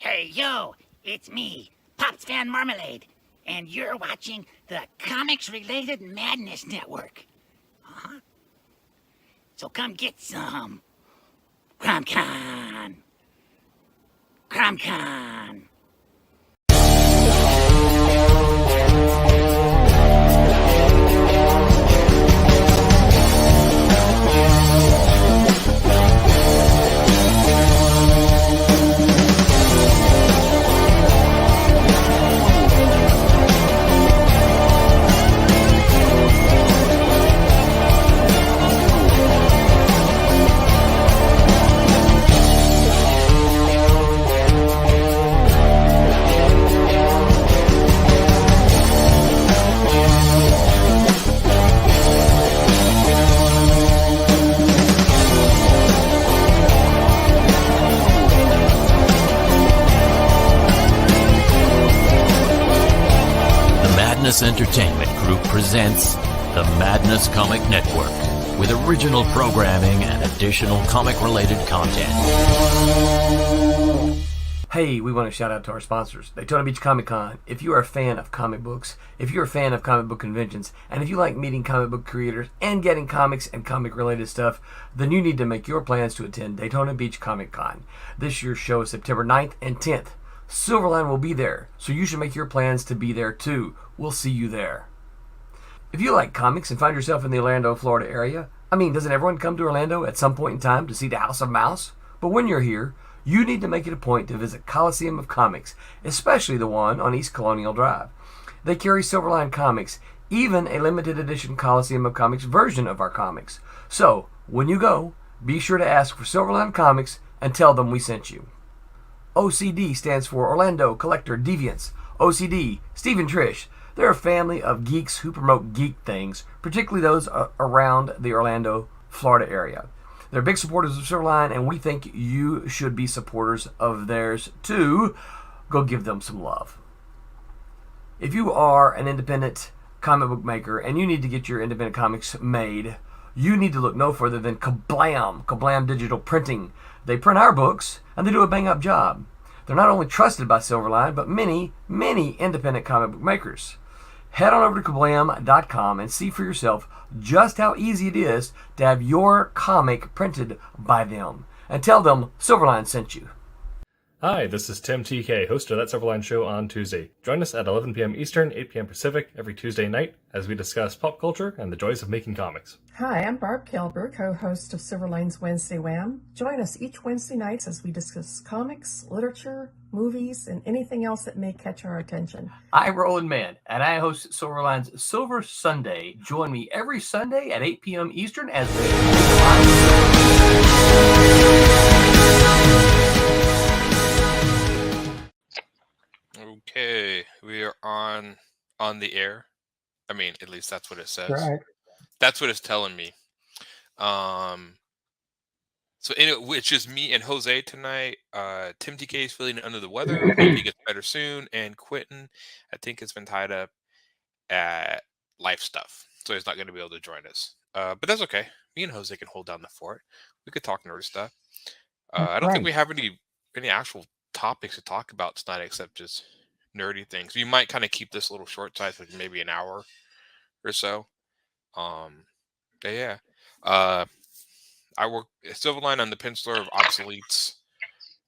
Hey, yo, it's me, Pops Van Marmalade, and you're watching the Comics-Related Madness Network. Huh? So come get some. CromCon. CromCon. Madness Entertainment Group presents the Madness Comic Network with original programming and additional comic-related content. Hey, we want to shout out to our sponsors, Daytona Beach Comic Con. If you are a fan of comic books, if you're a fan of comic book conventions, and if you like meeting comic book creators and getting comics and comic-related stuff, then you need to make your plans to attend Daytona Beach Comic Con. This year's show is September 9th and 10th. Silverline will be there, so you should make your plans to be there too. We'll see you there. If you like comics and find yourself in the Orlando, Florida area, doesn't everyone come to Orlando at some point in time to see the House of Mouse? But when you're here, you need to make it a point to visit Coliseum of Comics, especially the one on East Colonial Drive. They carry Silverline comics, even a limited edition Coliseum of Comics version of our comics. So, when you go, be sure to ask for Silverline Comics and tell them we sent you. OCD stands for Orlando Collector Deviants. OCD, Steve and Trish, they're a family of geeks who promote geek things, particularly those around the Orlando, Florida area. They're big supporters of Silverline, and we think you should be supporters of theirs too. Go give them some love. If you are an independent comic book maker and you need to get your independent comics made, you need to look no further than Kablam Digital Printing. They print our books, and they do a bang-up job. They're not only trusted by Silverline, but many, many independent comic book makers. Head on over to kablam.com and see for yourself just how easy it is to have your comic printed by them. And tell them Silverline sent you. Hi, this is Tim TK, host of That Silverline Show on Tuesday. Join us at 11 p.m. Eastern, 8 p.m. Pacific every Tuesday night as we discuss pop culture and the joys of making comics. Hi, I'm Barb Kilber, co-host of Silverline's Wednesday Wham. Join us each Wednesday nights as we discuss comics, literature, movies, and anything else that may catch our attention. I'm Roland Mann, and I host Silverline's Silver Sunday. Join me every Sunday at 8 p.m. Eastern as Okay, we are on the air. I mean, at least that's what it says. Right. That's what it's telling me. So anyway, it's just me and Jose tonight. Tim TK is feeling under the weather. Hope he gets better soon. And Quentin, I think, has been tied up at life stuff, so he's not going to be able to join us. But that's okay. Me and Jose can hold down the fort. We could talk nerd stuff. I don't think we have any actual topics to talk about tonight except just nerdy things. We might kind of keep this a little short size, like maybe an hour or so. Yeah. I work at Silverline. I'm the penciler of Obsoletes,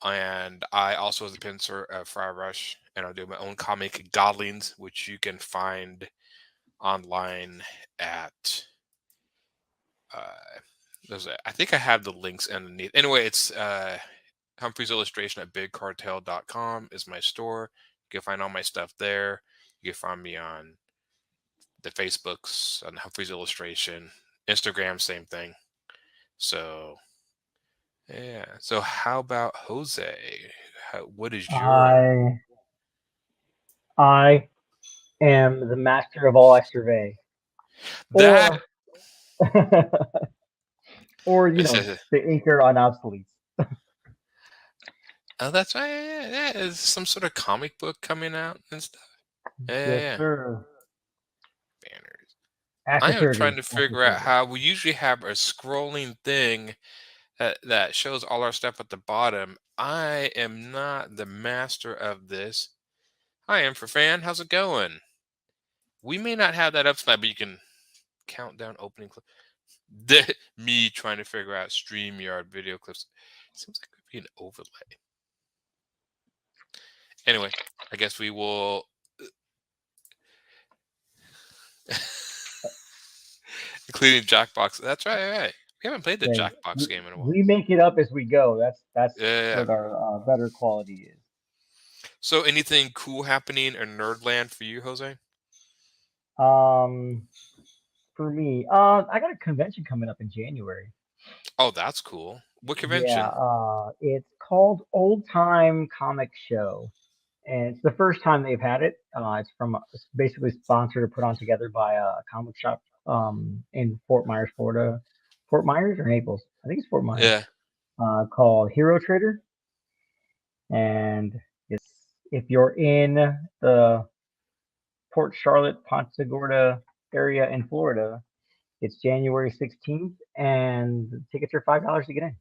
and I also was the penciler of Fire Rush, and I'll do my own comic, Godlings, which you can find online at I think I have the links underneath. Anyway, it's Humphrey's Illustration at bigcartel.com is my store. You can find all my stuff there. You can find me on the Facebooks, on Humphrey's Illustration, Instagram, same thing. So, yeah. So, how about Jose? What is your? I am the master of all I survey. That. Or the inker on Obsoletes. Oh, that's right. Yeah. Is some sort of comic book coming out and stuff? Yes, sir. Banners. I am trying to figure out how we usually have a scrolling thing that shows all our stuff at the bottom. I am not the master of this. Hi, am for fan. How's it going? We may not have that up tonight, but you can count down opening clip. Me trying to figure out StreamYard video clips. Seems like it could be an overlay. Anyway, I guess we will. Including Jackbox. That's right. We haven't played the Jackbox game in a while. We make it up as we go. That's Yeah. what our better quality is. So, anything cool happening in Nerdland for you, Jose? For me, I got a convention coming up in January. Oh, that's cool. What convention? Yeah, it's called Old Time Comic Show, and it's the first time they've had it. It's basically sponsored or put on together by a comic shop in Fort Myers, Florida. Fort Myers or Naples? I think it's Fort Myers. Yeah. Called Hero Trader, and if you're in the Port Charlotte, Ponta Gorda area in Florida, it's January 16th, and the tickets are $5 to get in.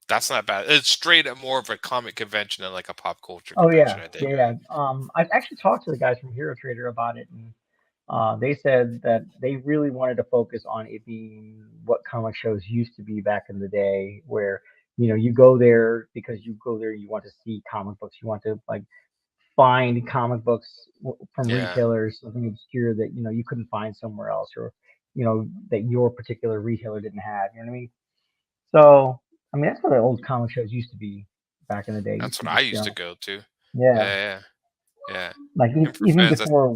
That's not bad. It's straight up more of a comic convention than like a pop culture Oh convention, yeah, I think. yeah. I've actually talked to the guys from Hero Trader about it, and they said that they really wanted to focus on it being what comic shows used to be back in the day, where you go there because you go there, you want to see comic books, you want to like find comic books from retailers, something obscure that you couldn't find somewhere else, or that your particular retailer didn't have. You know what I mean? So I mean that's what the old comic shows used to be back in the day. That's what I used to go to. Yeah. Like even before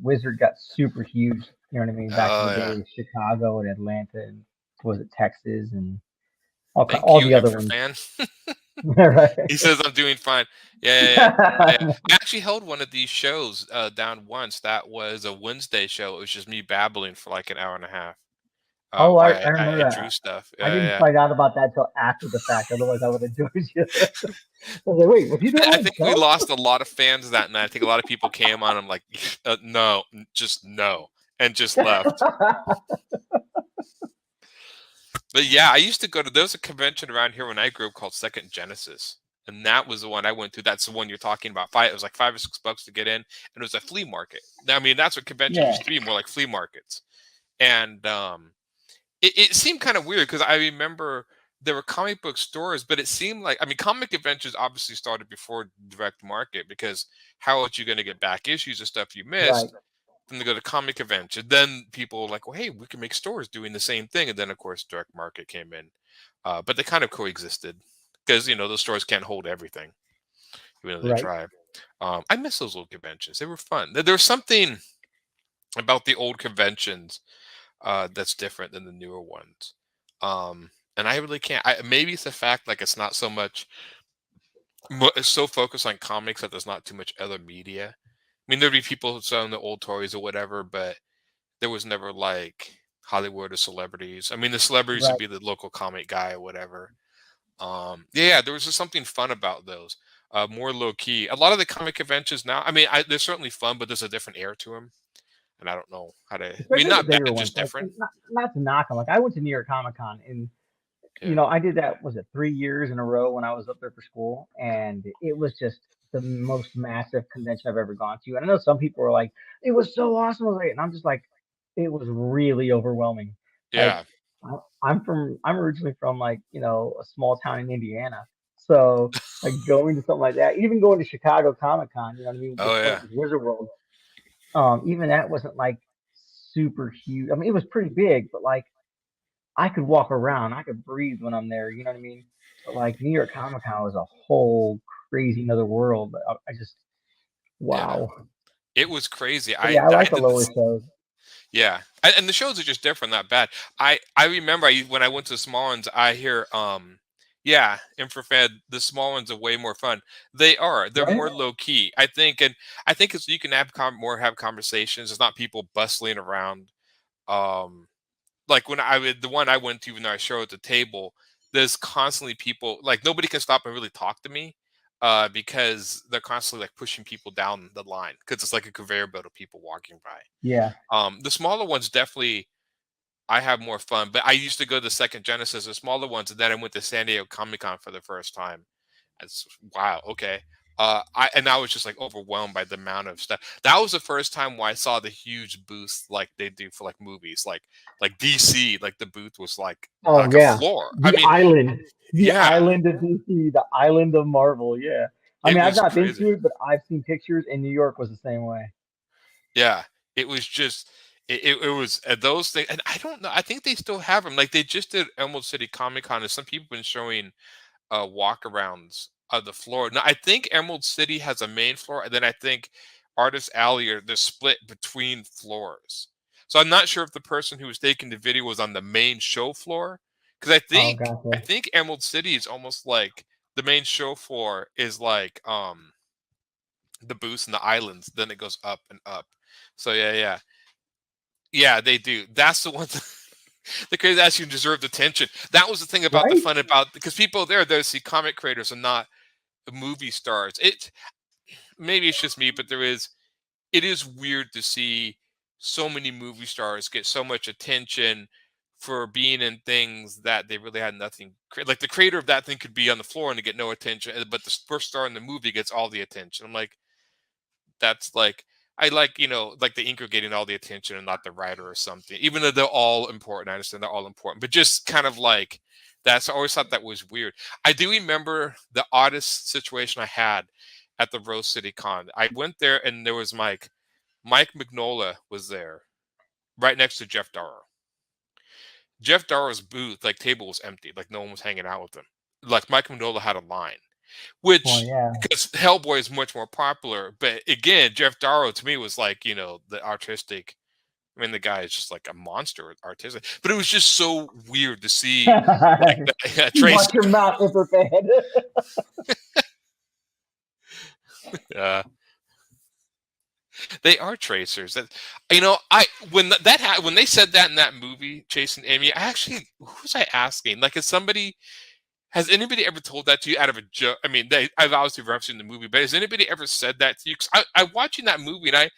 Wizard got super huge. You know what I mean? Back in the day, Chicago and Atlanta, and was it Texas and all the other ones. Fan. Right. He says I'm doing fine. Yeah. I actually held one of these shows down once. That was a Wednesday show. It was just me babbling for like an hour and a half. I remember that. Drew stuff. I didn't find out about that till after the fact. Otherwise, I would have joined you. I was like, wait, was you doing I think we lost a lot of fans that night. I think a lot of people came on. I'm like, no, just no, and just left. But yeah, I used to go to. There was a convention around here when I grew up called Second Genesis, and that was the one I went to. That's the one you're talking about. It was like $5 or $6 to get in, and it was a flea market. I mean, that's what conventions used to be, more like flea markets. And it seemed kind of weird because I remember there were comic book stores, but it seemed like, I mean, comic conventions obviously started before direct market, because how are you going to get back issues of stuff you missed? Right. Then they go to comic convention. Then people were like, well, hey, we can make stores doing the same thing. And then, of course, direct market came in. But they kind of coexisted because, those stores can't hold everything, even though they try. I miss those old conventions. They were fun. There's something about the old conventions that's different than the newer ones. And I really can't. Maybe it's the fact like it's not so much. It's so focused on comics that there's not too much other media. I mean, there'd be people selling the old toys or whatever, but there was never like Hollywood or celebrities. I mean, the celebrities would be the local comic guy or whatever. There was just something fun about those. More low key. A lot of the comic conventions now. I mean, they're certainly fun, but there's a different air to them. And I don't know how to. Especially not bad, ones, just different. Not to knock them. Like I went to New York Comic Con, and I did that. Was it 3 years in a row when I was up there for school, and it was just the most massive convention I've ever gone to. And I know some people were like, "It was so awesome," and I'm just like, it was really overwhelming. Yeah. Like, I'm originally from like a small town in Indiana, so like going to something like that, even going to Chicago Comic Con, you know what I mean? Oh yeah. Wizard World. Even that wasn't like super huge. I mean, it was pretty big, but like I could walk around, I could breathe when I'm there. You know what I mean? But like New York Comic Con was a whole crazy another world. I just wow. Yeah. It was crazy. I like the lower shows. Yeah, and the shows are just different, not bad. I remember when I went to the small ones, I hear Infrafed, the small ones are way more fun. They're more low key, I think, and I think it's you can have conversations. It's not people bustling around. Like when the one I went to when I showed at the table, there's constantly people, like nobody can stop and really talk to me. Because they're constantly like pushing people down the line because it's like a conveyor belt of people walking by. Yeah. The smaller ones definitely I have more fun. But I used to go to the Second Genesis, the smaller ones, and then I went to San Diego Comic Con for the first time. That's wow. Okay. I was just like overwhelmed by the amount of stuff. That was the first time where I saw the huge booths like they do for like movies, like DC. Like the booth was Oh like a yeah, floor. I the mean, island, the yeah, island of DC, the island of Marvel. Yeah, I it mean I've was not been crazy. to it, but I've seen pictures, and New York was the same way. Yeah, it was just it was those things, and I don't know. I think they still have them. Like they just did Emerald City Comic Con, and some people been showing walkarounds of the floor. Now I think Emerald City has a main floor, and then I think Artist Alley are they're split between floors. So I'm not sure if the person who was taking the video was on the main show floor, because Oh, I gotcha. think Emerald City is almost like the main show floor is like the booths and the islands. Then it goes up and up. So yeah, they do. That's the one. The crazy ass you deserve attention. That was the thing about the Right? fun about because people there see comic creators and not movie stars. It maybe it's just me, but it is weird to see so many movie stars get so much attention for being in things that they really had nothing. Like the creator of that thing could be on the floor and to get no attention, but the first star in the movie gets all the attention. I'm like, that's like I like like the inker getting all the attention and not the writer or something. Even though they're all important, I understand they're all important, but just kind of like that's I always thought that was weird. I do remember the oddest situation I had at the Rose City Con. I went there and there was Mike Mignola was there right next to Jeff Darrow. Jeff Darrow's booth, like table was empty, like no one was hanging out with him. Like Mike Mignola had a line. Well, Which yeah. because Hellboy is much more popular, but again, Jeff Darrow to me was like the artistic. I mean, the guy is just like a monster artistic, but it was just so weird to see like the, You Trace. watch your mouth, Hyperfan. Uh, they are tracers. That I when they said that in that movie, Chasing Amy, I actually who was I asking? Like, has anybody ever told that to you out of a joke? I mean, I've obviously referenced in the movie, but has anybody ever said that to you? Because I'm watching that movie and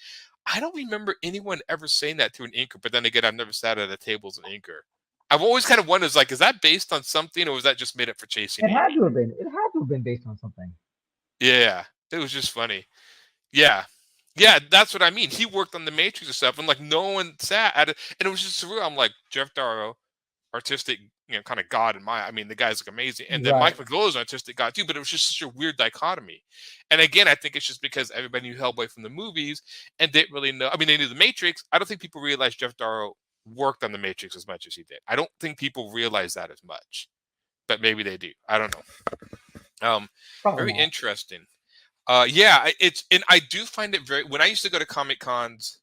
I don't remember anyone ever saying that to an inker. But then again, I've never sat at a table as an inker. I've always kind of wondered, like, is that based on something or was that just made up for Chasing It had Amy? to have been. It had to have been based on something. Yeah, it was just funny. Yeah. Yeah, that's what I mean. He worked on the Matrix and stuff, and like no one sat at it, and it was just surreal. I'm like Jeff Darrow, artistic, kind of god in my. I mean, the guy's like amazing, and then Right. Mike Mignola is an artistic god too. But it was just such a weird dichotomy. And again, I think it's just because everybody knew Hellboy from the movies and didn't really know. I mean, they knew the Matrix. I don't think people realized Jeff Darrow worked on the Matrix as much as he did. I don't think people realize that as much, but maybe they do. I don't know. Probably Very not. interesting. Yeah, it's and I do find it very. When I used to go to Comic Cons,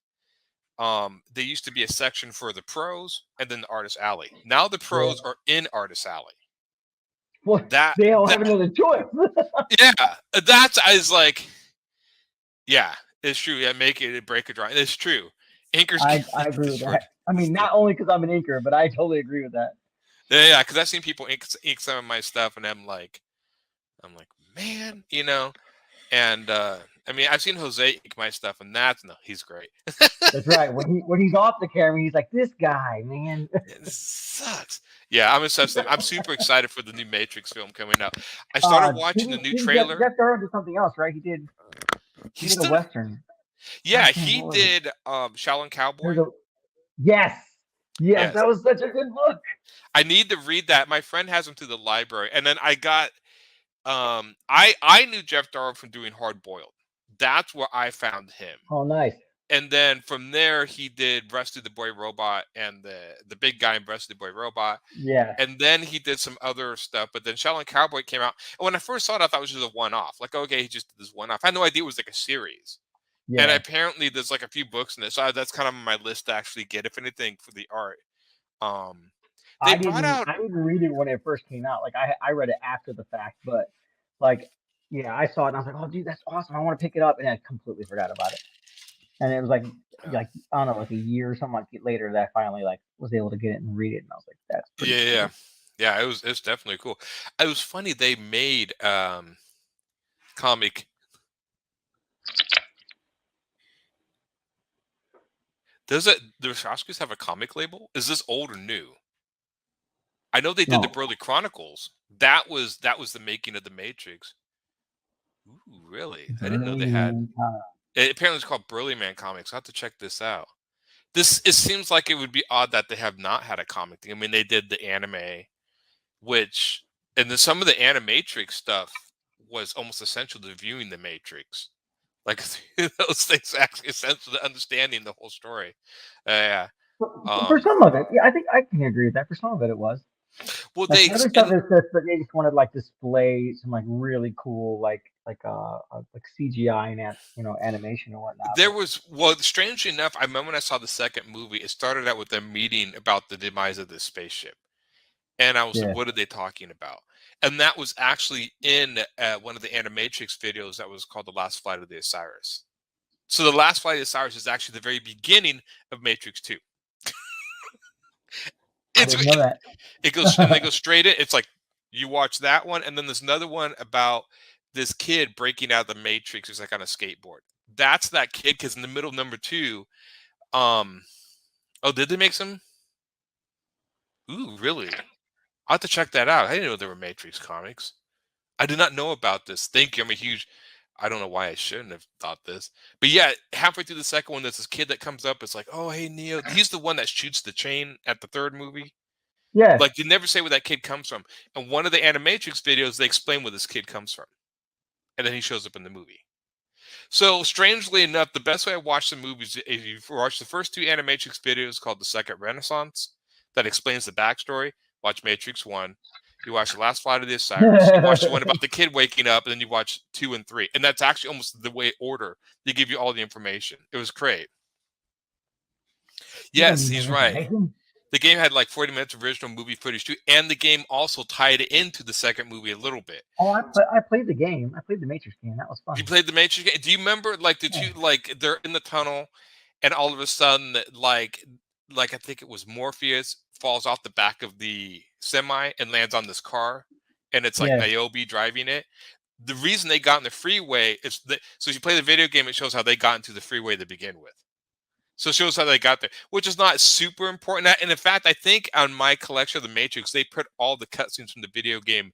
there used to be a section for the pros and then the Artist Alley. Now the Yeah. pros are in Artist Alley. Well, That, they don't that have another choice. yeah, that's I was like, yeah, it's true. Yeah, make it break it dry. It's true. Inkers I can't I make agree the with short. that. I mean, not only because I'm an inker, but I totally agree with that. Yeah, because I've seen people ink some of my stuff, and I'm like, man, and I mean, I've seen Jose ink my stuff, and he's great. That's right. When he's off the camera, he's like, "This guy, man." It sucks. Yeah, I'm obsessed with him. I'm super excited for the new Matrix film coming out. I started watching the new Didn't Jeff, trailer. Jeff Darrow did something else, right? He He's did a still, western. yeah, Dang, he what was it? did Shaolin There's Cowboy. a yes, yes. Yes. That was such a good book. I need to read that. My friend has him to the library. And then I got I knew Jeff Darrow from doing Hard Boiled. That's where I found him. Oh, nice. And then from there he did Rescue the Boy Robot and the big guy in Rescue the Boy Robot. Yeah. And then he did some other stuff, but then Shaolin Cowboy came out. And when I first saw it, I thought it was just a one-off. Like, okay, he just did this one-off. I had no idea it was like a series. And Yeah. apparently there's like a few books in it. So that's kind of on my list to actually get, if anything, for the art. They I brought didn't out I didn't read it when it first came out. Like I read it after the fact, but like yeah, I saw it and I was like, "Oh, dude, that's awesome. I want to pick it up." And I completely forgot about it. And it was like I don't know, like a year or something like later that I finally like was able to get it and read it, and I was like, "That's pretty yeah. cool." Yeah, it's definitely cool. It was funny they made comic Does the Wachowskis have a comic label? Is this old or new? I know they did the No. Burley Chronicles. That was the making of the Matrix. Ooh, really? I didn't know they Burly had. Man Comics. Apparently, it's called Burley Man Comics. I'll have to check this out. It seems like it would be odd that they have not had a comic thing. I mean, they did the anime, which and then some of the animatrix stuff was almost essential to viewing the Matrix. Like those things are actually essential to understanding the whole story. Yeah. For some of it, yeah, I think I can agree with that. For some of it, it was. Well, Like they the other stuff and is just that they just wanted like display some like really cool like CGI and animation and whatnot. there But was well, strangely enough, I remember when I saw the second movie, it started out with them meeting about the demise of the spaceship. And I was like, yeah, what are they talking about? And that was actually in one of the Animatrix videos that was called The Last Flight of the Osiris. So The Last Flight of the Osiris is actually the very beginning of Matrix 2. I It's didn't know that. it goes and they go straight in. It's like you watch that one, and then there's another one about this kid breaking out of the Matrix who's like on a skateboard. That's that kid because in the middle of number 2, oh, did they make some? Ooh, really? I'll have to check that out. I didn't know there were Matrix comics. I did not know about this. Thank you. I'm a huge. I don't know why I shouldn't have thought this, but yeah, halfway through the second one, there's this kid that comes up. It's like, oh, hey, Neo. He's the one that shoots the chain at the third movie. Yes, Like, they never say where that kid comes from. And one of the Animatrix videos, they explain where this kid comes from, and then he shows up in the movie. So, strangely enough, the best way I watch the movies, if you watch the first 2 Animatrix videos called The Second Renaissance, that explains the backstory, watch Matrix 1. You watch The Last Flight of the Osiris. You watch the one about the kid waking up, and then you watch 2 and 3. And that's actually almost the way order. They give you all the information. It was great. you don't Yes, need he's more right. information. The game had like 40 minutes of original movie footage too, and the game also tied into the second movie a little bit. Oh, I played the game. I played the Matrix game. That was fun. You played the Matrix game? Do you remember like the Yeah. two like they're in the tunnel and all of a sudden like I think it was Morpheus falls off the back of the semi and lands on this car and it's like Yeah. Niobe driving it. The reason they got in the freeway is that so if you play the video game, it shows how they got into the freeway to begin with. So it shows how they got there, which is not super important. And in fact, I think on my collection of the Matrix, they put all the cutscenes from the video game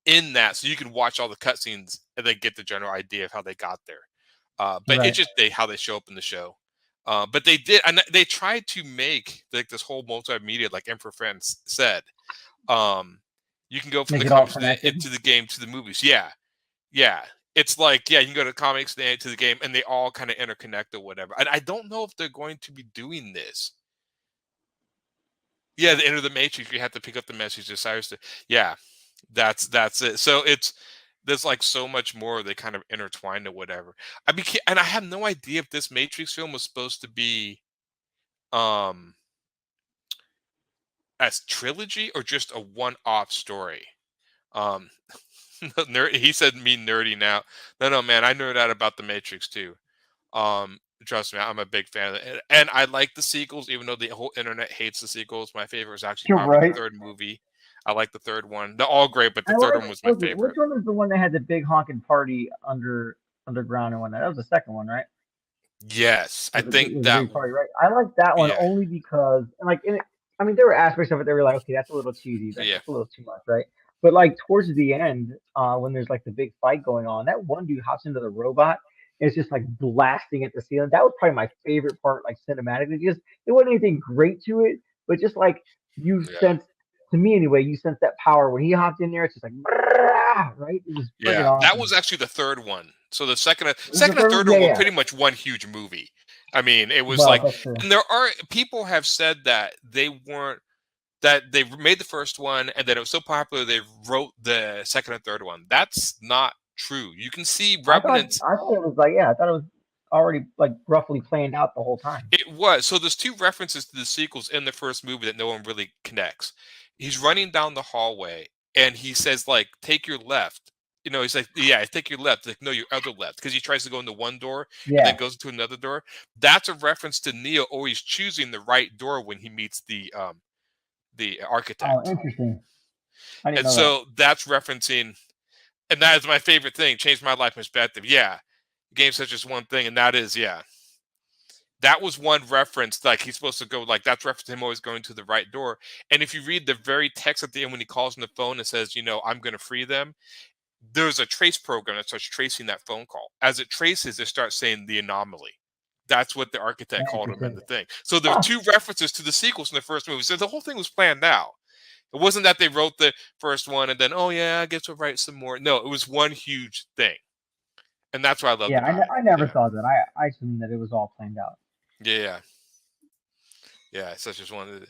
in that, so you can watch all the cutscenes and then get the general idea of how they got there. But Right. it's just how they show up in the show. But they did, and they tried to make like this whole multimedia, like Emperor Friends said. You can go from Make the it all comics connected. to the game to the movies. Yeah, yeah. It's like you can go to comics to the game, and they all kind of interconnect or whatever. And I don't know if they're going to be doing this. Yeah, the Enter the Matrix, you have to pick up the message to Cyrus. Yeah, that's it. So there's like so much more they kind of intertwined or whatever. And I have no idea if this Matrix film was supposed to be um as trilogy or just a one-off story. Um he said me nerdy now. No, man, I nerd out about the Matrix too. Trust me, I'm a big fan of it. And I like the sequels, even though the whole internet hates the sequels. My favorite is actually You're probably right. the third movie. I like the third one. They're all great, but the I third like. one was my Okay, which favorite. one was the one that had the big honking party underground and whatnot? That was the second one, right? Yes, I It was, it think was a that. big party, right? I like that one Yeah, only because, and like, I mean, there were aspects of it that were like, okay, that's a little cheesy. That's yeah, just a little too much, right? But like towards the end, when there's like the big fight going on, that one dude hops into the robot. And it's just like blasting at the ceiling. That was probably my favorite part, like cinematically. Just it wasn't anything great to it, but just like you yeah, sense, to me anyway, you sense that power when he hopped in there. It's just like, "Brrrah," right? It was friggin' yeah. That awesome. was actually the third one. So the second, It was the second and third one, third yeah, one were yeah. pretty much one huge movie. I mean, it was Well, like, that's true. and there are people have said that they weren't that they made the first one and that it was so popular they wrote the second and third one. That's not true. You can see remnants. I thought it was like, yeah, I thought it was already like roughly planned out the whole time. It was. So there's 2 references to the sequels in the first movie that no one really connects. He's running down the hallway and he says like, "Take your left." You know, he's like, "Yeah, take your left." Like, "No, your other left," because he tries to go into one door and then Yeah. goes into another door. That's a reference to Neo always choosing the right door when he meets the Oh, architect. interesting. I didn't And know that. so that's referencing, and that is my favorite thing. Changed my life perspective. Yeah, games such as one thing, and that is That was one reference. Like he's supposed to go. Like that's reference to him always going to the right door. And if you read the very text at the end when he calls on the phone and says, I'm going to free them, there's a trace program that starts tracing that phone call. As it traces, it starts saying the anomaly. That's what the architect called him in the thing. So there are two references to the sequels in the first movie. So the whole thing was planned out. It wasn't that they wrote the first one and then, oh yeah, I guess we'll write some more. No, it was one huge thing. And that's why I love the guy. I never thought that. I assumed that it was all planned out. Yeah. Such as one of the,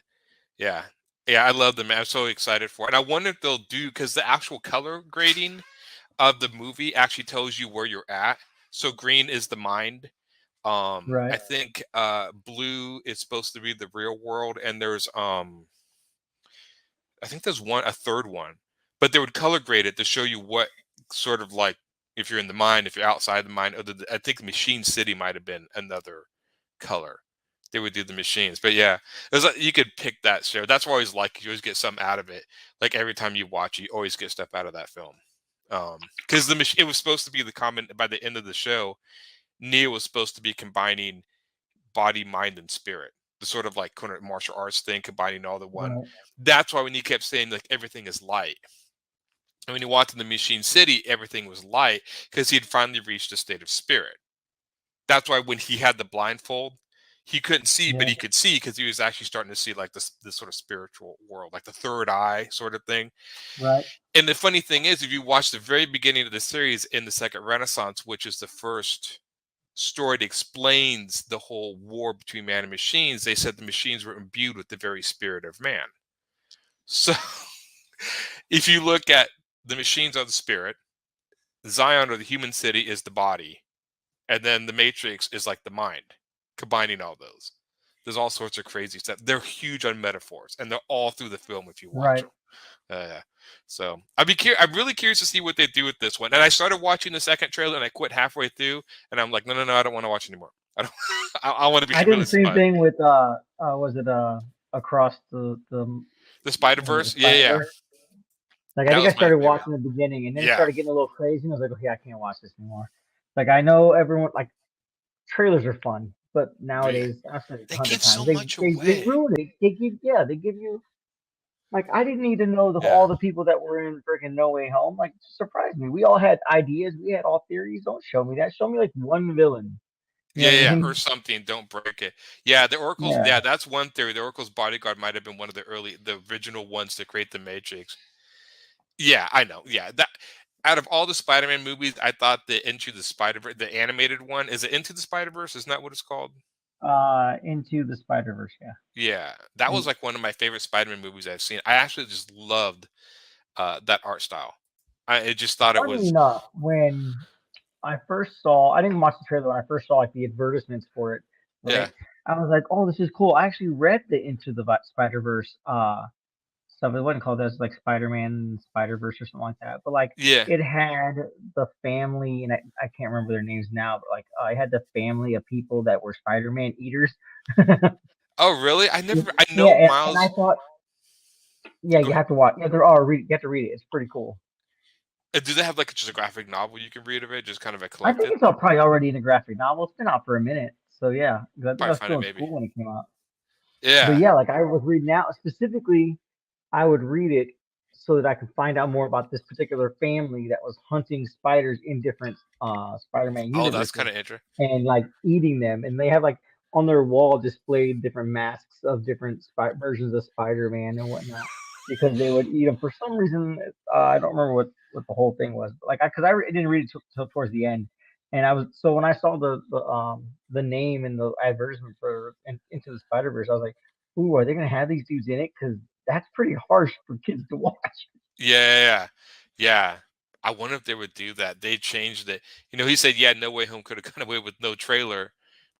yeah. I love them. I'm so excited for it. And I wonder if they'll do, because the actual color grading of the movie actually tells you where you're at. So green is the mind. Right. I think blue is supposed to be the real world, and there's I think there's a third one, but they would color grade it to show you what sort of like if you're in the mind, if you're outside the mind. I think Machine City might have been another color. They would do the machines, but yeah, it was like, you could pick that show. That's why I always like you always get something out of it. Like every time you watch, you always get stuff out of that film. Because it was supposed to be the common by the end of the show. Neo was supposed to be combining body, mind, and spirit. The sort of like kind of martial arts thing, combining all the one. Right. That's why when he kept saying like everything is light. And when he walked in the Machine City, everything was light because he had finally reached a state of spirit. That's why when he had the blindfold, he couldn't see, but he could see because he was actually starting to see like this sort of spiritual world, like the third eye sort of thing. Right. And the funny thing is, if you watch the very beginning of the series in the Second Renaissance, which is the first story that explains the whole war between man and machines, they said the machines were imbued with the very spirit of man. So if you look at the machines are the spirit, Zion or the human city is the body, and then the Matrix is like the mind, combining all those. There's all sorts of crazy stuff. They're huge on metaphors, and they're all through the film if you watch them. So I'm really curious to see what they do with this one. And I started watching the second trailer, and I quit halfway through, and I'm like, no, I don't want to watch anymore. I don't. I want to be. I did the same thing with was it Across the Spider-Verse? Yeah. Like I think I started watching the beginning, and then it started getting a little crazy, and I was like, okay, I can't watch this anymore. Like I know everyone like trailers are fun, but nowadays I've said it 100 times. They ruin it. They give you. Like I didn't need to know all the people that were in freaking No Way Home. Like surprised me. We all had ideas. We had all theories. Don't show me that. Show me like one villain. Or something. Don't break it. Yeah, the Oracle's. Yeah, that's one theory. The Oracle's bodyguard might have been one of the original ones to create the Matrix. Yeah, I know. Yeah, that out of all the Spider-Man movies, I thought the Into the Spider-Verse, the animated one, is it Into the Spider-Verse? Isn't that what it's called? Into the Spider-Verse, yeah. Yeah, that was like one of my favorite Spider-Man movies I've seen. I actually just loved that art style. I just thought it was. Funny enough, when I first saw, I didn't watch the trailer. When I first saw like the advertisements for it, right? Yeah. I was like, oh, this is cool. I actually read the Into the Spider-Verse stuff. It wasn't called as like Spider-Man Spider-Verse or something like that. But like it had the family, and I can't remember their names now, but like I had the family of people that were Spider-Man eaters. Oh really? I know Miles. And I thought you have to watch. You have to read it. It's pretty cool. Do they have like just a graphic novel you can read of it? Just kind of a collected? I think it's probably already in a graphic novel. It's been out for a minute. So yeah. I think I was still in school when it came out. Yeah. But yeah, like I was reading out specifically, I would read it so that I could find out more about this particular family that was hunting spiders in different Spider-Man universes. Oh, that's kind of interesting. And like eating them. And they have like on their wall displayed different masks of different versions of Spider-Man and whatnot because they would eat them for some reason. I don't remember what the whole thing was. But like, because I didn't read it till towards the end. And when I saw the name and the advertisement for Into the Spider-Verse, I was like, ooh, are they going to have these dudes in it? Because that's pretty harsh for kids to watch. Yeah. I wonder if they would do that. They changed it. He said, No Way Home could have gone away with no trailer.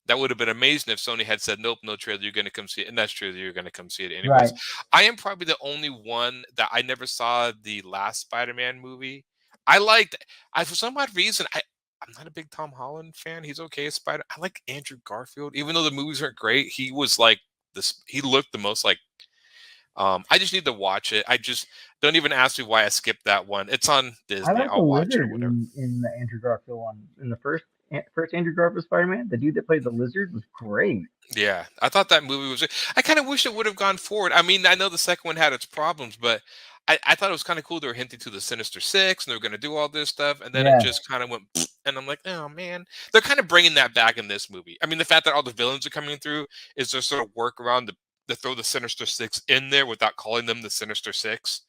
That would have been amazing if Sony had said, nope, no trailer, you're going to come see it. And that's true, you're going to come see it anyways. Right. I am probably the only one that I never saw the last Spider-Man movie. For some odd reason, I'm not a big Tom Holland fan. He's okay as Spider. I like Andrew Garfield. Even though the movies aren't great, he was like this. He looked the most like. I just need to watch it. I just don't even ask me why I skipped that one. It's on Disney. I'll watch it. In the Andrew Garfield one, in the first, first Andrew Garfield Spider-Man, the dude that played the Lizard, was great. Yeah, I thought that movie was. I kind of wish it would have gone forward. I mean, I know the second one had its problems, but I thought it was kind of cool. They were hinting to the Sinister Six, and they were going to do all this stuff, and then it Yeah, just kind of went. And I'm like, oh man, they're kind of bringing that back in this movie. I mean, the fact that all the villains are coming through is just sort of work around to throw the Sinister Six in there without calling them the Sinister Six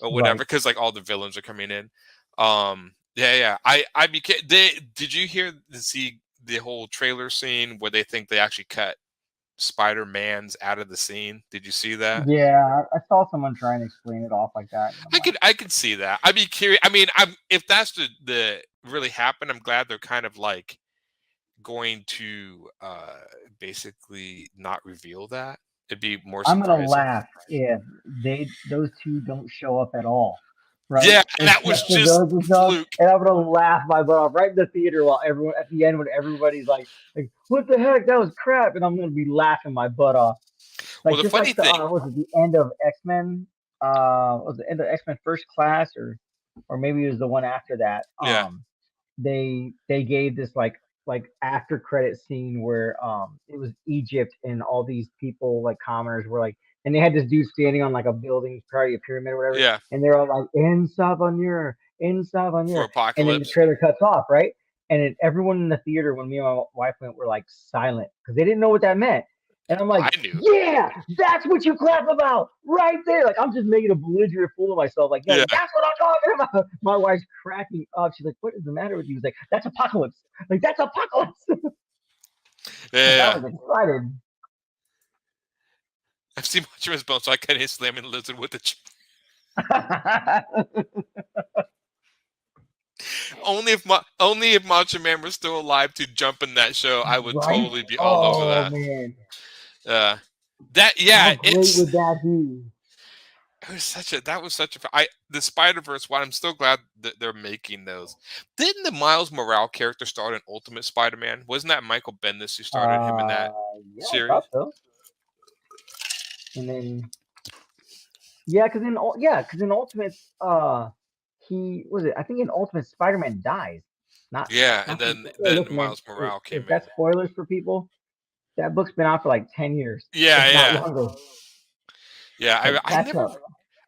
or whatever, right. because like all the villains are coming in. Yeah, yeah. I became. Did you see the whole trailer scene where they think they actually cut Spider-Man's out of the scene? Did you see that? Yeah, I saw someone trying to explain it off like that, and I'm like, I could see that. I'd be curious. I mean, if that's the really happened, I'm glad they're kind of like going to basically not reveal that. It'd be more I'm gonna surprising. laugh if those two don't show up at all, right? Yeah, that was Except for just those who show up, fluke. and I'm gonna laugh my butt off right in the theater while everyone at the end when everybody's like, what the heck? That was crap, and I'm gonna be laughing my butt off. Well, Like the just funny like the thing, was it the end of X-Men? Was the end of X-Men First Class or maybe it was the one after that. yeah, They gave this like after credit scene where it was Egypt and all these people like commoners were like and they had this dude standing on like a building, probably a pyramid or whatever, yeah, and they're all like in for Savanir, and then the Apocalypse. trailer cuts off, right? And then everyone in the theater when me and my wife went were like silent because they didn't know what that meant. And I'm I like, knew. yeah, that's what you clap about right there. Like I'm just making a belligerent fool of myself. Like, yeah, Yeah, that's what I'm talking about. My wife's cracking up. She's like, what is the matter with you? He's like, that's apocalypse. Like that's apocalypse. yeah, Like I yeah. was excited. I've seen Macho Man's bone, so I can't hit slamming the lizard with the. Only if Macho Man was still alive to jump in that show, I would Right? totally be all over Oh that. man. Yeah, How great would that be? that was such a the Spider-Verse one. I'm still glad that they're making those. Didn't the Miles Morales character start in Ultimate Spider-Man? Wasn't that Michael Bendis who started him in that Yeah, I series? thought so. And then because in Ultimates, he was it. I think in Ultimate Spider-Man dies. Not Yeah, and not for, hey, then listen, man. Miles Morales Is came in. that spoilers for people? That book's been out for like 10 years, Yeah, if not yeah, longer. yeah. Like I catch never up.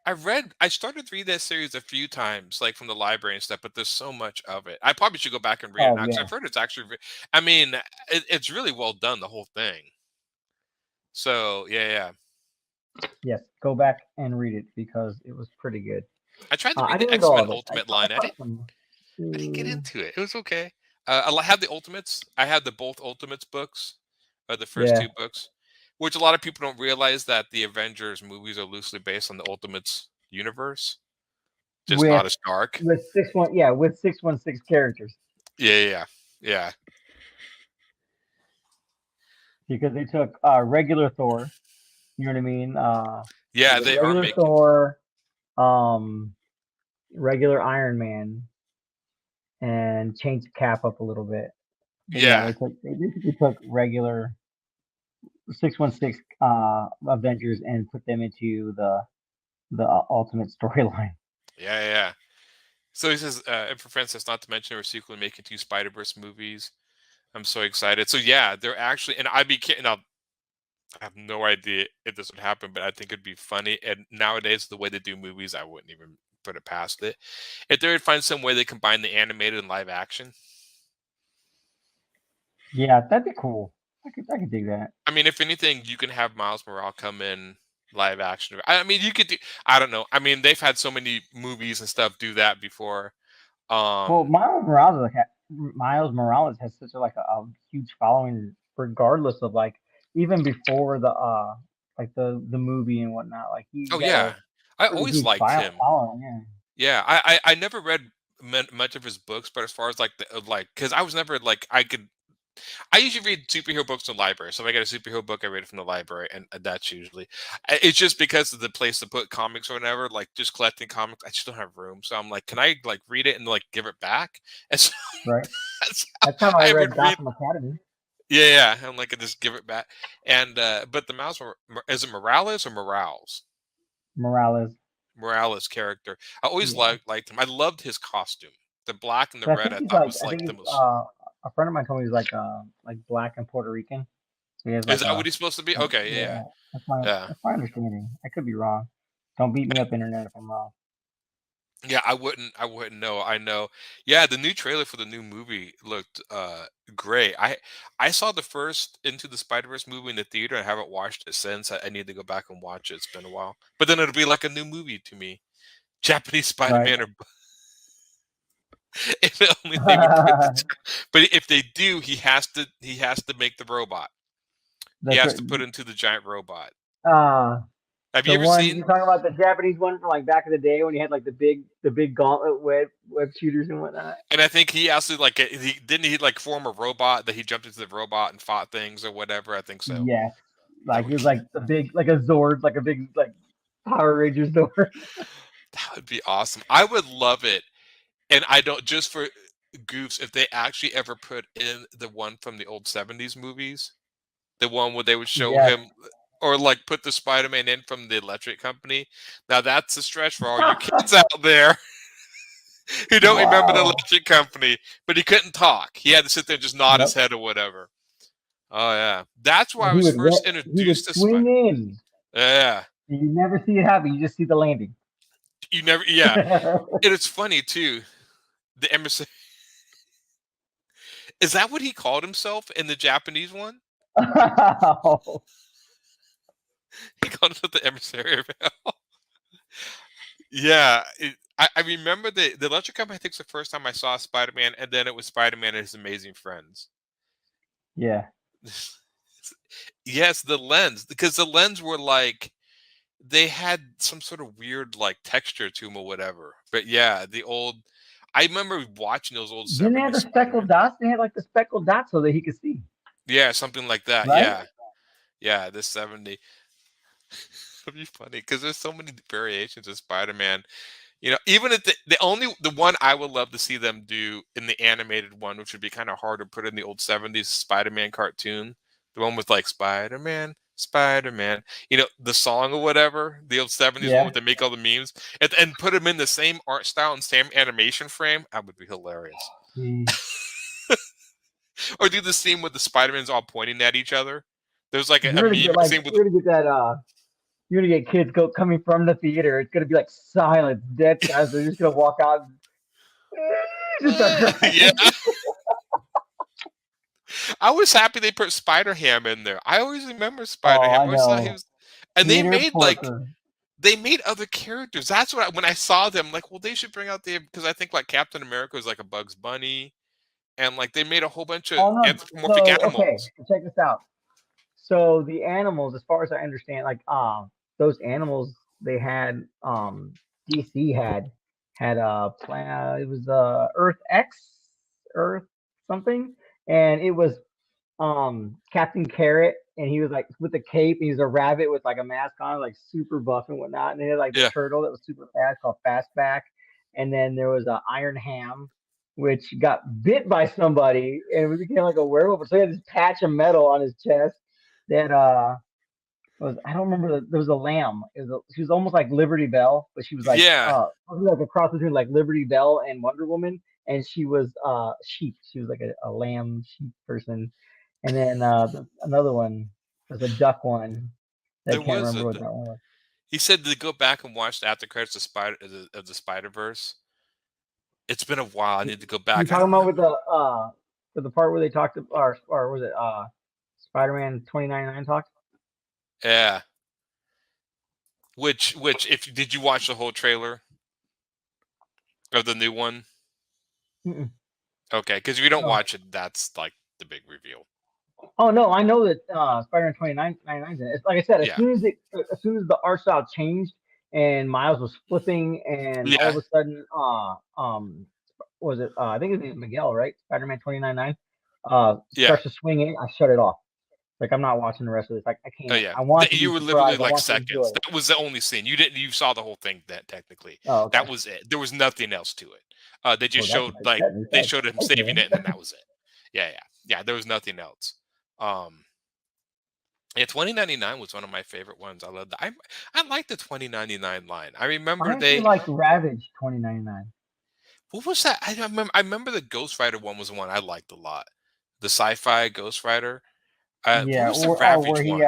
I started to read that series a few times, like from the library and stuff, but there's so much of it. I probably should go back and read it Oh now because yeah. I've heard it's actually. I mean, it's really well done, the whole thing. So yeah. Yes, go back and read it because it was pretty good. I tried to I read the didn't read all X-Men of it. Ultimate I line. caught some. I didn't get Mm, into it. It was okay. I had the Ultimates. I had the both Ultimates books, the first yeah, two books, which a lot of people don't realize that the Avengers movies are loosely based on the Ultimates universe, just with not as dark. with 616 characters Yeah. because they took regular Thor. You know what I mean? Yeah, Was it they are regular making. Thor, um, regular Iron Man, and changed Cap up a little bit. But yeah, Yeah, they basically took regular 616 Avengers and put them into the Ultimate storyline. yeah. So he says, and for Francis, not to mention we're secretly making 2 Spider-Verse movies. I'm so excited. So yeah, they're actually, and now I have no idea if this would happen, but I think it'd be funny. And nowadays, the way they do movies, I wouldn't even put it past it. If they would find some way they combine the animated and live action. Yeah, that'd be cool. I could dig that. I mean, if anything, you can have Miles Morales come in live action. I mean, you could do. I don't know. I mean, they've had so many movies and stuff do that before. Well, Um, Miles Morales has such a huge following, regardless of like even before the like the movie and whatnot. Like he's oh got a yeah, I pretty always huge liked him. following. Yeah. Yeah, I never read much of his books, but as far as like because I was never like I usually read superhero books in the library. So if I get a superhero book, I read it from the library, and that's usually. It's just because of the place to put comics or whatever. Like just collecting comics, I just don't have room. So I'm like, can I like read it and like give it back? And so Right. that's how That's how I I read would read. Gotham Academy. Yeah. I'm like, I just give it back. And but the mouse is it Morales or Morales? Morales. Morales character. I always Yeah. liked him. I loved his costume, the black and the But red. I I thought was think like he's the most. a friend of mine told me he's like black and Puerto Rican. So he has Is like that what he's supposed to be? Okay, yeah, yeah. That's my yeah. that's my understanding. I could be wrong. Don't beat me up, internet, if I'm wrong. Yeah, I wouldn't know. I know. Yeah, the new trailer for the new movie looked great. I saw the first Into the Spider-Verse movie in the theater. I haven't watched it since. I need to go back and watch it. It's been a while. But then it'll be like a new movie to me. Japanese Right. Spider-Man or if only they would put but if they do, he has to make the robot. He That's has right. to put into the giant robot. Uh Have you the ever one seen you're talking about, the Japanese one from like back in the day when you had like the big gauntlet web shooters and whatnot. and I think he actually like he like form a robot that he jumped into the robot and fought things or whatever. I think so. Yes. That Like it would was like the big like a Zord, like a big like Power Rangers Zord. that would be awesome. I would love it. And I don't just for goofs if they actually ever put in the one from the old 70s movies, the one where they would show Yes. him or like put the Spider-Man in from the electric company. Now that's a stretch for all you kids out there who don't remember the Wow. electric company, but he couldn't talk. He had to sit there and just nod his Yep. head or whatever. Oh yeah. That's why And I he was would first he would introduced to swing Spider. in. Yeah. You never see it happen. You just see the landing. You never yeah. And it's funny too. The emissary is that what he called himself in the Japanese one? Wow. He called himself the emissary of hell. Yeah, I remember the electric company. I think it's the first time I saw Spider-Man, and then it was Spider-Man and his amazing friends. Yeah. Yes, the lens, because the lens were like they had some sort of weird like texture to them or whatever. But yeah, the old. I remember watching those old Didn't they have 70s the speckled Spider-Man. dots? They had like the speckled dots so that he could see, Yeah, something like that. right? Yeah, yeah, the 70. It'd be funny because there's so many variations of Spider-Man. Even if the one I would love to see them do in the animated one, which would be kind of hard to put in the old 70s Spider-Man cartoon, the one with like Spider-Man, Spider-Man, the song or whatever, the old 70s one Yeah. with they make all the memes, and put them in the same art style and same animation frame, that would be hilarious. Jeez. Or do the scene with the Spider-Mans all pointing at each other. There's like a You're gonna meme get like scene with you're gonna get that you're gonna get kids coming from the theater. It's gonna be like silence, dead silence. They're just gonna walk out and just start yeah. crying. I was happy they put Spider-Ham in there. I always remember Oh, Spider-Ham. I I always thought he know. was, and Peter Porker. they made other characters. That's what when I saw them, like, well, they should bring out because I think like Captain America was like a Bugs Bunny, and like they made a whole bunch of Oh no. anthropomorphic So okay, animals. check this out. So the animals, as far as I understand, like those animals they had DC had a plan. It was Earth X, Earth something, and it was Captain Carrot, and he was like with the cape. He was a rabbit with like a mask on, like super buff and whatnot. And they had like the Yeah, turtle that was super fast called Fastback, and then there was a Iron Ham, which got bit by somebody and became like a werewolf. So he had this patch of metal on his chest that was I don't remember. There was a lamb. She was almost like Liberty Bell, but she was yeah. probably like a cross between like Liberty Bell and Wonder Woman. And she was sheep. She was like a lamb sheep person. And then another one was a duck one. I There can't was remember what that one was. he said to go back and watch the after credits of the Spider-Verse. It's been a while. I need to go You back. I talking don't about remember. with the part where they talked to, or was it Spider-Man 2099 talked? Yeah. Which if did you watch the whole trailer of the new one? Mm-mm. Okay, because if you don't No. watch it, that's like the big reveal. Oh no, I know that Spider-Man 2099 is in it. It's like I said, Yeah. as soon as the art style changed and Miles was flipping and all of Yeah. a sudden was it I think his name is Miguel, right? Spider-Man 2099 Yeah. starts to swing in, I shut it off. Like I'm not watching the rest of this. Like I Oh can't. yeah. I want to You be were literally surprised. I like want to enjoy seconds. it. That was the only scene. You saw the whole thing that technically. Oh, okay. That was it. There was nothing else to it. They just Well, showed like they showed him okay. saving it and then that was it. Yeah. There was nothing else. Yeah, 2099 was one of my favorite ones. I love that. I like the 2099 line. I remember I actually they like Ravage 2099. what was that? I remember the Ghost Rider one was the one I liked a lot. the sci-fi Ghost Rider. What Yeah, was the or where Ravage one?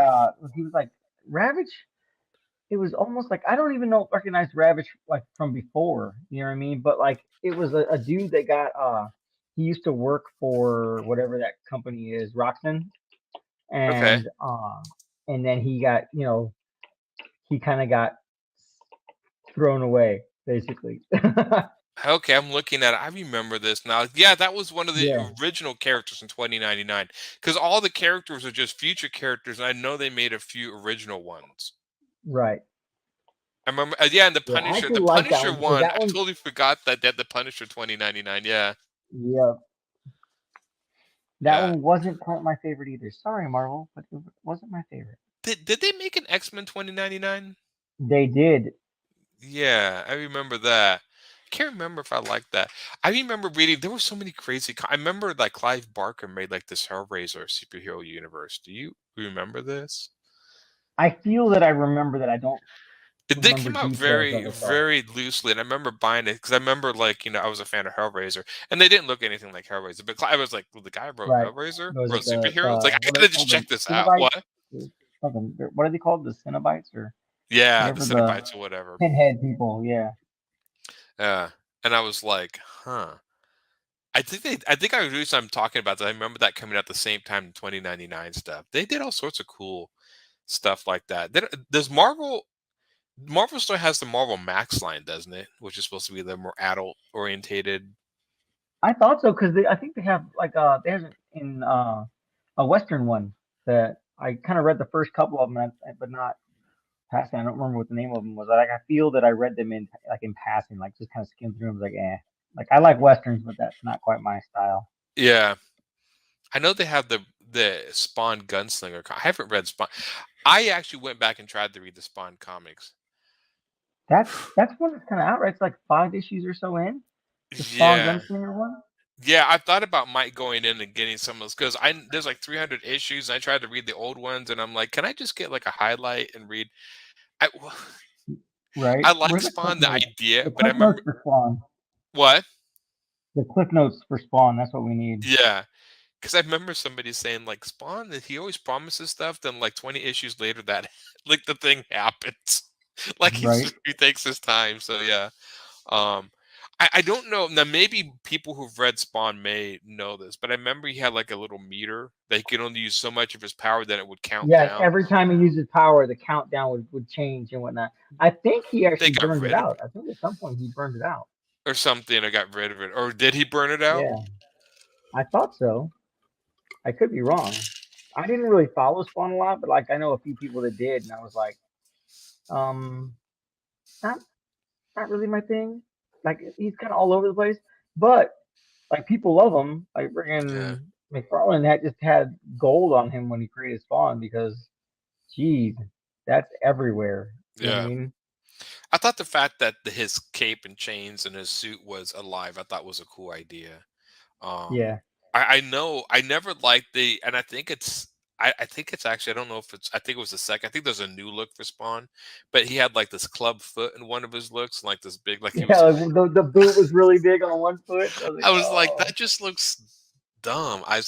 he was like Ravage. It was almost like I don't even know recognize Ravage like from before. You know what I mean? But like it was a dude that got he used to work for whatever that company is, Roxxon, Okay. and then he got he kind of got thrown away basically. Okay, I'm looking at it. I remember this now. Yeah, that was one of the Yeah, original characters in 2099. Because all the characters are just future characters, and I know they made a few original ones. right. I remember, yeah, and Yeah, I actually The like that Punisher one because one. that I one. totally forgot that they had the Punisher 2099. Yeah, Yeah, that yeah. one wasn't quite my favorite either. Sorry, Marvel, but it wasn't my favorite. Did they make an X-Men 2099? They did. Yeah, I remember that. I can't remember if I liked that. I remember reading. There were so many crazy. I remember like Clive Barker made like this Hellraiser superhero universe. Do you remember this? I feel that I remember that I don't They remember came out details very, of it though. very loosely, and I remember buying it because I remember, like, I was a fan of Hellraiser, and they didn't look anything like Hellraiser. But I was like, well, the guy who wrote Right. Hellraiser, Was it wrote superheroes. Like, I what are gotta they just called, check the this out. Cenobites? What? Something. What are they called? The Cenobites or Yeah, the whatever the Cenobites or whatever. pinhead people? Yeah. Yeah, and I was like, huh. I think I realized I'm talking about that. I remember that coming out the same time in 2099 stuff. They did all sorts of cool stuff like that. Does Marvel still has the Marvel Max line, doesn't it? Which is supposed to be the more adult orientated. I thought so because I think they have like they have it in a Western one that I kind of read the first couple of them, but not passing. I don't remember what the name of them was. Like I feel that I read them in passing, like just kind of skimmed through them, like eh. Like I like westerns, but that's not quite my style. Yeah, I know they have the Spawn Gunslinger. I haven't read Spawn. I actually went back and tried to read the Spawn comics. That's one that's kind of out, right? It's like 5 issues or so in the Spawn Yeah, Gunslinger one. yeah. I thought about Mike going in and getting some of those because I there's like 300 issues. And I tried to read the old ones, and I'm like, can I just get like a highlight and read? I Right? I like Where's the cliff Spawn the notes? idea, The but I cliff notes remember for Spawn. what? The cliff notes for Spawn. That's what we need. Yeah, because I remember somebody saying like Spawn that he always promises stuff, then like 20 issues later that like the thing happens. Like Right? he takes his time. So yeah. Um, I don't know. Now, maybe people who've read Spawn may know this, but I remember he had like a little meter that he could only use so much of his power, then it would count Yeah. down. Every time he uses power, the countdown would change and whatnot. I think he They actually got burned it rid of out. it I think at some point he burned it out. or something. I got rid of it, or did he burn it out? Yeah. I thought so. I could be wrong. I didn't really follow Spawn a lot, but like I know a few people that did, and I was like, um, not not really my thing. Like he's kind of all over the place, but like people love him. Like Yeah, friggin' McFarlane had just had gold on him when he created Spawn because, geez, that's everywhere. You know what I yeah. mean? I thought the fact that his cape and chains and his suit was alive, I thought was a cool idea. Um, Yeah, I know I never liked and I think I think it's actually I don't know if it's I think it was the second. I think there's a new look for Spawn, but he had like this club foot in one of his looks, and like this big like he yeah. was. Like, the boot was really big on one foot. I was like, I was like oh, that just looks dumb. I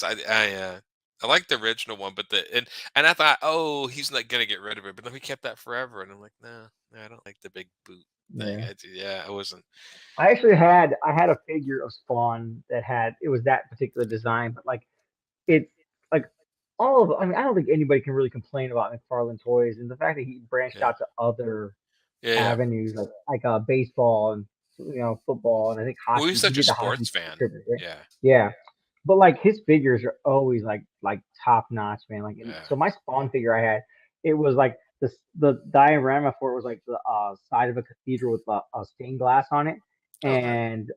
like the original one, but and I thought oh he's not gonna get rid of it, but then we kept that forever, and I'm like no, I don't like the big boot thing. yeah. Yeah, I wasn't. I had a figure of Spawn that had it was that particular design, but like it's like all of I mean I don't think anybody can really complain about McFarlane toys and the fact that he branched Yeah, out to other yeah. avenues like baseball and football and I think Well, he's hockey. He such a did the hockey sports fan. tribute, right? Yeah, Yeah, but like his figures are always like top notch, man. Like yeah. so, my Spawn figure I had, it was like the diorama for it was like the side of a cathedral with a stained glass on it, Okay. and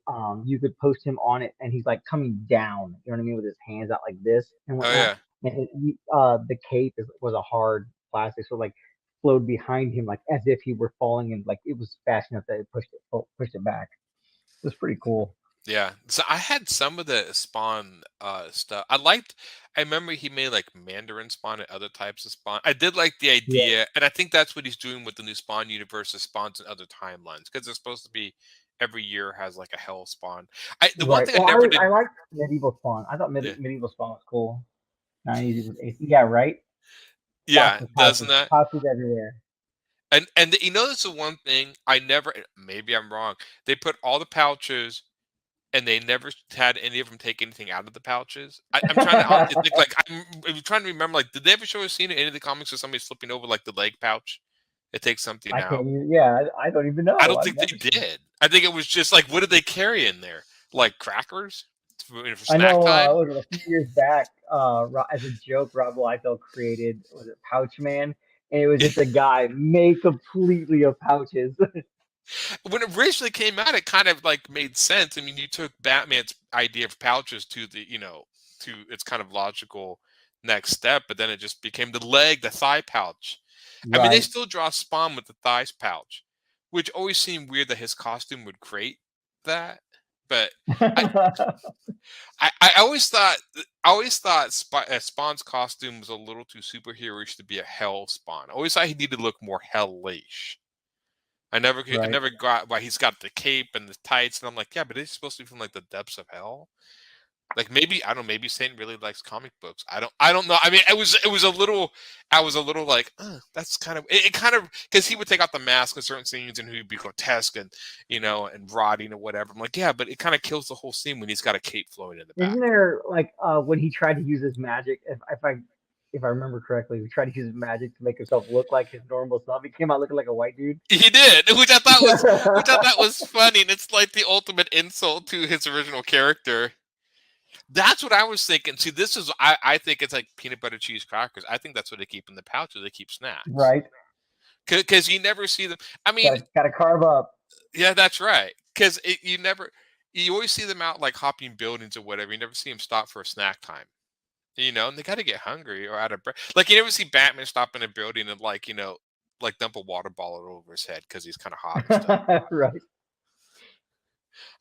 you could post him on it, and he's like coming down. You know what I mean, with his hands out like this and Oh whatnot. yeah. And the cape was a hard plastic, so like flowed behind him like as if he were falling, and like it was fast enough that it pushed it back. It was pretty cool. Yeah. So I had some of the Spawn stuff. I remember he made like Mandarin Spawn and other types of Spawn. I did like the Yeah, idea, and I think that's what he's doing with the new Spawn universe is spawns in other timelines because it's supposed to be every year has like a hell spawn. The one right. thing I Well, never did. I like medieval Spawn. I thought Yeah. medieval Spawn was cool. 90s was 80s. Yeah, right. Yeah, Lots of doesn't that? pouches everywhere. You know that's the one thing I never. Maybe I'm wrong. They put all the pouches and they never had any of them take anything out of the pouches. I'm trying to honestly think, like, I'm trying to remember, like, did they ever show a scene in any of the comics where somebody's flipping over, like, the leg pouch? It takes something I can't out. even. Yeah, I don't even I know. don't I've think they never seen. did. I think it was just, like, what did they carry in there? Like, crackers? For I snack know. time? Was it a few years back? As a joke, Rob Liefeld created was it Pouch Man, and it was just a guy made completely of pouches. When it originally came out, it kind of, like, made sense. I mean, you took Batman's idea of pouches to to its kind of logical next step, but then it just became the thigh pouch. I mean, they Right. still draw Spawn with the thighs pouch, which always seemed weird that his costume would create that. But I, I always thought Spawn's costume was a little too superheroish to be a hell Spawn. I always thought he needed to look more hellish. I Right. never got why he's got the cape and the tights, and I'm like, yeah, but it's supposed to be from like the depths of hell. Like maybe I don't know, maybe Satan really likes comic books. I don't know. I mean, it was a little I was a little like, that's kind of it kind of because he would take out the mask in certain scenes and he'd be grotesque and and rotting or whatever. I'm like, yeah, but it kind of kills the whole scene when he's got a cape flowing in the Isn't back. there like when he tried to use his magic? If I remember correctly, he tried to use his magic to make himself look like his normal self. He came out looking like a white dude. He did, which I thought was funny, and it's like the ultimate insult to his original character. That's what I was thinking. See, I think it's like peanut butter cheese crackers. I think that's what they keep in the pouches. They keep snacks Right. because you never see them. I mean, Gotta carve up. yeah, that's right. Because you always see them out like hopping buildings or whatever. You never see them stop for a snack time. And they got to get hungry or out of breath. Like you never see Batman stop in a building and like dump a water bottle over his head because he's kind of hot and stuff. Right.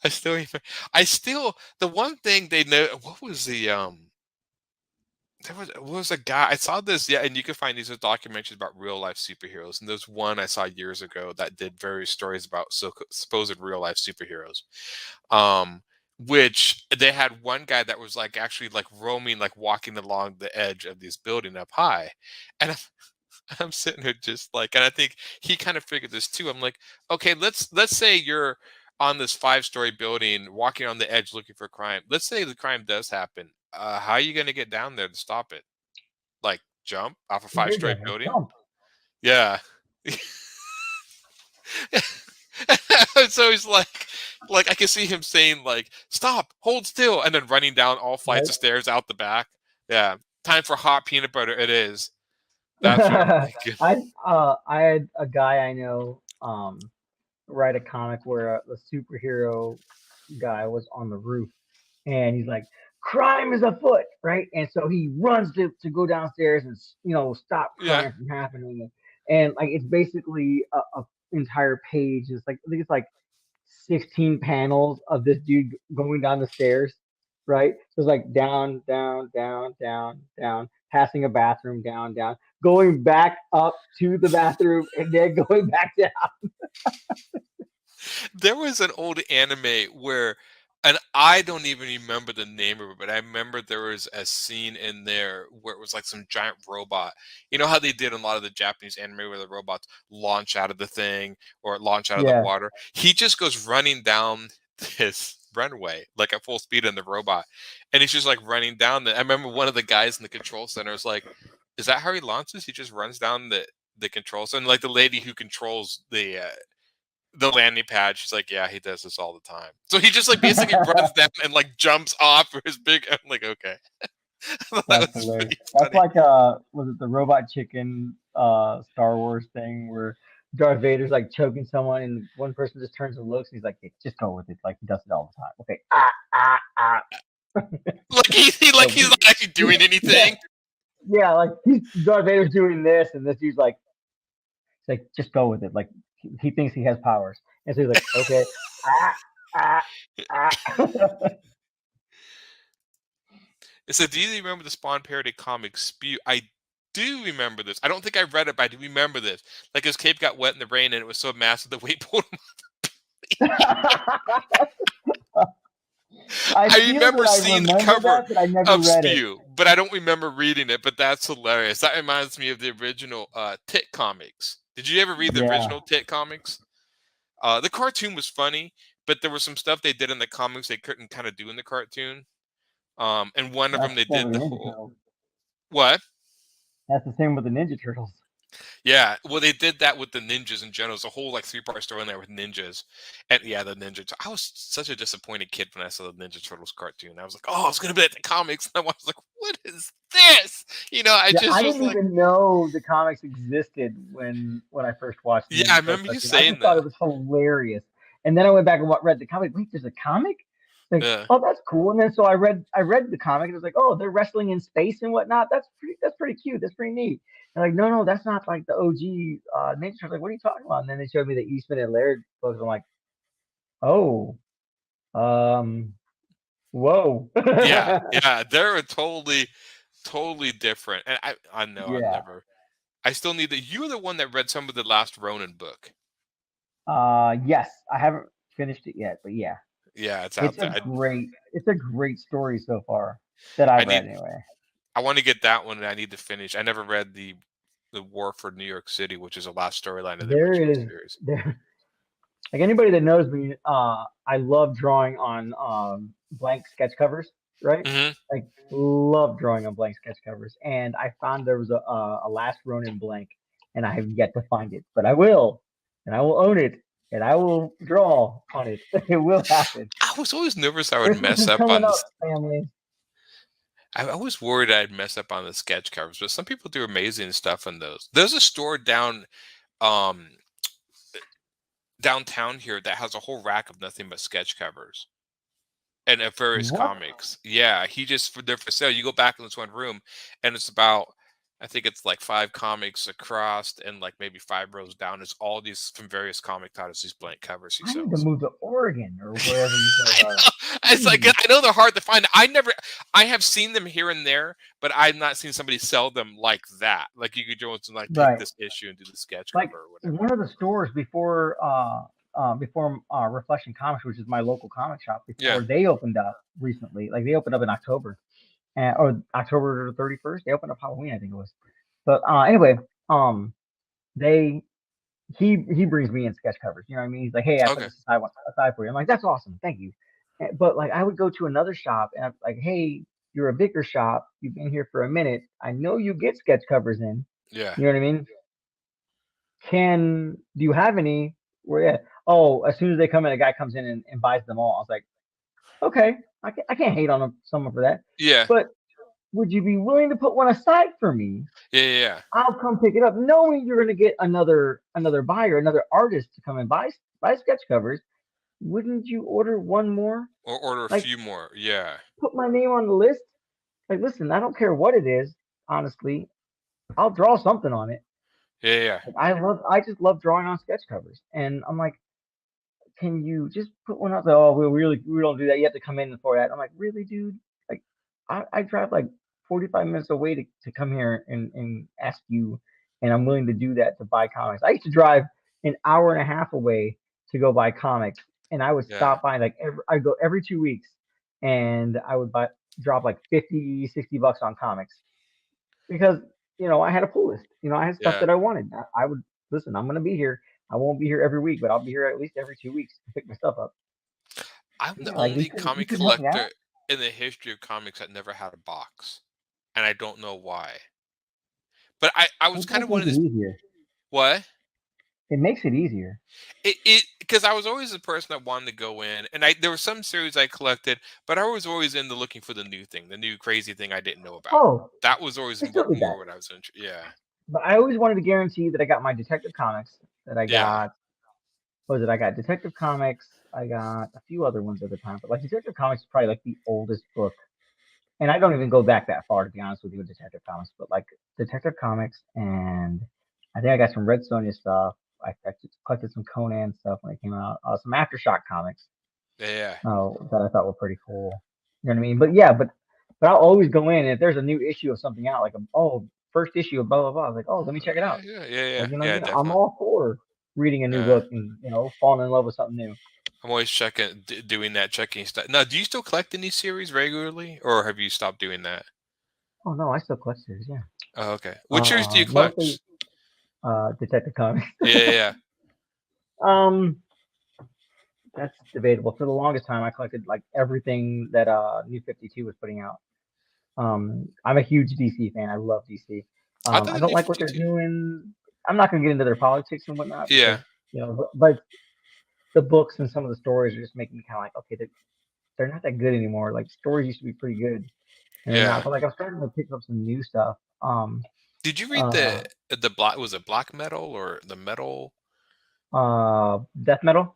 I still, even- I still, the one thing they know. What was the There was a guy I saw this, yeah, and you can find these as documentaries about real life superheroes. And there's one I saw years ago that did various stories about supposed real life superheroes. Um, which they had one guy that was like actually like roaming, like walking along the edge of this building up high, and I'm sitting here just like, and I think he kind of figured this too. I'm like, okay, let's say you're on this 5-story building, walking on the edge looking for crime. Let's say the crime does happen. How are you going to get down there to stop it? Like jump off a You're 5-story gonna building? jump. Yeah. So he's like I can see him saying like, "Stop, hold still," and then running down all flights Right. of stairs out the back. Yeah, time for hot peanut butter. It is. That's what I'm thinking. I had a guy I know write a comic where the superhero guy was on the roof and he's like, crime is afoot, right? And so he runs to go downstairs and stop Yeah. crime from happening. And like it's basically a entire page. It's like I think it's like 16 panels of this dude going down the stairs, right? So it's like down, down, down, down, down, passing a bathroom, down, down, going back up to the bathroom, and then going back down. There was an old anime where, and I don't even remember the name of it, but I remember there was a scene in there where it was like some giant robot. You know how they did in a lot of the Japanese anime where the robots launch out of the thing or launch out of the Yeah. water? He just goes running down this runway like at full speed in the robot, and he's just like running down. I remember one of the guys in the control center was like, "Is that how he launches? He just runs down the control center." And like the lady who controls the landing pad, she's like, yeah, he does this all the time. So he just like basically runs down and like jumps off for his big. I'm like, okay, that That's was hilarious. pretty That's funny. like was it the Robot Chicken Star Wars thing where Darth Vader's like choking someone and one person just turns and looks and he's like, hey, just go with it. Like he does it all the time. Okay. Like So he's not actually doing yeah, anything. yeah, like Darth Vader's doing this and this dude's like it's like just go with it. Like he thinks he has powers. And so he's like, okay. Ah, ah. It said, "Do you remember the Spawn parody comic Spew?" I do remember this. I don't think I read it, but I do remember this. Like his cape got wet in the rain, and it was so massive the weight pulled him. I I feel remember that I seeing the remember cover that, but I never of read it. Spew, but I don't remember reading it. But that's hilarious. That reminds me of the original Tit comics. Did you ever read the Yeah, original Tit comics? The cartoon was funny, but there was some stuff they did in the comics they couldn't kind of do in the cartoon. And one of them that's they the same did with the the Ninja whole Turtles. what? That's the same with the Ninja Turtles. Yeah, well, they did that with the ninjas in general. It's a whole like 3-part story in there with ninjas, and yeah, the ninja. I was such a disappointed kid when I saw the Ninja Turtles cartoon. I was like, oh, it's gonna be like the comics, and I was like, what is this? I Yeah, I just was didn't like, even know the comics existed when I first watched the yeah, I Ninja Turtles remember you cartoon. I saying just thought that. it was hilarious. And then I went back and read the comic. Wait, there's a comic? Like, Yeah, oh, that's cool. And then so I read the comic and it was like, oh, they're wrestling in space and whatnot. That's pretty cute. That's pretty neat. And like, no, that's not like the OG Ninja Turtles. Like, what are you talking about? And then they showed me the Eastman and Laird books. I'm like, oh, um, whoa. yeah, they're totally different. And I know I've Yeah. never. I still need that. You were the one that read some of the last Ronin book. Yes, I haven't finished it yet, but yeah. Yeah, it's out It's there. a great story so far that I I've read need. anyway. I want to get that one, and I need to finish. I never read the War for New York City, which is the last storyline of the There original is series. there like anybody that knows me, I love drawing on blank sketch covers, right? Hmm. Like love drawing on blank sketch covers. And I found there was a Last Ronin blank, and I have yet to find it, but I will, and I will own it, and I will draw on it. It will happen. I was always nervous I would Christmas mess is up coming on up, this. family. I was worried I'd mess up on the sketch covers, but some people do amazing stuff in those. There's a store um, downtown here that has a whole rack of nothing but sketch covers. And of various What? comics. Yeah, they're for sale. You go back in this one room, and it's about, I think it's like 5 comics across, and like maybe 5 rows down. It's all these from various comic titles, these blank covers he I need to sells. move to Oregon or wherever you guys I are. know. It's like Jeez. I know they're hard to find. I have seen them here and there, but I've not seen somebody sell them like that. Like you could go and like take Right. this issue and do the sketch Like cover or whatever. one of the stores before Reflection Comics, which is my local comic shop, Yeah. before they opened up recently, like they opened up in October, or October 31st. They opened up Halloween, I think it was. But anyway, um, they he brings me in sketch covers. You know what I mean? He's like, hey, I put Okay. this aside for you. I'm like, that's awesome, thank you. But like, I would go to another shop and I'm like, hey, you're a bigger shop. You've been here for a minute. I know you get sketch covers in. Yeah. You know what I mean? Do you have any? Where yeah. Oh, as soon as they come in, a guy comes in and buys them all. I was like, okay, I can't hate on someone for that. Yeah. But would you be willing to put one aside for me? Yeah. Yeah. Yeah. I'll come pick it up, knowing you're going to get another buyer, another artist to come and buy sketch covers. Wouldn't you order one more? Or order a Like, few more. Yeah. put my name on the list. Like, listen, I don't care what it is. Honestly, I'll draw something on it. Yeah. Yeah. Like, I just love drawing on sketch covers, and I'm like, can you just put one up? Oh, we don't do that. You have to come in for that. I'm like, really, dude? Like, I drive like 45 minutes away to come here and ask you, and I'm willing to do that to buy comics. I used to drive an hour and a half away to go buy comics, and I would Yeah. stop by like I'd go every 2 weeks, and I would drop like 50, $60 on comics because I had a pull list. I had stuff Yeah. that I wanted. I would listen. I'm gonna be here. I won't be here every week, but I'll be here at least every 2 weeks to pick my stuff up. I'm the Yeah, like only you comic could help me out. collector in the history of comics that never had a box, and I don't know why. But I was It kind does of one make of it these. easier. What? It makes it easier. It because I was always the person that wanted to go in, and there were some series I collected, but I was always into looking for the new thing, the new crazy thing I didn't know about. Oh, That was always I still did that, more what I was into. Yeah. but I always wanted to guarantee that I got my Detective Comics. That I Yeah. got. What was it? I got Detective Comics. I got a few other ones at the time, but like Detective Comics is probably like the oldest book, and I don't even go back that far to be honest with you with Detective Comics. But like Detective Comics, and I think I got some Red Sonja stuff. I collected some Conan stuff when it came out. Some Aftershock comics. Yeah. that I thought were pretty cool. You know what I mean? But yeah, but I'll always go in, and if there's a new issue of something out, like first issue of blah blah blah. I was like, oh, let me check it Yeah, out. yeah, yeah, yeah, Like yeah, I'm definitely. all for reading a new Yeah. book and falling in love with something new. I'm always doing that, checking stuff. Now, do you still collect any series regularly, or have you stopped doing that? Oh no, I still collect series. Yeah. Oh, okay. Which series do you Mostly collect? Detective Comics. Yeah, yeah, yeah. um, that's debatable. For the longest time, I collected like everything that New 52 was putting out. I'm a huge DC fan. I love DC. I thought I the don't New like what they're 52. doing. I'm not gonna get into their politics and whatnot because Yeah, but the books and some of the stories are just making me kind of like, okay, they're not that good anymore. Like stories used to be pretty good, and they're not. yeah. But like I'm starting to pick up some new stuff. Did you read Uh, the black, was it Black Metal or the Metal Death Metal.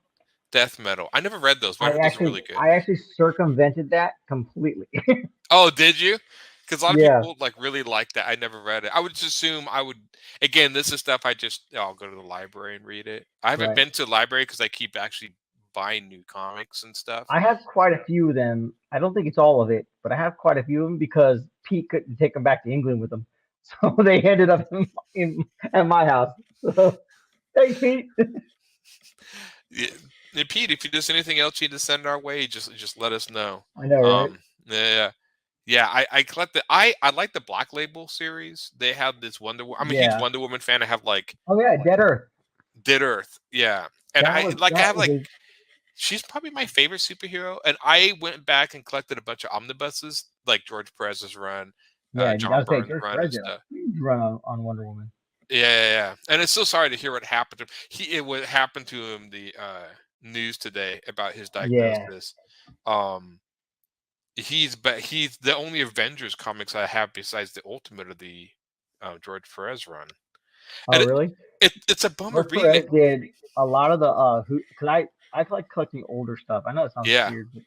Death Metal? I never read those, but I heard those are really good. I actually circumvented that completely. Oh, did you? Because a lot of Yeah, people like really like that. I never read it. I would just assume I would. Again, this is stuff I'll go to the library and read it. I haven't right. been to the library because I keep actually buying new comics and stuff. I have quite a few of them. I don't think it's all of it, but I have quite a few of them because Pete couldn't take them back to England with him, so they ended up at my house. So thanks, Pete. Yeah. And Pete, if there's anything else you need to send our way, just let us know. I know, right? Yeah, yeah. Yeah, I collect I like the Black Label series. They have this I'm a huge Yeah. Wonder Woman fan. I have like Oh yeah, Dead Earth. Dead Earth. Yeah. And I That have was like a she's probably my favorite superhero. And I went back and collected a bunch of omnibuses, like George Perez's run, yeah. I John was say Byrne's George run Perez and did a stuff. huge run on Wonder Woman. Yeah, yeah, yeah. And it's so sorry to hear what happened to him. What happened to him, the news today about his Yeah. diagnosis. Um he's the only Avengers comics I have besides the Ultimate of the George Perez run. Oh And really? it's a bummer George reading it. Perez did a lot of the who because I like collecting older stuff. I know it sounds Yeah. weird, but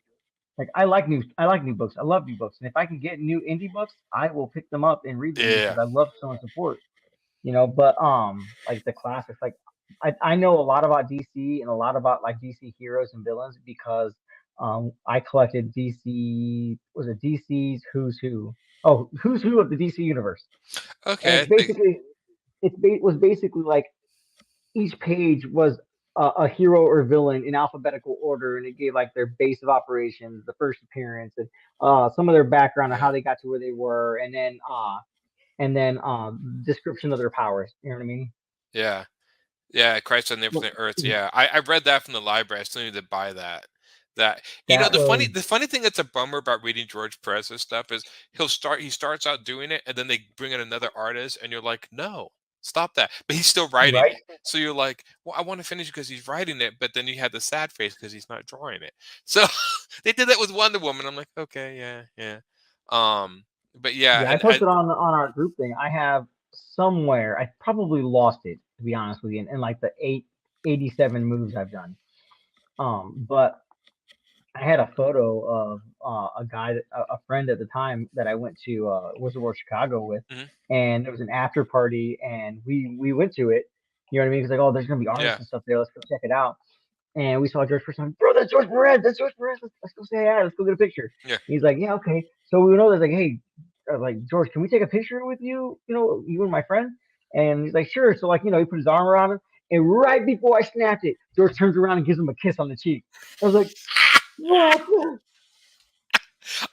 like I like new books. I love new books, and if I can get new indie books, I will pick them up and read them because Yeah. I love showing support. But like the classics, like I know a lot about DC and a lot about like DC heroes and villains because I collected DC was it DC's Who's Who? Oh, Who's Who of the DC universe, and Okay, I it's think basically was basically like each page was a hero or villain in alphabetical order, and it gave like their base of operations, the first appearance, and some of their background and yeah. how they got to where they were, and then description of their powers. You know what I mean? Yeah. Yeah, Christ on Well, Infinite Earths. Yeah. I read that from the library. I still need to buy that. that was The funny thing that's a bummer about reading George Perez's stuff is he starts out doing it and then they bring in another artist and you're like, no, stop that. But he's still writing right. it. So you're like, well, I want to finish because he's writing it, but then you had the sad face because he's not drawing it. So they did that with Wonder Woman. I'm like, okay, yeah, yeah. But yeah, Yeah, I and posted on our group thing. I have somewhere. I probably lost it to be honest with you, in like the 87 moves I've done. But I had a photo of a guy, a friend at the time that I went to Wizard World Chicago with, mhm, and there was an after party, and we went to it. You know what I mean? He's like, oh, there's gonna be artists yeah, and stuff there. Let's go check it out. And we saw George first time. Bro, that's George Perez. That's George Perez. Let's go say hi. Let's go get a picture. yeah. He's like, yeah, okay. So we know there's like, hey, like George, can we take a picture with you? You and my friend. And he's like, sure. So like, he put his arm around him, and right before I snapped it, George turns around and gives him a kiss on the cheek. I was like, what?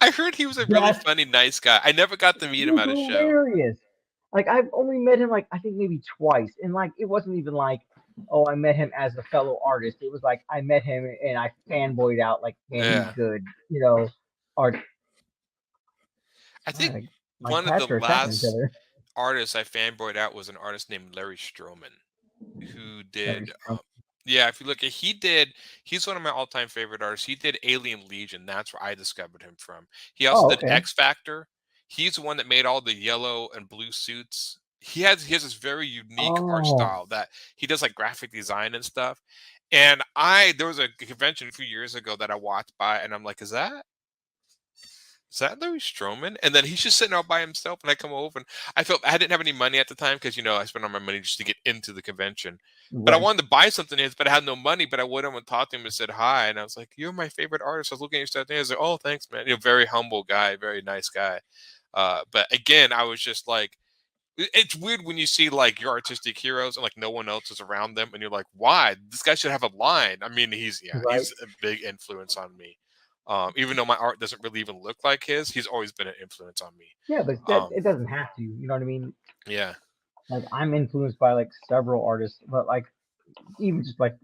I heard he was a really That funny, nice guy. I never got to meet him was at a show. hilarious. Like I've only met him like I think maybe twice, and like it wasn't even like, oh, I met him as a fellow artist. It was like I met him and I fanboyed out like, man, he's Yeah. good. Art. I think God, my one of the cats are attacking each last other. artists I fanboyed out was an artist named Larry Stroman, who Very did, strong. yeah, if you look at, he's one of my all-time favorite artists. He did Alien Legion. That's where I discovered him from. He also Oh, did okay. X Factor. He's the one that made all the yellow and blue suits. He has this very unique art Oh, style that he does like graphic design and stuff. And there was a convention a few years ago that I walked by and I'm like, is that is that Louis Strowman? And then he's just sitting out by himself, and I come over, and I didn't have any money at the time because I spent all my money just to get into the convention. But I Right. wanted to buy something his, but I had no money. But I went over and talked to him and said hi, and I was like, "You're my favorite artist." I was looking at your stuff, and I was like, "Oh, thanks, man." Very humble guy, very nice guy. But again, I was just like, it's weird when you see like your artistic heroes and like no one else is around them, and you're like, "Why? This guy should have a line." I mean, he's Right. he's a big influence on me. Even though my art doesn't really even look like his, he's always been an influence on me. Yeah, but that Um, it doesn't have to. You know what I mean? yeah, Like I'm influenced by like several artists, but like even just like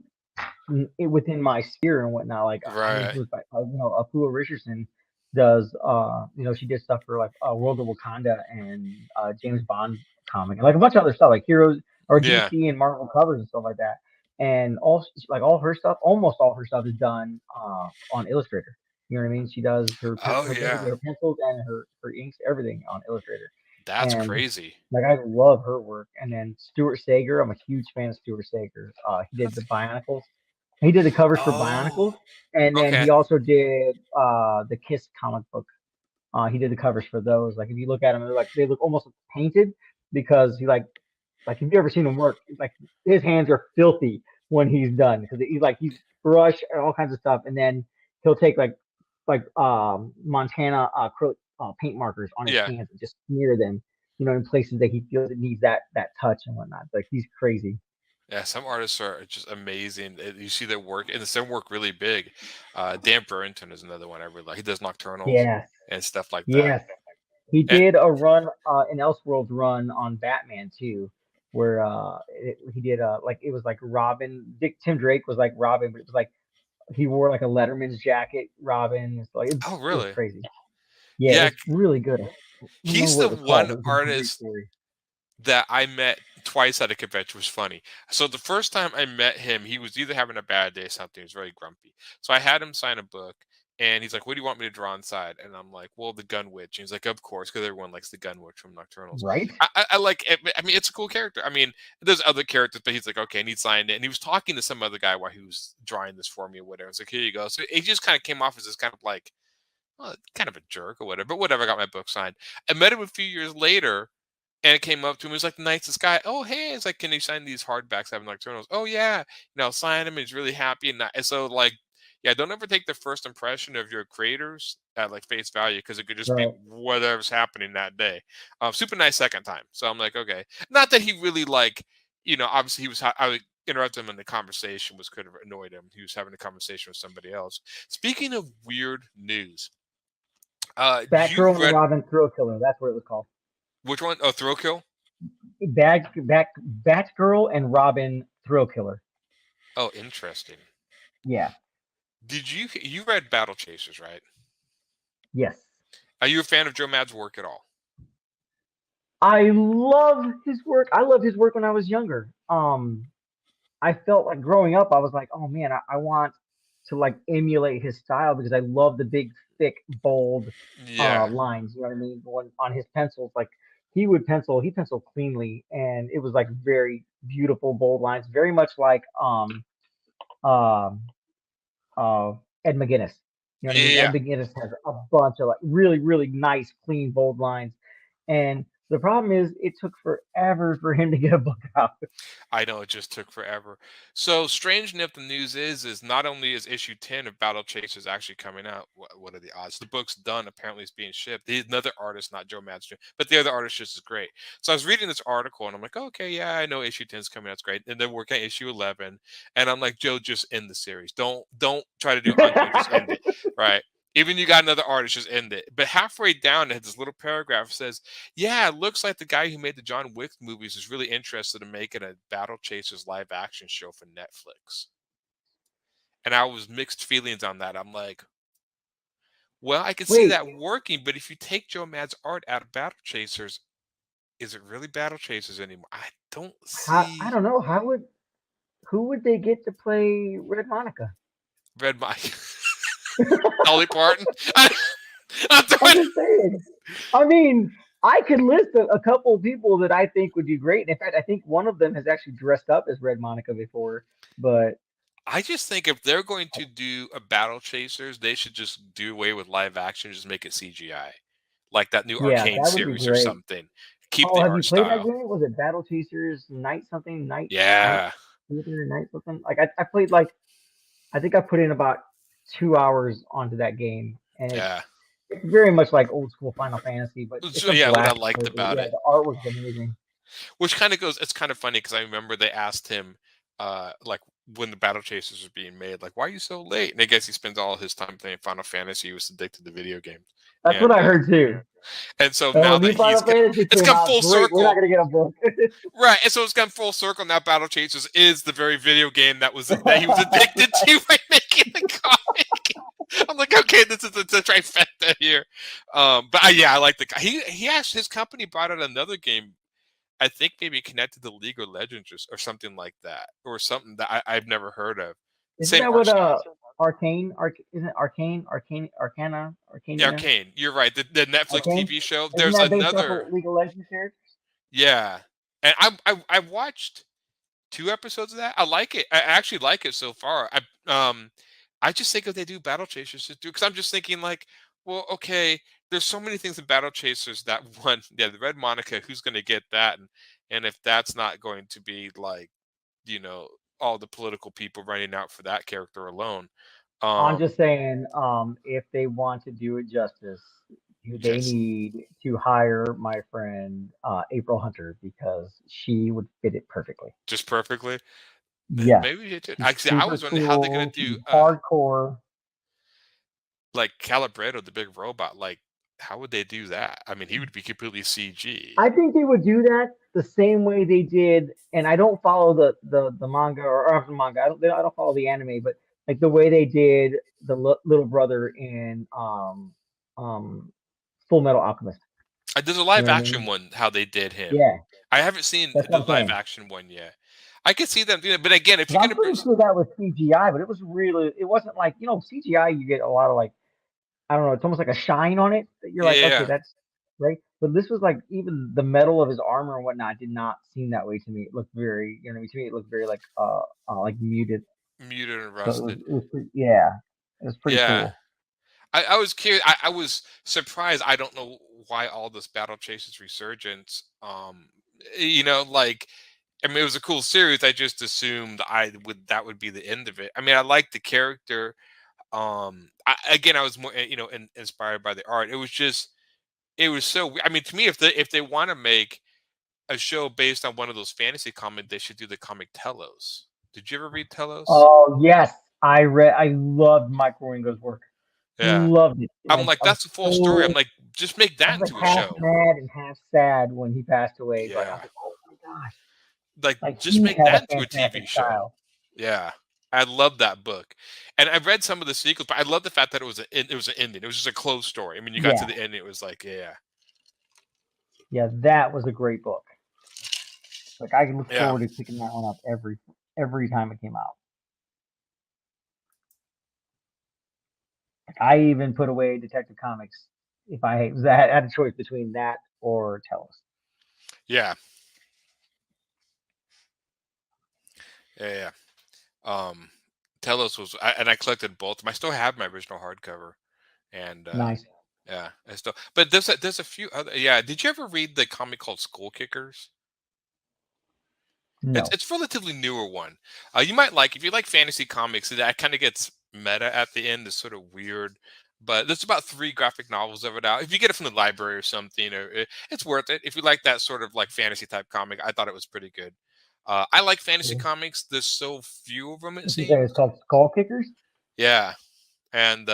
within my sphere and whatnot. Like I'm right. influenced by Afua Richardson does she did stuff for like World of Wakanda and James Bond comic and like a bunch of other stuff like Heroes or Yeah. DC and Marvel covers and stuff like that. And all her stuff, almost all her stuff is done on Illustrator. You know what I mean? She does Oh basically yeah. her pencils and her inks, everything on Illustrator. That's And crazy. like I love her work. And then Stuart Sager, I'm a huge fan of Stuart Sager. He did That's, the Bionicles. He did the covers for oh, Bionicles, and then okay. he also did the Kiss comic book. He did the covers for those. Like if you look at them, they look almost painted because he like if you ever seen him work, like his hands are filthy when he's done because he's brush and all kinds of stuff, and then he'll take Montana acrylic paint markers on his Yeah. hands and just smear them, in places that he feels it needs that touch and whatnot. Like he's crazy. Yeah, some artists are just amazing. You see their work, and some work really big. Dan Burrington is another one I really like. He does Nocturnals Yes, and stuff like that. yes. He And, did a run, an Elseworlds run on Batman too, where he did like it was like Robin. Tim Drake was like Robin, but it was like he wore like a Letterman's jacket. Robin, it's like oh, it was really? crazy. Yeah, Yeah, it's really good. I don't remember he's what the it was called, one but it was a great artist story. that I met twice at a convention. Was funny. So the first time I met him, he was either having a bad day or something. He was very grumpy. So I had him sign a book, and he's like, "What do you want me to draw inside?" And I'm like, "Well, the Gun Witch." And he's like, "Of course," because everyone likes the Gun Witch from Nocturnals. Right? I like it. I mean, it's a cool character. I mean, there's other characters, but he's like, "Okay," and he signed it. And he was talking to some other guy while he was drawing this for me or whatever. It's like, "Here you go." So he just kind of came off as this kind of like, well, kind of a jerk or whatever. But whatever, I got my book signed. I met him a few years later, and it came up to him. He was like the nicest guy. Oh, hey, it's like, can you sign these hardbacks? I have Nocturnals. Oh, yeah. Sign him. He's really happy. And so, like, yeah, don't ever take the first impression of your creators at like face value because it could just be Right. whatever's happening that day. Super nice second time. So I'm like, okay. Not that he really like, obviously he was, I would interrupt him in the conversation, was could have annoyed him. He was having a conversation with somebody else. Speaking of weird news, you Batgirl and read Robin Thrill Killer. That's what it was called. which one? Oh, Thrill Kill? Batgirl and Robin Thrill Killer. Oh, interesting. Yeah. You read Battle Chasers, right? Yes. Are you a fan of Joe Mad's work at all? I love his work. I loved his work when I was younger. I felt like growing up, I was like, oh man, I want to like emulate his style because I love the big, thick, bold Yeah. lines. You know what I mean? On his pencils, like he penciled cleanly, and it was like very beautiful, bold lines, very much like um uh Ed McGuinness. You know what I mean? Ed Yeah. McGuinness has a bunch of like really, really nice, clean, bold lines. And the problem is it took forever for him to get a book out. I know it just took forever. So strange enough, the news is not only is issue 10 of Battle Chasers actually coming out. What are the odds? The book's done. Apparently, it's being shipped. Another artist, not Joe Madsen, but the other artist just is great. So I was reading this article and I'm like, okay, yeah, I know issue 10 is coming out. It's great. And then we're working on issue 11, and I'm like, Joe, just end the series. Don't try to do ongoing. Just end it. Right. Even you got another artist, just end it. But halfway down, it had this little paragraph that says, yeah, it looks like the guy who made the John Wick movies is really interested in making a Battle Chasers live action show for Netflix. And I was mixed feelings on that. I'm like, well, I could see Wait, that working, but if you take Joe Mad's art out of Battle Chasers, is it really Battle Chasers anymore? I don't I see don't know. Who would they get to play Red Monica? Red Mike. Dolly Parton. I'm I'm throwing. just saying. I mean, I could list a couple of people that I think would be great. In fact, I think one of them has actually dressed up as Red Monica before. But I just think if they're going to do a Battle Chasers, they should just do away with live action, just make it CGI, like that new Yeah, Arcane that would be series or great. something. Keep Oh, the have you art played that style. game? Was it Battle Chasers Night something? Night Yeah, Theater Night something? Like I played like I think I put in about 2 hours onto that game, and yeah. it's very much like old school Final Fantasy, but it's So a yeah, what I blast. liked about Yeah, it, the artwork's amazing. which kind of goes, it's kind of funny because I remember they asked him, like when the Battle Chasers were being made, like, why are you so late? And I guess he spends all his time playing Final Fantasy. He was addicted to video games, That's what and I heard too. so Oh, now new that Final Fantasy it's came come out. full Great. We're not circle. gonna get a book. Right, and so it's gone full circle now. Battle Chasers is the very video game that he was addicted to by making the comic. I'm like, okay, this is a trifecta here. But yeah, I like the guy. He actually, his company brought out another game. I think maybe connected to League of Legends or something like that, or something that I've never heard of. Isn't Same that art what style. Isn't Arcana? Arcane. You're right. The Netflix Arcane? TV show. Isn't There's that based off another. of League of Legends characters? Yeah, and I watched 2 episodes of that. I like it. I actually like it so far. I just think if they do Battle Chasers, just do, because I'm just thinking like, well, okay, there's so many things in Battle Chasers that one, yeah, the Red Monica, who's going to get that, and if that's not going to be like, you know, all the political people running out for that character alone, I'm um, just saying, if they want to do it justice, they just need to hire my friend April Hunter because she would fit it perfectly. just perfectly. Yes, Maybe it did. she's Actually, I super was wondering how they're going cool. to do She's hardcore. like Calibretto, the big robot. Like, how would they do that? I mean, he would be completely CG. I think they would do that the same way they did, and I don't follow the manga or the manga. I don't follow the anime, but like the way they did the little brother in um Full Metal Alchemist. There's a You live know what I action mean? one, how they did him. Yeah, I haven't seen that's the what I'm live saying. action one yet. I could see them doing it, but again, if 'Cause you're I'm gonna bring, pretty sure that was CGI, but it wasn't like, CGI, you get a lot of like, I don't know, it's almost like a shine on it that you're like, okay, yeah, that's right. But this was like even the metal of his armor and whatnot did not seem that way to me. It looked very, to me it looked very like muted. muted and So rusted. it was pretty, yeah, it was pretty Yeah, cool. I was curious. I was surprised. I don't know why all this Battle Chases resurgence. Like, I mean, it was a cool series. I just assumed that would be the end of it. I mean, I liked the character. Again, I was more, inspired by the art. It was so. I mean, to me, if they want to make a show based on one of those fantasy comics, they should do the comic Telos. Did you ever read Telos? Oh yes, I loved Mike Wieringo's work. Yeah, Loved it. I'm Like like, that's the full story. I'm like, just make I that was like into a half show. mad and half sad when he passed away, but I was Yeah, like, oh my gosh, like like just he make had a that into a TV fantastic show. style. Yeah, I love that book, and I read some of the sequels, but I love the fact that it was an ending. It was just a closed story. I mean, you got to Yeah, the end, it was like, yeah, yeah, that was a great book. Like I look yeah, forward to picking that one up every time it came out. Like I even put away Detective Comics if had a choice between that or Tellus. yeah, yeah, yeah. Um, Telos was, and I collected both of them. I still have my original hardcover, and Nice. yeah, I still. But there's a few other. Yeah, did you ever read the comic called Skull Kickers? It's No. it's a relatively newer one. You might like if you like fantasy comics. That kind of gets meta at the end. It's sort of weird, but there's about 3 graphic novels of it out. If you get it from the library or something, it's worth it. If you like that sort of like fantasy type comic, I thought it was pretty good. I like fantasy comics. There's so few of them, it What you say? seems. It's called Skull Kickers. Yeah, and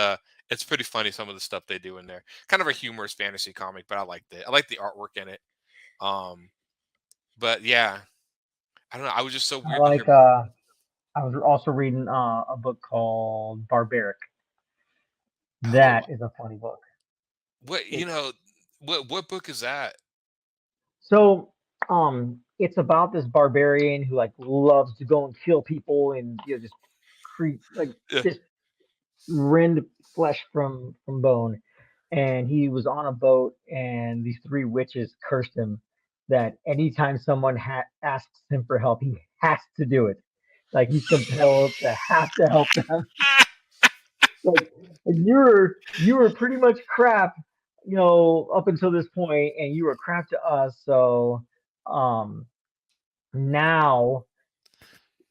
it's pretty funny some of the stuff they do in there. Kind of a humorous fantasy comic, but I liked it. I like the artwork in it. Um, but yeah, I don't know. I was just so I weird to like. hear. I was also reading a book called Barbaric. Oh, That is a funny book. what It's what book is that? so it's about this barbarian who like loves to go and kill people and just creep like Yeah, just rend flesh from bone. And he was on a boat, and these 3 witches cursed him that anytime someone asks him for help, he has to do it. Like he's compelled to have to help them. Like you were pretty much crap, up until this point, and you were crap to us. So um now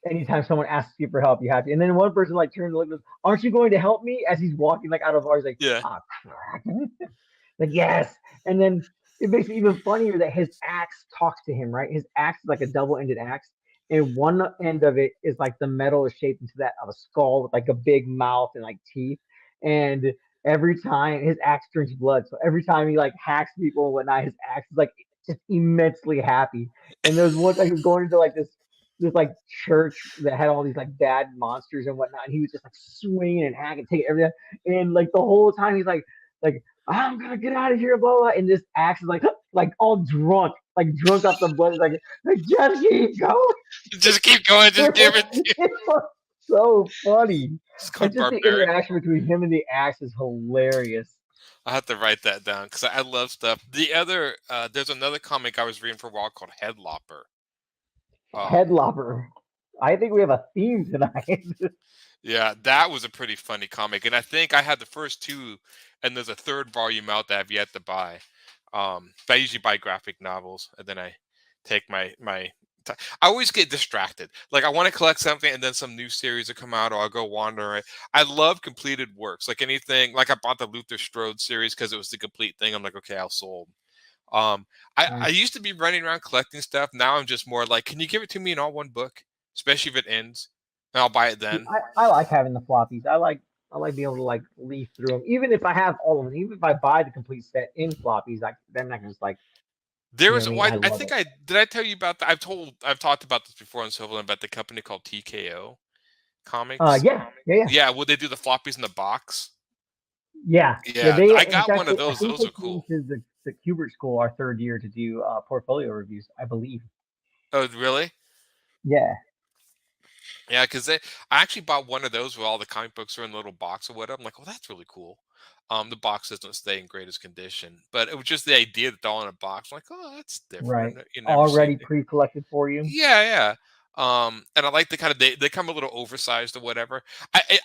anytime someone asks you for help, you have to. And then one person like turns and looks, "Aren't you going to help me?" As he's walking like out of ours, like, Yeah. "Ah, crap." Like, yes. And then it makes it even funnier that his axe talks to him, right? His axe is like a double-ended axe, and one end of it is like the metal is shaped into that of a skull with like a big mouth and like teeth. And every time his axe drinks blood, so every time he like hacks people and whatnot, his axe is like just immensely happy. And there's one time he was going into like this like church that had all these like bad monsters and whatnot, and he was just like swinging and hacking, taking everything, and like the whole time he's like I'm gonna get out of here, blah blah. And this axe is like all drunk, like drunk off the blood. It's like just keep going. Just keep going. Just give it. It was so funny. It's And called just the Barbaric. interaction between him and the axe is hilarious. I have to write that down because I love stuff. The other, there's another comic I was reading for a while called Headlopper. Headlopper. I think we have a theme tonight. Yeah, that was a pretty funny comic, and I think I had the first two, and there's a third volume out that I've yet to buy. But I usually buy graphic novels, and then I take my. I always get distracted. Like I want to collect something, and then some new series will come out, or I'll go wander. I love completed works, like anything. Like I bought the Luther Strode series because it was the complete thing. I'm like, okay, I'll sold. Um, I used to be running around collecting stuff. Now I'm just more like, can you give it to me in all one book, especially if it ends, and I'll buy it then. I like having the floppies. I like being able to like leaf through them, even if I have all of them. Even if I buy the complete set in floppies, like then I can just like, There you know was what I mean. well, I I love think it. I did I tell you about that? I've talked about this before on Silverline about the company called TKO Comics. Yeah, yeah, yeah, Yeah, would they do the floppies in the box? yeah, yeah. Yeah, They I in got one fact, of I those. think Those they are came cool. to the Kubert School our third year to do portfolio reviews, I believe. Oh, really? Yeah, Yeah, because I actually bought one of those where all the comic books are in a little box or whatever. I'm like, oh, that's really cool. The box doesn't stay in greatest condition, but it was just the idea that they're all in a box. I'm like, oh, that's right. different. You never see Already it. pre-collected for you. Yeah, yeah. And I like the kind of they come a little oversized or whatever.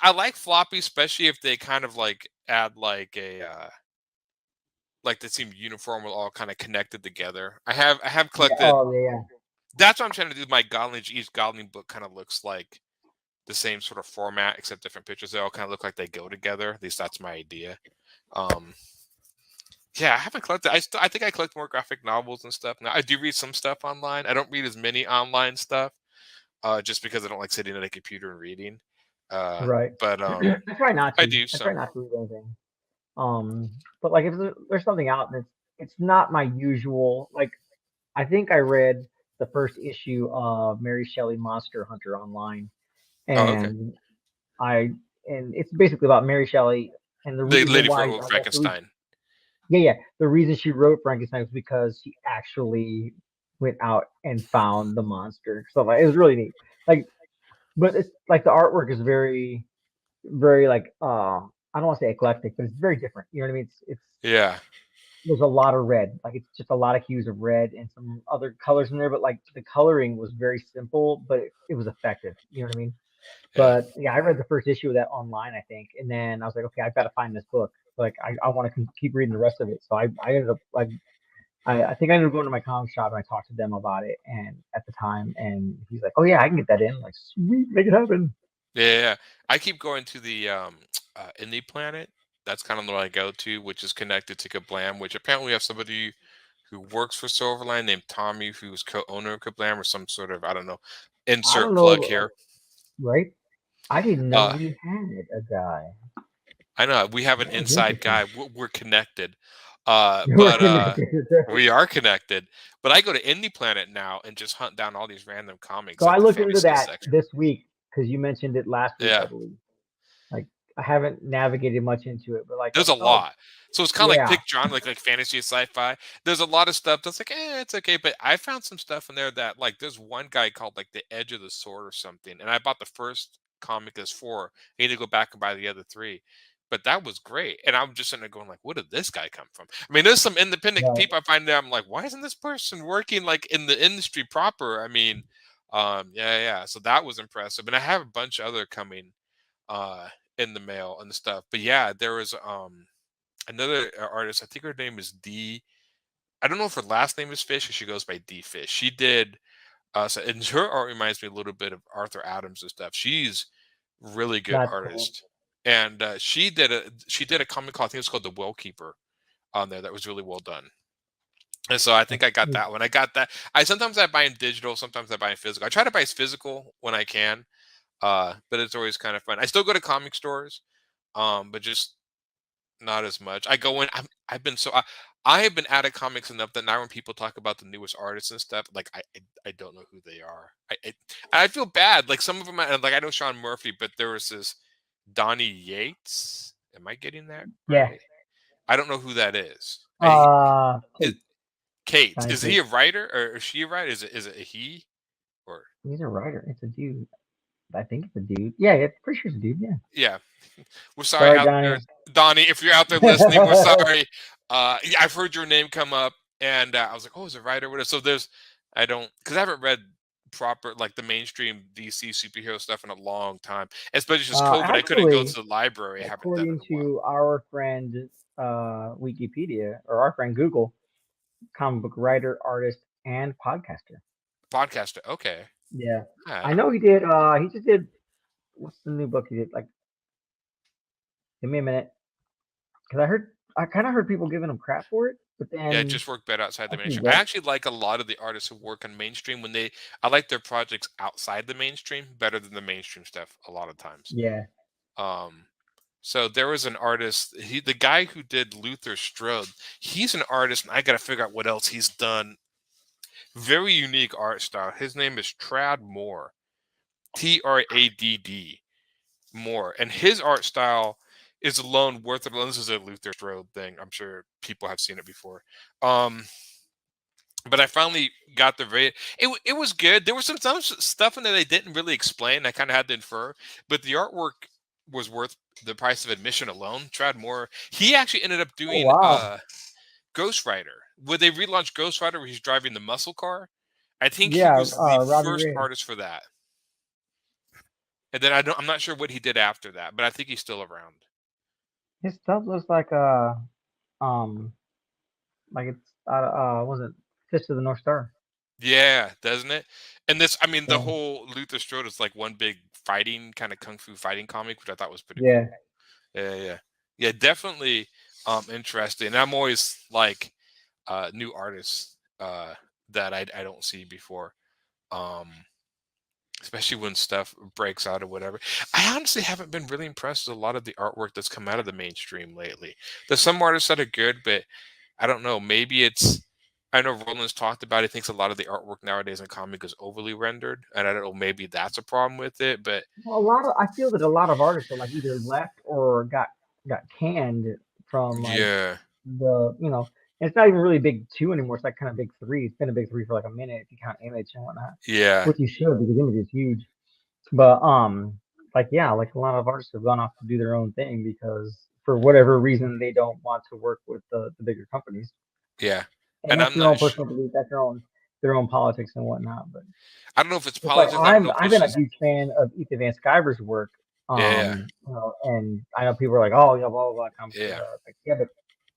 I like floppy, especially if they kind of like add like a like they seem uniform, all kind of connected together. I have Yeah. collected. Oh, yeah, yeah. That's what I'm trying to do. With my Goblin each Goblin book kind of looks like the same sort of format, except different pictures. They all kind of look like they go together. At least that's my idea. Um, yeah, I haven't collected. I think I collect more graphic novels and stuff now. I do read some stuff online. I don't read as many online stuff just because I don't like sitting at a computer and reading. Uh, Right. but I try not I to. do I try some. not to read anything. Um, but like if there's something out and it's not my usual. Like I think I read the first issue of Mary Shelley Monster Hunter online, Oh, okay. and I and it's basically about Mary Shelley and the The reason Lady why from I guess the reason, Frankenstein. yeah, yeah, the reason she wrote Frankenstein was because she actually went out and found the monster. So like it was really neat. Like, but it's like the artwork is very like I don't want to say eclectic, but it's very different. You know what I mean? It's Yeah, there's a lot of red. Like it's just a lot of hues of red and some other colors in there, but like the coloring was very simple, but it was effective. You know what I mean? yeah, But yeah, I read the first issue of that online, I think, and then I was like, okay, I've got to find this book. Like I want to keep reading the rest of it. So I ended up like I think I ended up going to my comic shop and I talked to them about it and at the time, and he's like, oh yeah, I can get that in. I'm like, sweet, make it happen. yeah, yeah. I keep going to the Indie Planet. That's kind of what I go to, which is connected to Kablam, which apparently we have somebody who works for Silverline named Tommy, who's co-owner of Kablam, or some sort of, I don't know, I don't insert plug know, here. right? I didn't know Uh, we had a guy. I know we have an That was inside interesting. guy. We're connected. We're But connected. we are connected. But I go to Indie Planet now and just hunt down all these random comics So I at the looked into fantasy that section. this week because you mentioned it last week, I Yeah. believe. Like I haven't navigated much into it, but like I was There's a like, oh lot. So it's kind of like yeah, pick genre, like fantasy or sci-fi. There's a lot of stuff that's like, it's okay. But I found some stuff in there that like there's one guy called like The Edge of the Sword or something. And I bought the first comic as 4. I need to go back and buy the other 3. But that was great. And I'm just sitting there going like, where did this guy come from? I mean, there's some independent right, people I find there. I'm like, why isn't this person working like in the industry proper? I mean, Yeah. So that was impressive, and I have a bunch of other coming uh in the mail and stuff. But yeah, there was another artist. I think her name is D. I don't know if her last name is Fish or she goes by D Fish. She did so, and her art reminds me a little bit of Arthur Adams and stuff. She's really good That's cool. artist, and she did a comic called, I think it's called The Well Keeper on there, that was really well done. And so I think I got that one. I got that. I buy in digital, sometimes I buy in physical. I try to buy physical when I can, but it's always kind of fun. I still go to comic stores, but just not as much. I go in. I've been so I have been out of comics enough that now when people talk about the newest artists and stuff, like I don't know who they are. I feel bad. Like some of them, like I know Sean Murphy, but there was this Donnie Yates. Am I getting that Yeah. right? I don't know who that is. Is Kate. Kate? Johnny Is he Kate. a writer or is she a writer? Is it a he or He's a writer. It's a dude. I think it's a dude. Yeah, yeah, pretty sure it's a dude. Yeah. yeah? We're sorry Sorry, out Johnny. there, Donnie. If you're out there listening, we're sorry. Yeah, I've heard your name come up, and I was like, "Oh, is a writer?" Whatever. So I don't, because I haven't read proper like the mainstream DC superhero stuff in a long time, especially since COVID. I couldn't go to Actually, the library. I haven't done it in according a while. to our friend Wikipedia or our friend Google, comic book writer, artist, and podcaster. Podcaster. Okay. Yeah. I Ah. know he did he just did what's the new book he did? Like give me a minute. Because I kinda heard people giving him crap for it, but Yeah, then just work better outside the after you mainstream. I read actually like a lot of the artists who work on mainstream I like their projects outside the mainstream better than the mainstream stuff a lot of times. yeah. Um, so there was an artist, the guy who did Luther Strode, he's an artist, and I got to figure out what else he's done. Very unique art style. His name is Trad Moore, Tradd Moore, and his art style is alone worth it. This is a Luther Strode thing. I'm sure people have seen it before. Um, but I finally got the rate. It was good. There was some stuff in there they didn't really explain. I kind of had to infer, but the artwork was worth the price of admission alone. Trad Moore, he actually ended up Oh doing wow. Ghost Rider. Would they relaunch Ghost Rider where he's driving the muscle car? I think he Yeah, was the Robbie first Ray. artist for that. And then I'm not sure what he did after that, but I think he's still around. His stuff looks um like it's was it Fist of the North Star? Yeah, doesn't it? And this, I mean, the Yeah. whole Luther Strode is like one big fighting kind of kung fu fighting comic, which I thought was pretty Yeah. cool. Yeah, definitely interesting. And I'm always like new artists that I don't see before. Um Especially when stuff breaks out or whatever. I honestly haven't been really impressed with a lot of the artwork that's come out of the mainstream lately. There's some artists that are good, but I don't know. Maybe it's. I know Roland's talked about. He thinks a lot of the artwork nowadays in comic is overly rendered, and I don't know. Maybe that's a problem with it, but Well, I feel that a lot of artists are like either left or got canned from like yeah, it's not even really big two anymore. It's like kind of big three. It's been a big three for like a minute if you count Image and whatnot, yeah, which you should because Image is huge. But like yeah, like a lot of artists have gone off to do their own thing because for whatever reason they don't want to work with the bigger companies, yeah. and And that's I'm their not own sure. personal belief. That's their own politics and whatnot. But I don't know if it's it's like politics. I don't know if I've it's been a just. huge fan of Ethan Van Sciver's work. Yeah, And I know people are like, oh, yeah, blah blah blah, comics. yeah. It's like, yeah, but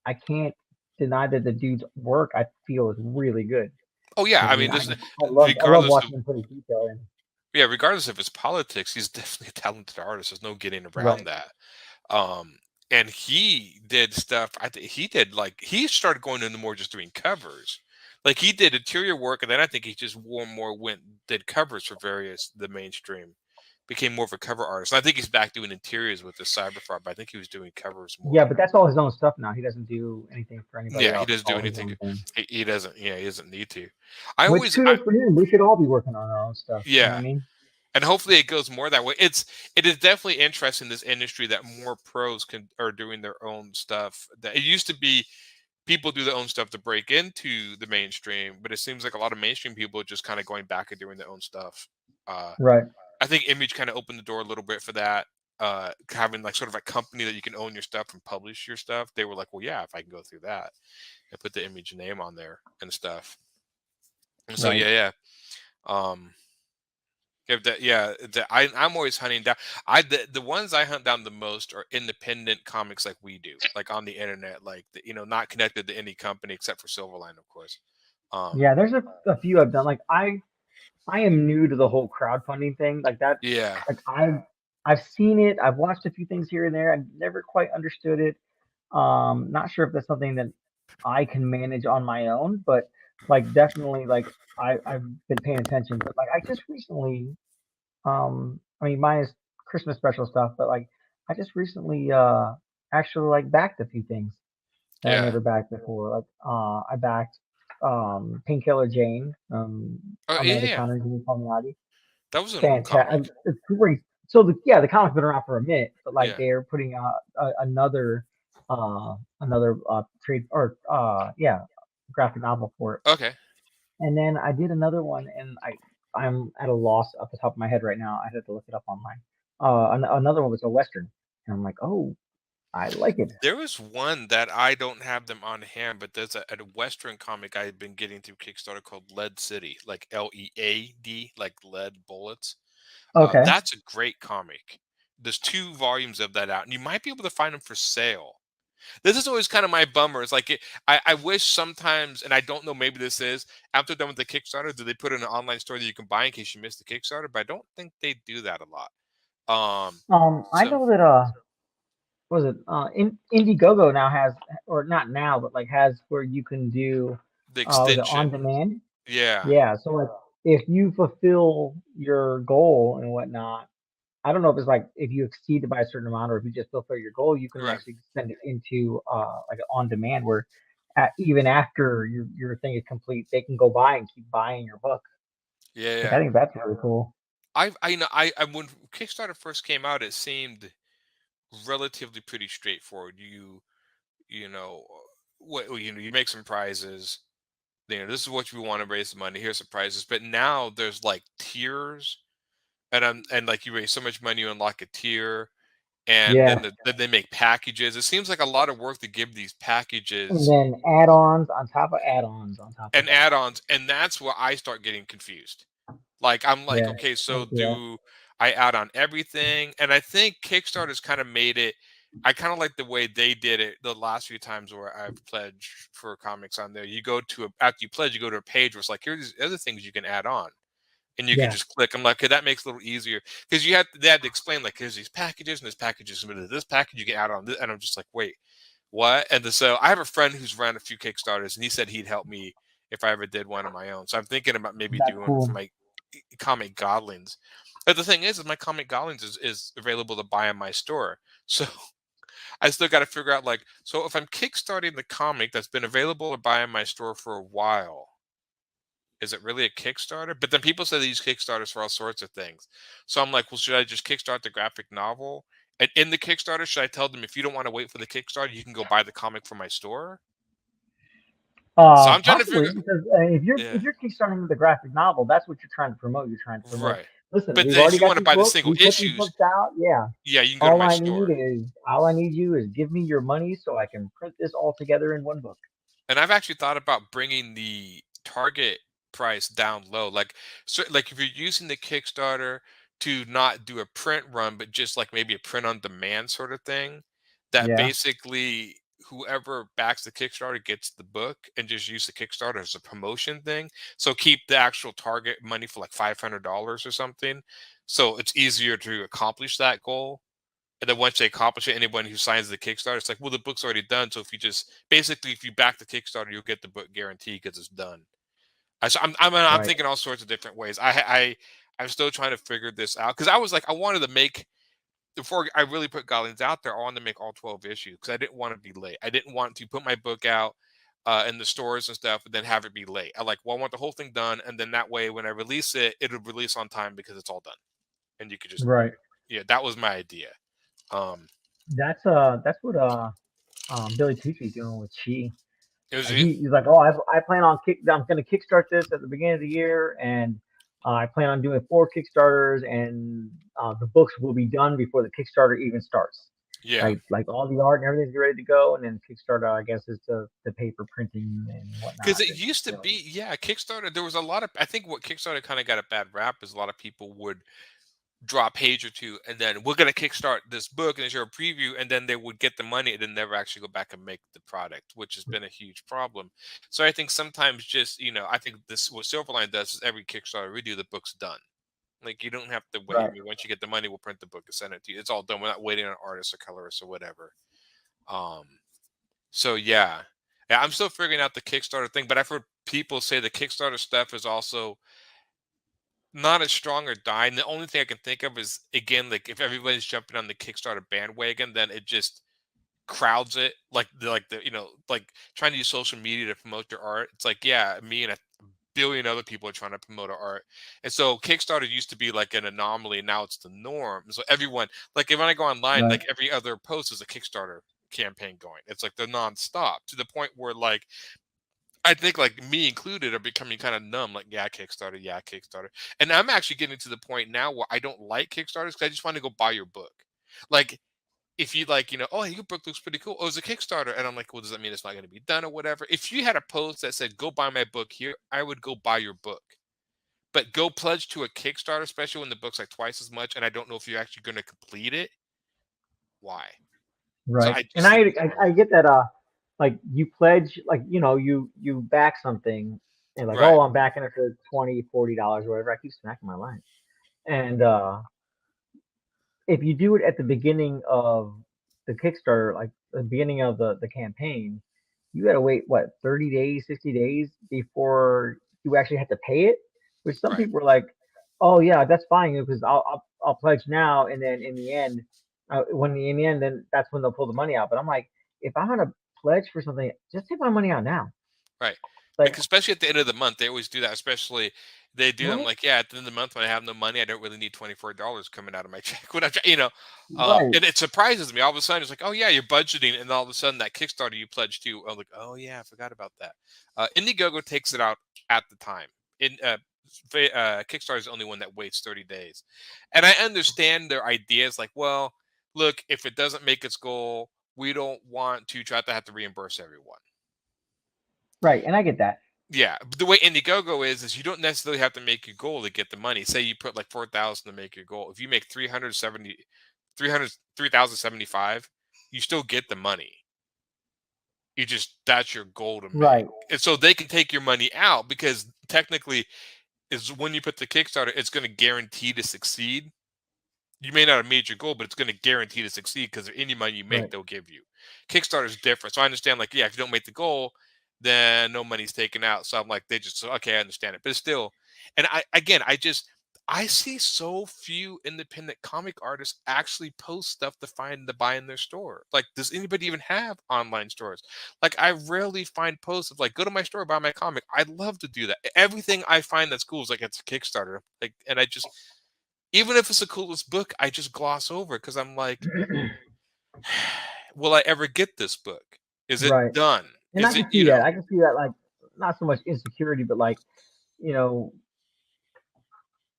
I can't deny that the dude's work I feel is really good. Oh yeah. I And mean, I, this I love regardless of watching him put his detail in. yeah, regardless of his politics, he's definitely a talented artist. There's no getting around Right. that. Um, and he did stuff. I think he did like he started going into more just doing covers. Like he did interior work, and then I think he just more went did covers for the mainstream. Became more of a cover artist. And I think he's back doing interiors with the Cyberfront, but I think he was doing covers Yeah, more. but that's all his own stuff now. He doesn't do anything for anybody Yeah, he else. doesn't It's do all his anything. own thing. He doesn't. Yeah, he doesn't need to. Which kudos for him. We should all be working on our own stuff. You know what Yeah, I mean? and hopefully it goes more that way. It is definitely interesting in this industry that more pros are doing their own stuff. That it used to be people do their own stuff to break into the mainstream, but it seems like a lot of mainstream people are just kind of going back and doing their own stuff. Uh, Right. I think Image kind of opened the door a little bit for that. Having like sort of a company that you can own your stuff and publish your stuff. They were like, well, yeah, if I can go through that and put the Image name on there and stuff. And so Right. yeah. Um, I'm always hunting down. The ones I hunt down the most are independent comics like we do, like on the internet, like not connected to any company except for Silverline, of course. Yeah, there's a few I've done. Like I am new to the whole crowdfunding thing. Like that, Yeah, like I've seen it. I've watched a few things here and there. I've never quite understood it. Not sure if that's something that I can manage on my own, but like definitely like I've been paying attention. But like I just recently, I mean mine is Christmas special stuff, but like I just recently actually like backed a few things that I yeah. never backed before. Like I backed Painkiller Jane, Oh yeah, Amanda yeah. Conner and Jimmy Palmiotti. That was an old Fantastic. comic. It's great. So the comic's been around for a minute, but like Yeah. they're putting out another trade or graphic novel for it. Okay. And then I did another one, and I'm at a loss off the top of my head right now. I had to look it up online. Another one was a western, and I'm like, oh, I like it. There was one that I don't have them on hand, but there's a Western comic I've been getting through Kickstarter called Lead City, like Lead, like lead bullets. Okay. That's a great comic. There's 2 volumes of that out, and you might be able to find them for sale. This is always kind of my bummer. It's like I wish sometimes, and I don't know, maybe this is after done with the Kickstarter, do they put in an online store that you can buy in case you missed the Kickstarter? But I don't think they do that a lot. I So know that was it Indiegogo now has, or not now, but like has where you can do the was it on extension, demand? yeah, Yeah, so like if you fulfill your goal and whatnot, I don't know if it's like if you exceed it by a certain amount or if you just fulfill your goal, you can right, actually send it into like an on demand where even after your thing is complete, they can go by and keep buying your book. yeah, Like I yeah. think that's really cool. I know I when Kickstarter first came out, it seemed relatively pretty straightforward. You know you make some prizes. This is what you want to raise the money. Here's the prizes. But now there's like tiers, and like you raise so much money, you unlock a tier, and Yeah. then they make packages. It seems like a lot of work to give these And packages then add-ons on top of add-ons on top of and that. add-ons, and that's where I start getting confused. Like I'm like, Yeah. okay, I so see that. do I add on everything? And I think Kickstarter's kind of made it. I kind of like the way they did it the last few times where I've pledged for comics on there. You go to after you pledge, you go to a page where it's like, here's these other things you can add on, and you can Yeah. just click. I'm like, okay, that makes it a little easier because they had to explain like, here's these packages and this package is limited to this package you can add on this, and I'm just like, wait, what? So I have a friend who's run a few Kickstarters, and he said he'd help me if I ever did one on my own. So I'm thinking about maybe That's doing it for cool. my comic godlings. But the thing is my comic godlings is available to buy in my store. So I still got to figure out like, so if I'm kickstarting the comic that's been available to buy in my store for a while, is it really a Kickstarter? But then people say they use Kickstarters for all sorts of things. So I'm like, well, should I just kickstart the graphic novel? And in the Kickstarter, should I tell them if you don't want to wait for the Kickstarter, you can go buy the comic from my store? So I'm trying to Possibly figure. because if Yeah, you're kickstarting the graphic novel, that's what you're trying to promote. You're trying to promote. right. Listen, But we've then if already you want got to these buy the books. single We put these issues, books out. Yeah. yeah, you can go to my store. All I need you is give me your money so I can print this all together in one book. And I've actually thought about bringing the target price down low. Like, so, like if you're using the Kickstarter to not do a print run, but just like maybe a print on demand sort of thing, that Yeah. basically whoever backs the Kickstarter gets the book and just use the Kickstarter as a promotion thing. So keep the actual target money for like $500 or something. So it's easier to accomplish that goal. And then once they accomplish it, anyone who signs the Kickstarter, it's like, well, the book's already done. So if you just basically, if you back the Kickstarter, you'll get the book guaranteed because it's done. I'm Right. thinking all sorts of different ways. I'm still trying to figure this out because I was like, I wanted to make before I really put Goblins out there. I wanted to make all 12 issues because I didn't want to be late. I didn't want to put my book out in the stores and stuff, and then have it be late. I want the whole thing done, and then that way, when I release it, it'll release on time because it's all done, and you could just Right. yeah, that was my idea. Um, That's what Billy Tucci's doing with Chi. it was He's like, oh, I plan on I'm going to kickstart this at the beginning of the year, and I plan on doing 4 Kickstarters, and the books will be done before the Kickstarter even starts. Yeah. Like all the art and everything's ready to go, and then Kickstarter, I guess, is the paper printing and Because whatnot. it And used to be, yeah, Kickstarter. There was a lot of. I think what Kickstarter kind of got a bad rap is a lot of people would draw a page or two, and then we're gonna kickstart this book and show a preview, and then they would get the money and then never actually go back and make the product, which has been a huge problem. So I think sometimes just I think this what Silverline does is every Kickstarter we do, the book's done. Like you don't have to wait. I right, mean, once you get the money, we'll print the book and send it to you. It's all done. We're not waiting on artists or colorists or whatever. Um, so yeah, I'm still figuring out the Kickstarter thing, but I've heard people say the Kickstarter stuff is also not as strong or dying. The only thing I can think of is again, like if everybody's jumping on the Kickstarter bandwagon, then it just crowds it. Like trying to use social media to promote your art. It's like, yeah, me and a billion other people are trying to promote our art. And so Kickstarter used to be like an anomaly, and now it's the norm. So everyone, like if when I go online, right, like every other post is a Kickstarter campaign going. It's like they're nonstop to the point where like I think like me included are becoming kind of numb. Like, yeah, Kickstarter. And I'm actually getting to the point now where I don't like Kickstarters because I just want to go buy your book. Like, if you like, oh, your book looks pretty cool. Oh, it's a Kickstarter. And I'm like, well, does that mean it's not going to be done or whatever? If you had a post that said, go buy my book here, I would go buy your book. But go pledge to a Kickstarter, especially when the book's like twice as much, and I don't know if you're actually going to complete it. Why? So right. I And just think it's I wrong. get that. Like you pledge, like you back something, and like, Right, oh, I'm backing it for $20, $40 or whatever. I keep smacking my line, and if you do it at the beginning of the Kickstarter, like the beginning of the campaign, you got to wait what 30 days, 60 days before you actually have to pay it. Which some right, people are like, oh yeah, that's fine because I'll pledge now, and then in the end, in the end, then that's when they'll pull the money out. But I'm like, if I'm gonna pledge for something, just take my money out now. right. Like, Because especially at the end of the month, they always do that. Especially they do them right, like, yeah, at the end of the month when I have no money, I don't really need $24 coming out of my check. When right, and it surprises me. All of a sudden, it's like, oh yeah, you're budgeting, and all of a sudden that Kickstarter you pledged to, I'm like, oh yeah, I forgot about that. Indiegogo takes it out at the time. In Kickstarter is the only one that waits 30 days, and I understand their ideas. Like, well, look, if it doesn't make its goal, we don't want to try to have to reimburse everyone. right, and I get that. Yeah, but the way Indiegogo is you don't necessarily have to make your goal to get the money. Say you put like 4,000 to make your goal. If you make 3,075, you still get the money. You just that's your goal to make. Right, And so they can take your money out because technically is when you put the Kickstarter, it's going to guarantee to succeed. You may not have made your goal, but it's going to guarantee to succeed because any money you make, right, they'll give you. Kickstarter is different. So I understand, like, yeah, if you don't make the goal, then no money's taken out. So I'm like, okay, I understand it. But it's still, and I see so few independent comic artists actually post stuff to buy in their store. Like, does anybody even have online stores? Like, I rarely find posts of like, go to my store, buy my comic. I'd love to do that. Everything I find that's cool is like it's a Kickstarter. Like, and I just even if it's the coolest book, I just gloss over because I'm like, will I ever get this book? Is it right. done? And I Is it, can see that. I can see that, like, not so much insecurity, but like, you know,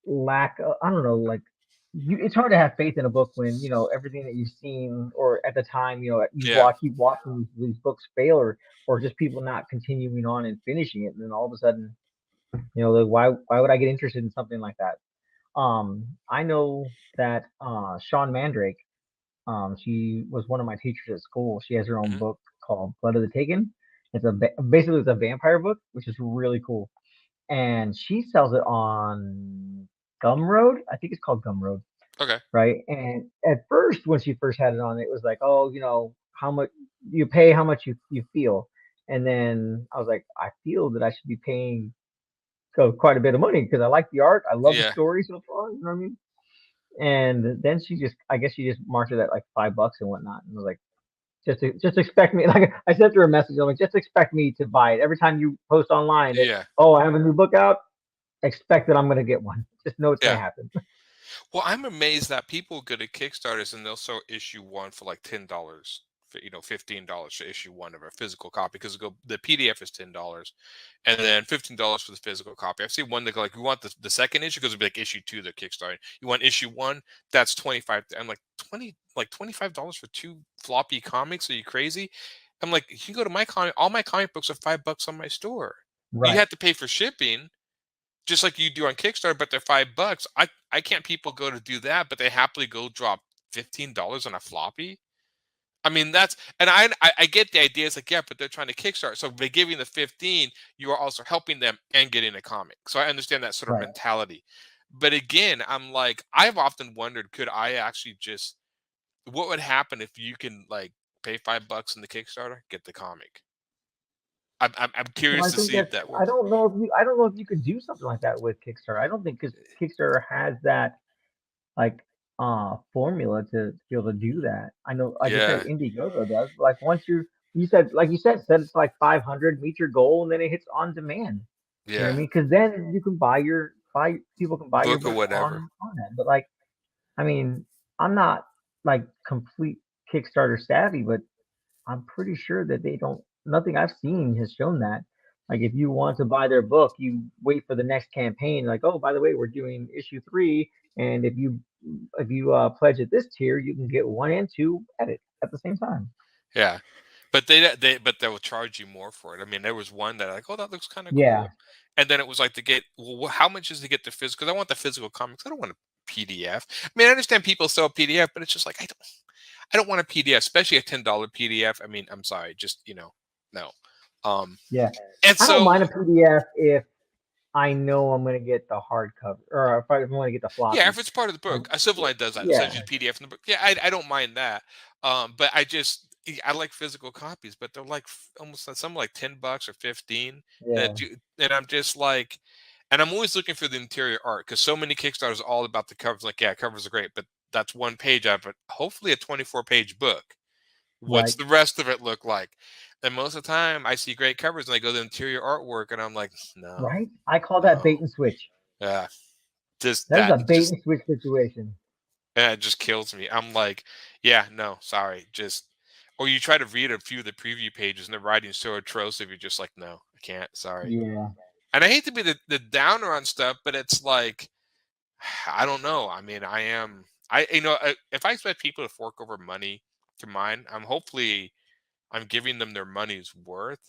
lack of, I don't know, like, it's hard to have faith in a book when, everything that you've seen or at the time, yeah, keep watching these books fail, or just people not continuing on and finishing it. And then all of a sudden, like, why would I get interested in something like that? I know that Sean Mandrake, she was one of my teachers at school. She has her own mhm, book called Blood of the Taken. Basically it's a vampire book, which is really cool. And she sells it on Gumroad. I think it's called Gumroad, okay, right? And at first, when she first had it on, it was like, oh, how much you pay, how much you feel. And then I was like, I feel that I should be paying quite a bit of money because I like the art, I love the yeah, story so far. You know what I mean? And then I guess she just marked it at like $5 and whatnot, and was like, just expect me. Like I sent her a message. I'm like, just expect me to buy it every time you post online that, yeah, oh, I have a new book out. Expect that I'm gonna get one. Just know it's gonna yeah. happen. Well, I'm amazed that people go to Kickstarters and they'll sell issue one for like $10, $15 for issue 1 of a physical copy, because the PDF is $10, and then $15 for the physical copy. I've seen one that like, you want the second issue, because it'll be like issue 2, the Kickstarter. You want issue 1, that's 25. I'm like, $25 for 2 floppy comics? Are you crazy? I'm like, you can go to my comic. All my comic books are $5 on my store. You Right. have to pay for shipping, just like you do on Kickstarter, but they're $5. I can't people go to do that, but they happily go drop $15 on a floppy. I mean, and I get the idea. It's like, yeah, but they're trying to kickstart. So by giving the 15, you are also helping them and getting a comic. So I understand that sort of Right. mentality. But again, I'm like, I've often wondered, could I actually what would happen if you can like pay $5 in the Kickstarter, get the comic? I'm Well, curious I to think see if that's. that I works. don't know if you could do something like that with Kickstarter. I don't think because Kickstarter has that like formula to be able to do that. I know, like I said, Yeah, Indiegogo does. Like once you said it's like 500, meet your goal, and then it hits on demand. You know what I yeah, mean? Because then you can buy people can buy your book or book whatever. on that. But like, I mean, I'm not like complete Kickstarter savvy, but I'm pretty sure that they don't. Nothing I've seen has shown that. Like, if you want to buy their book, you wait for the next campaign. Like, oh, by the way, we're doing issue 3, and if you pledge at this tier, you can get 1 and 2 at the same time. Yeah, but but they will charge you more for it. I mean, there was one that like, oh, that looks kind of Yeah, cool, and then it was like to get, well, how much is to get the physical? Because I want the physical comics. I don't want a PDF. I mean, I understand people sell PDF, but it's just like I don't want a PDF, especially a $10 PDF. I mean, I'm sorry, just no. Um, yeah. and I don't so mind a PDF if I know I'm gonna get the hardcover, or if I want to get the yeah, floppy. if it's part of the Like, book, a Silverline does that. It yeah, sends you the PDF in the book. Yeah, I don't mind that. But I like physical copies, but they're like almost some like $10 or 15. yeah, And I'm just like, and I'm always looking for the interior art, because so many Kickstarters are all about the covers. Like, yeah, covers are great, but that's one page of it. Hopefully, a 24-page book. What's right, the rest of it look like? And most of the time, I see great covers, and I go to the interior artwork, and I'm like, no, right. I call that no, bait and switch. yeah, just That is that a bait just and switch situation. and it just kills me. I'm like, yeah, no, sorry. Or you try to read a few of the preview pages and the writing's so atrocious, you're just like, no, I can't. Sorry. Yeah, And I hate to be the downer on stuff, but it's like, I don't know. I mean, if I expect people to fork over money to mine, I'm giving them their money's worth.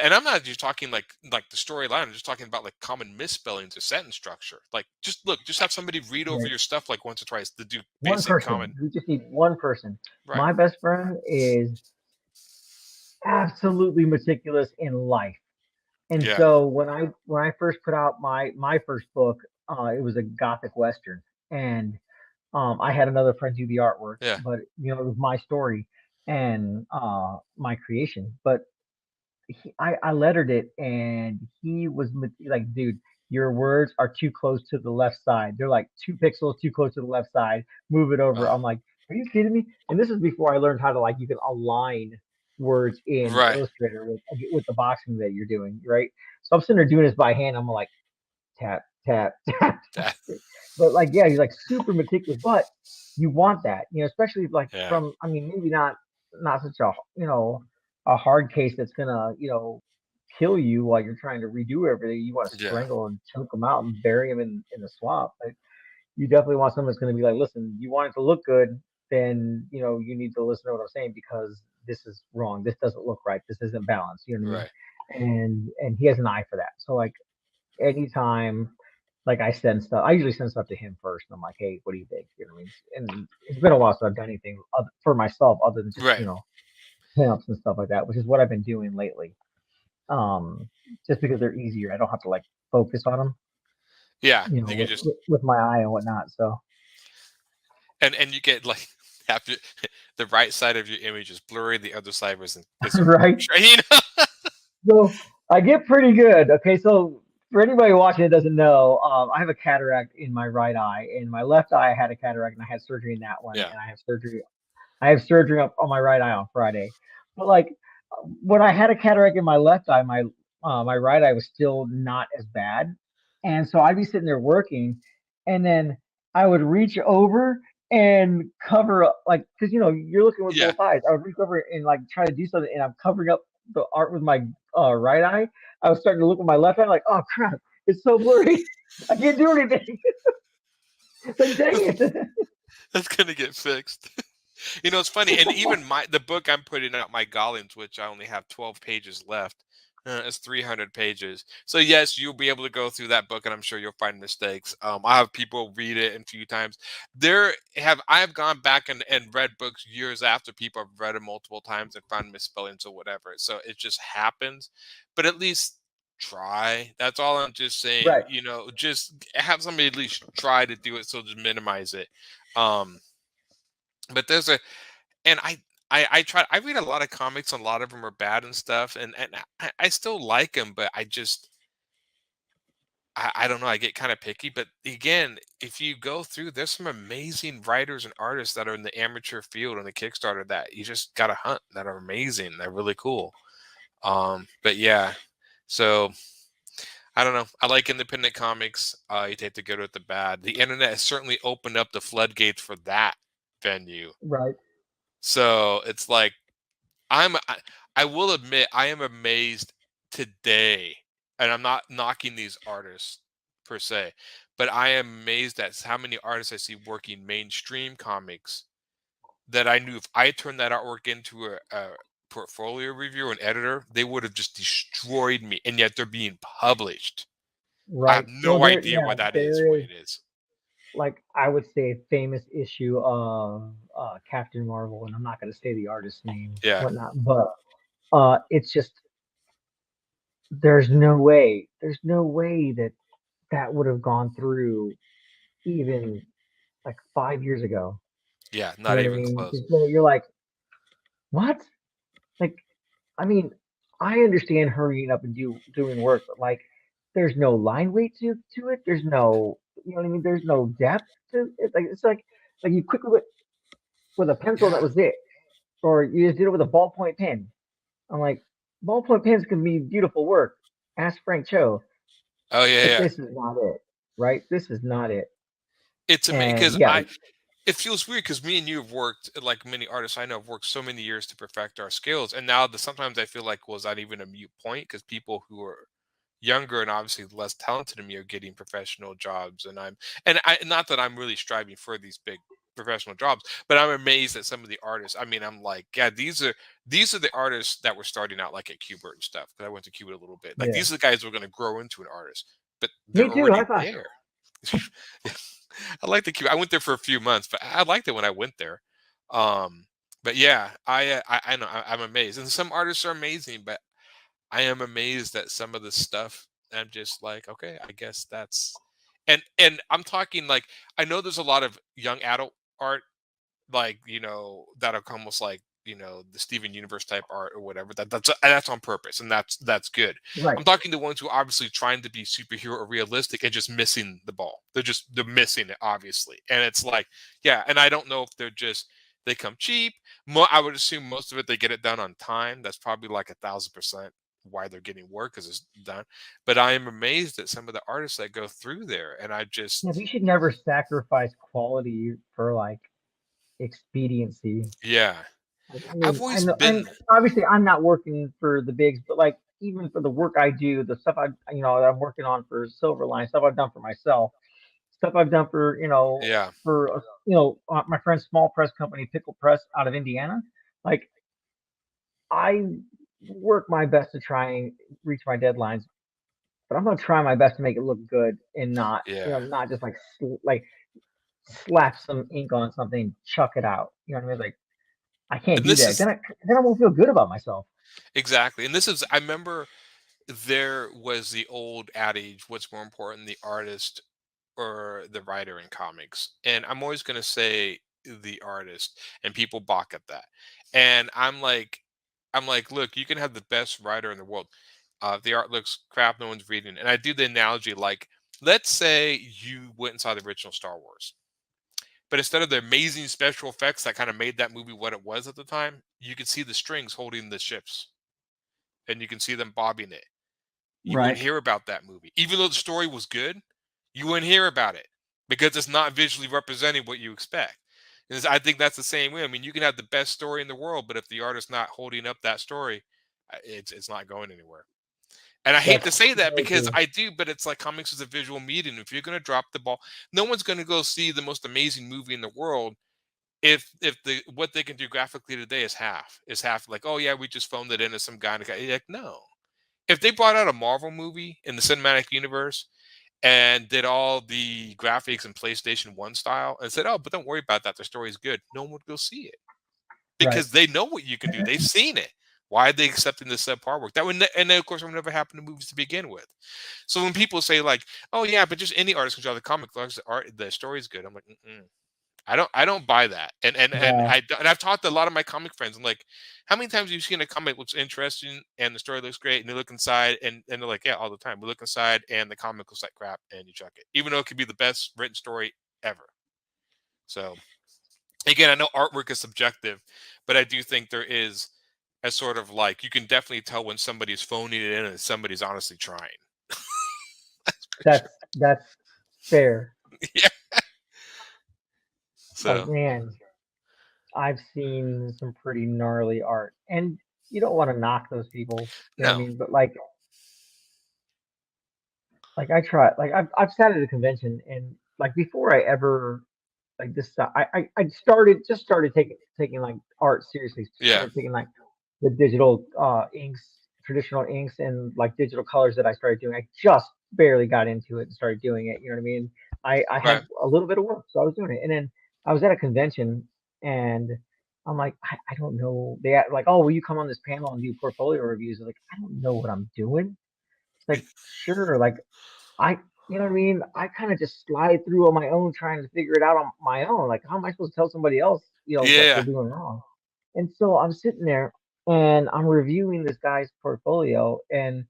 And I'm not just talking like the storyline. I'm just talking about like common misspellings or sentence structure. Like, just have somebody read over right. your stuff like once or twice to do One basic person. common. We just need one person. Right. My best friend is absolutely meticulous in life. And Yeah. so when I first put out my first book, it was a gothic western, and I had another friend do the artwork, Yeah. but it was my story and my creation. But I lettered it, and he was like, dude, your words are too close to the left side. They're like 2 pixels too close to the left side. Move it over. Uh, I'm like, are you kidding me? And this is before I learned how to, like, you can align words in right. Illustrator with the boxing that you're doing, right? So I'm sitting there doing this by hand. I'm like, tap, tap, tap, tap. That, But like, yeah, he's like super meticulous. But you want that, especially like yeah. from, I mean, maybe not such a hard case that's gonna, kill you while you're trying to redo everything. You want to Yeah. strangle and choke them out and bury them in the swamp. Like, you definitely want someone that's gonna be like, listen, you want it to look good, then you need to listen to what I'm saying, because this is wrong. This doesn't look right. This isn't balanced. You know what I mean? Right. And he has an eye for that. So like anytime, like, I usually send stuff to him first, and I'm like, hey, what do you think? You know what I mean? And it's been a while since I've done anything for myself other than just Right. pinups and stuff like that, which is what I've been doing lately. Um, just because they're easier, I don't have to like focus on them, Yeah. You could just with my eye and whatnot. So and you get like half the right side of your image is blurry, the other side isn't right. you know? So I get pretty good. Okay, so for anybody watching that doesn't know, I have a cataract in my right eye. In my left eye, I had a cataract, and I had surgery in that one, Yeah. and I have surgery up on my right eye on Friday. But like, when I had a cataract in my left eye, my right eye was still not as bad, and so I'd be sitting there working, and then I would reach over, and cover up, like, because you're looking with Yeah. both eyes. I would reach over and like try to do something, and I'm covering up the art with my right eye. I was starting to look with my left eye, like, oh crap, it's so blurry. I can't do anything. Like, dang it. That's gonna get fixed. It's funny, and even the book I'm putting out, my Gollings, which I only have 12 pages left, it's 300 pages. So yes, you'll be able to go through that book, and I'm sure you'll find mistakes. I have people read it a few times. I have gone back and read books years after people have read it multiple times and found misspellings or whatever. So it just happens, but at least try. That's all I'm just saying. Right. Just have somebody at least try to do it, so just minimize it. Um, but there's a and I try. I read a lot of comics, and a lot of them are bad and stuff, and I still like them, but I don't know. I get kind of picky. But again, if you go through, there's some amazing writers and artists that are in the amateur field on the Kickstarter that you just gotta hunt, that are amazing. They're really cool. But yeah, so I don't know. I like independent comics. You take the good with the bad. The internet has certainly opened up the floodgates for that venue. Right. So it's like I will admit I am amazed today, and I'm not knocking these artists per se, but I am amazed at how many artists I see working mainstream comics that I knew if I turned that artwork into a portfolio reviewer or an editor, they would have just destroyed me, and yet they're being published. I Right. have Well, no idea why that is the there way is, it is. like, I would say, a famous issue of Captain Marvel, and I'm not going to say the artist's name, Yeah, whatnot, but it's just, there's no way that that would have gone through even like 5 years ago. yeah, You not know what I even mean? close. You're like, what? Like, I mean, I understand hurrying up and doing work, but like, there's no line weight to it. There's no, you know what I mean? There's no depth to it. Like, it's like you quickly with a pencil, that Yeah. was it, or you just did it with a ballpoint pen. I'm like, ballpoint pens can be beautiful work. Ask Frank Cho, Oh yeah, but yeah. this is not it, right? This is not it. It's amazing And because yeah, I it feels weird because me and you have worked, like many artists I know, have worked so many years to perfect our skills, and now sometimes I feel like, was that even a mute point? Because people who are younger and obviously less talented than me are getting professional jobs, and I not that I'm really striving for these big professional jobs, but I'm amazed at some of the artists. I mean, I'm like, yeah, these are the artists that were starting out like at Qbert and stuff. Because I went to Qbert a little bit. Like yeah. these are the guys who are going to grow into an artist, but Me they're too. High already five. there. I like the Q. I went there for a few months, but I liked it when I went there. Um, but yeah, I know I'm amazed, and some artists are amazing, but I am amazed at some of the stuff. I'm just like, okay, I guess that's, and I'm talking like I know there's a lot of young adult art, like that are almost like the Steven Universe type art or whatever. That's on purpose, and that's good. Right. I'm talking to ones who are obviously trying to be superhero or realistic and just missing the ball. They're missing it obviously, and it's like, yeah. And I don't know if they come cheap. I would assume most of it they get it done on time. That's probably like 1,000% why they're getting work, because it's done. But I am amazed at some of the artists that go through there, and I Yeah, just we should never sacrifice quality for like expediency. yeah. Like, I I've mean, I always know, and been obviously I'm not working for the bigs, but like even for the work I do, the stuff that I'm working on for Silverline, stuff I've done for myself, stuff I've done for, yeah. my friend's small press company, Pickle Press out of Indiana. Like, I work my best to try and reach my deadlines, but I'm gonna try my best to make it look good and not, Yeah. not just like like slap some ink on something, chuck it out. You know what I mean? Like, I can't And do this that. is Then I won't feel good about myself. exactly. And this is I remember there was the old adage, what's more important, the artist or the writer in comics? And I'm always going to say the artist, and people balk at that. And I'm like, look, you can have the best writer in the world. If the art looks crap, no one's reading it. And I do the analogy like, let's say you went and saw the original Star Wars. But instead of the amazing special effects that kind of made that movie what it was at the time, you could see the strings holding the ships, and you can see them bobbing it. You wouldn't Right. hear about that movie. Even though the story was good, you wouldn't hear about it because it's not visually representing what you expect. And I think that's the same way. I mean, you can have the best story in the world, but if the artist's not holding up that story, it's not going anywhere. And I hate That's to say that very because true. I do, but it's like comics is a visual medium. If you're going to drop the ball, no one's going to go see the most amazing movie in the world if the what they can do graphically today is half like, oh yeah, we just phoned it in as some guy and a guy. You're like, no. If they brought out a Marvel movie in the cinematic universe and did all the graphics in PlayStation 1 style and said, oh, but don't worry about that, the story's good, no one would go see it Right. because they know what you can do. They've seen it. Why are they accepting this subpar work? That would, and then of course, it would never happen to movies to begin with. So when people say like, "Oh yeah, but just any artist can draw the comic, as long as the story's good," I'm like, mm-mm. I don't buy that. Yeah. And I've talked to a lot of my comic friends. I'm like, how many times have you seen a comic looks interesting and the story looks great, and you look inside and they're like, yeah, all the time. We look inside and the comic looks like crap, and you chuck it, even though it could be the best written story ever. So again, I know artwork is subjective, but I do think there is a sort of like you can definitely tell when somebody's phoning it in and somebody's honestly trying. That's for sure. That's fair. Yeah. Like, So man, I've seen some pretty gnarly art, and you don't want to knock those people, you know what I no. mean? But like I try, like I've sat at a convention, and like before I ever like this, I started taking like art seriously. Yeah. Started taking like the digital inks, traditional inks, and like digital colors that I started doing. I just barely got into it and started doing it. You know what I mean? I Right. had a little bit of work, so I was doing it, and then I was at a convention, and I'm like, I don't know. They like, oh, will you come on this panel and do portfolio reviews? I was like, I don't know what I'm doing. It's like, sure, like I, you know what I mean? I kind of just slide through on my own, trying to figure it out on my own. Like, how am I supposed to tell somebody else, what they're Yeah. doing wrong? And so I'm sitting there and I'm reviewing this guy's portfolio, and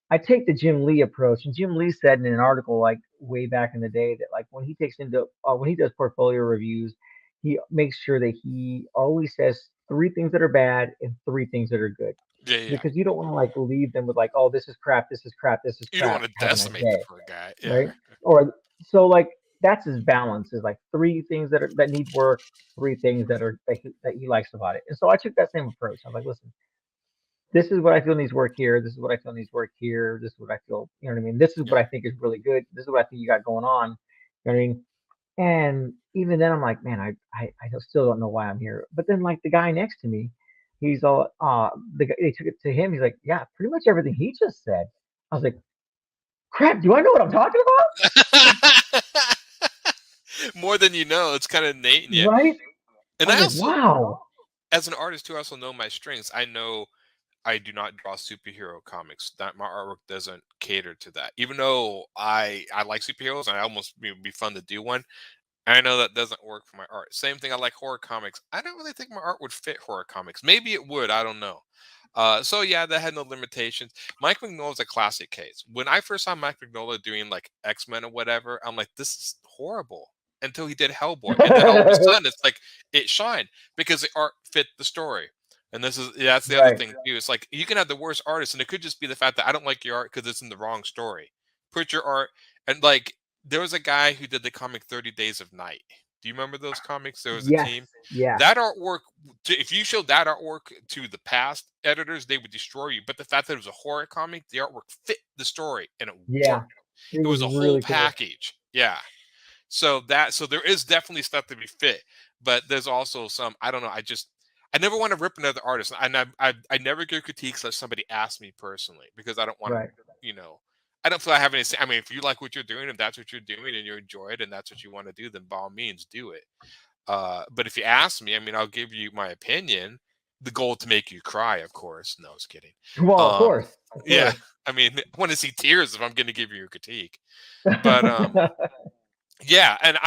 I take the Jim Lee approach. And Jim Lee said in an article like way back in the day that like when he does portfolio reviews, he makes sure that he always says three things that are bad and three things that are good, Yeah. Yeah. because you don't want to like leave them with like, oh, this is crap, this is crap, this is You don't crap. want to Have a nice decimate the day, poor guy. Yeah. right? Or so like that's his balance, is like three things that need work, three things that he likes about it. And so I took that same approach. I was like, listen, this is what I feel needs work here. This is what I feel needs work here. This is what I feel, you know what I mean? This is what Yeah. I think is really good. This is what I think you got going on. You know what I mean? And even then I'm like, man, I still don't know why I'm here. But then like the guy next to me, he's all they took it to him. He's like, yeah, pretty much everything he just said. I was like, crap, do I know what I'm talking More than you know, it's kind of innate in about? you. Right? I And was I like, also, wow. as an artist too, I also know my strengths. I know I do not draw superhero comics. That my artwork doesn't cater to that. Even though I like superheroes and I almost it would be fun to do one. I know that doesn't work for my art. Same thing. I like horror comics. I don't really think my art would fit horror comics. Maybe it would. I don't know. So yeah, that had no limitations. Mike Mignola is a classic case. When I first saw Mike Mignola doing like X-Men or whatever, I'm like, this is horrible. Until he did Hellboy, and then all of a sudden it's like it shined because the art fit the story. And that's the other Right. thing too. It's like you can have the worst artist, and it could just be the fact that I don't like your art because it's in the wrong story. Put your art and like there was a guy who did the comic 30 Days of Night. Do you remember those comics? There was a Yes. team. Yeah. That artwork, if you showed that artwork to the past editors, they would destroy you. But the fact that it was a horror comic, the artwork fit the story and it Yeah. worked. It It was was a whole really cool. package. Yeah. So there is definitely stuff to be fit, but there's also some I don't know. I never want to rip another artist, and I never give critiques unless somebody asks me personally because I don't want to, Right. you know, I don't feel I have any. I mean, if you like what you're doing, if that's what you're doing, and you enjoy it, and that's what you want to do, then by all means do it. But if you ask me, I mean, I'll give you my opinion. The goal to make you cry, of course. No, I was kidding. Well, of Um, course. Of yeah, course. I mean, I want to see tears if I'm going to give you a critique. But yeah, and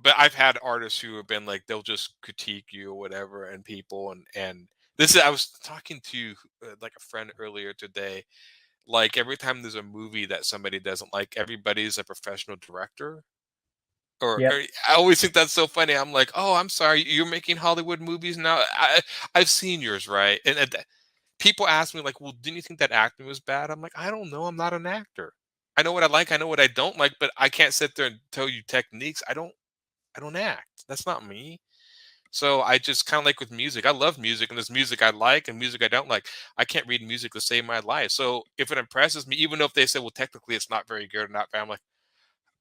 but I've had artists who have been like they'll just critique you or whatever, and people and this is I was talking to like a friend earlier today. Like every time there's a movie that somebody doesn't like, everybody's a professional director. Or Yep. I always think that's so funny. I'm like, oh, I'm sorry, you're making Hollywood movies now. I've seen yours, right? And people ask me like, well, didn't you think that acting was bad? I'm like, I don't know. I'm not an actor. I know what I like. I know what I don't like, but I can't sit there and tell you techniques. I don't act. that's not me. So I just kind of like with music. I love music, and there's music I like and music I don't like. I can't read music to save my life. So if it impresses me, even though if they say, well, technically it's not very good or not bad, I'm like,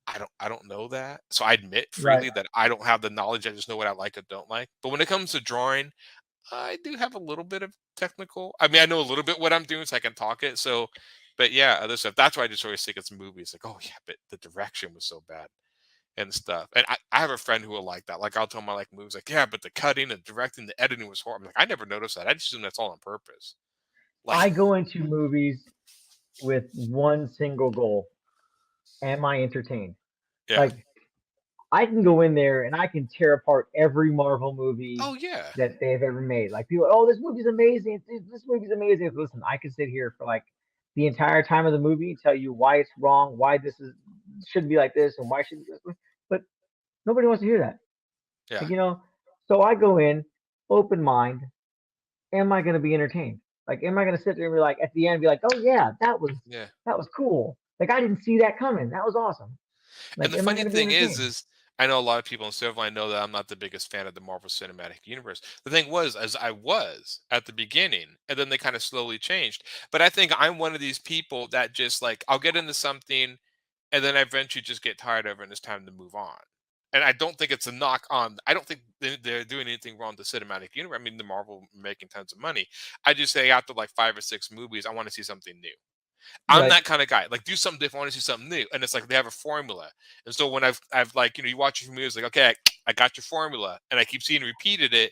I don't know that. So I admit Right. freely that I don't have the knowledge. I just know what I like and don't like. But when it comes to drawing, I do have a little bit of technical. I mean, I know a little bit what I'm doing, so I can talk it. So, but yeah, other stuff. That's why I just always think it's movies. Like, oh yeah, but the direction was so bad and stuff. And I have a friend who will like that. Like I'll tell him I like movies. Like, yeah, but the cutting and directing, the editing was horrible. I'm like, I never noticed that. I just assume that's all on purpose. I Like, go into movies with one single goal. Am I entertained? yeah. Like I can go in there and I can tear apart every Marvel movie Oh yeah. that they've ever made. Like people, oh, this movie's amazing. This movie's amazing. Listen, I can sit here for like the entire time of the movie and tell you why it's wrong, why this is shouldn't be like this, and why should it be this way. But nobody wants to hear that. Yeah. Like, so I go in, open mind. Am I going to be entertained? Like, am I going to sit there and be like, at the end, be like, oh yeah, Yeah. that was cool. Like, I didn't see that coming. That was awesome. And Like, the am I funny going to be thing entertained? is I know a lot of people in Silverline know that I'm not the biggest fan of the Marvel Cinematic Universe. The thing was, as I was at the beginning, and then they kind of slowly changed. But I think I'm one of these people that just like I'll get into something, and then I eventually just get tired of it, and it's time to move on. And I don't think it's a knock on. I don't think they're doing anything wrong with the cinematic universe. I mean, the Marvel making tons of money. I just say after like 5 or 6 movies, I want to see something new. I'm Right, that kind of guy. Like, do something different. I want to see something new. And it's like they have a formula. And so when I've like, you watch a few movies, like, okay, I got your formula, and I keep seeing repeated it,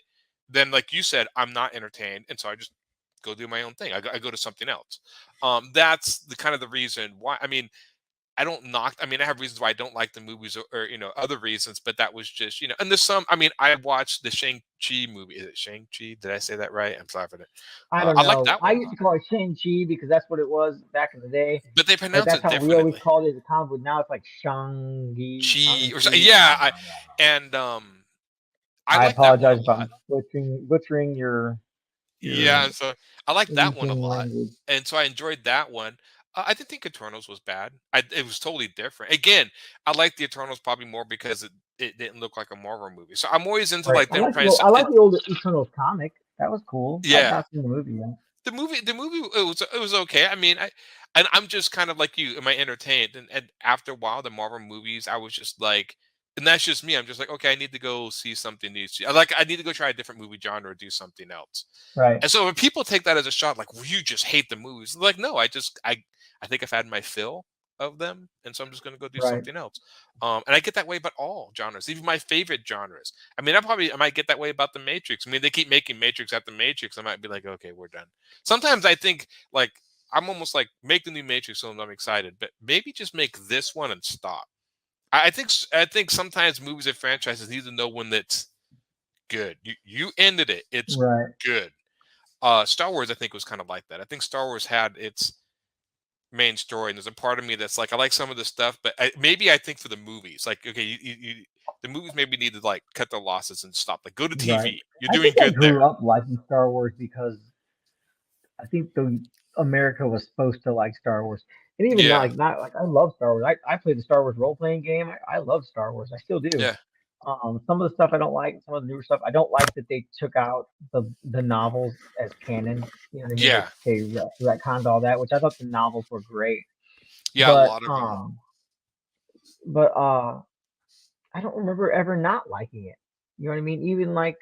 then like you said, I'm not entertained. And so I just go do my own thing. I go to something else. That's the kind of the reason why. I mean, I don't knock. I mean, I have reasons why I don't like the movies or other reasons, but that was just and there's some. I mean, I watched the Shang Chi movie. Is it Shang Chi? Did I say that right? I'm sorry for that. I don't I like know. that I one, used to call it Shang Chi because that's what it was back in the day. but they Like pronounce that's it how we always differently. called it as a comic book. Now it's like Shang-Chi, Chi or something. Shang-Chi. Yeah, I don't know. and I I like that one a apologize if lot. I'm butchering your Yeah, and so I like that one a in-between lot, language. and so I enjoyed that one. I didn't think Eternals was bad. It was totally different. Again, I like the Eternals probably more because it didn't look like a Marvel movie. So I'm always into Right. like them trying to. I like the old Eternals comic. That was cool. I've Yeah, not seen the movie yet. the movie it was okay. I mean, I'm just kind of like you. Am I entertained? And after a while, the Marvel movies, I was just like, and that's just me. I'm just like, okay, I need to go see something new. I need to go try a different movie genre or do something else. Right. And so when people take that as a shot, like, well, you just hate the movies. Like, no, I think I've had my fill of them, and so I'm just gonna go do Right. something else. And I get that way about all genres, even my favorite genres. I mean, I might get that way about the Matrix. I mean, they keep making Matrix after Matrix. I might be like, okay, we're done. Sometimes I think like I'm almost like make the new Matrix film. I'm excited, but maybe just make this one and stop. I think sometimes movies and franchises need to know when it's good. You ended it. It's Right. good. Star Wars, I think, was kind of like that. I think Star Wars had its main story, and there's a part of me that's like, I like some of the stuff, but maybe I think for the movies, like, okay, the movies maybe need to like cut their losses and stop. Like, go to Right. TV. You're I doing think I good there. grew up liking Star Wars because I think the America was supposed to like Star Wars. And even now, Yeah, not like I love Star Wars. I played the Star Wars role playing game. I love Star Wars. I still do. yeah, Some of the stuff I don't like, some of the newer stuff I don't like that they took out the novels as canon. You know what I mean? yeah, They retconned all that, which I thought the novels were great. yeah. A But lot of them. I don't remember ever not liking it. You know what I mean? Even like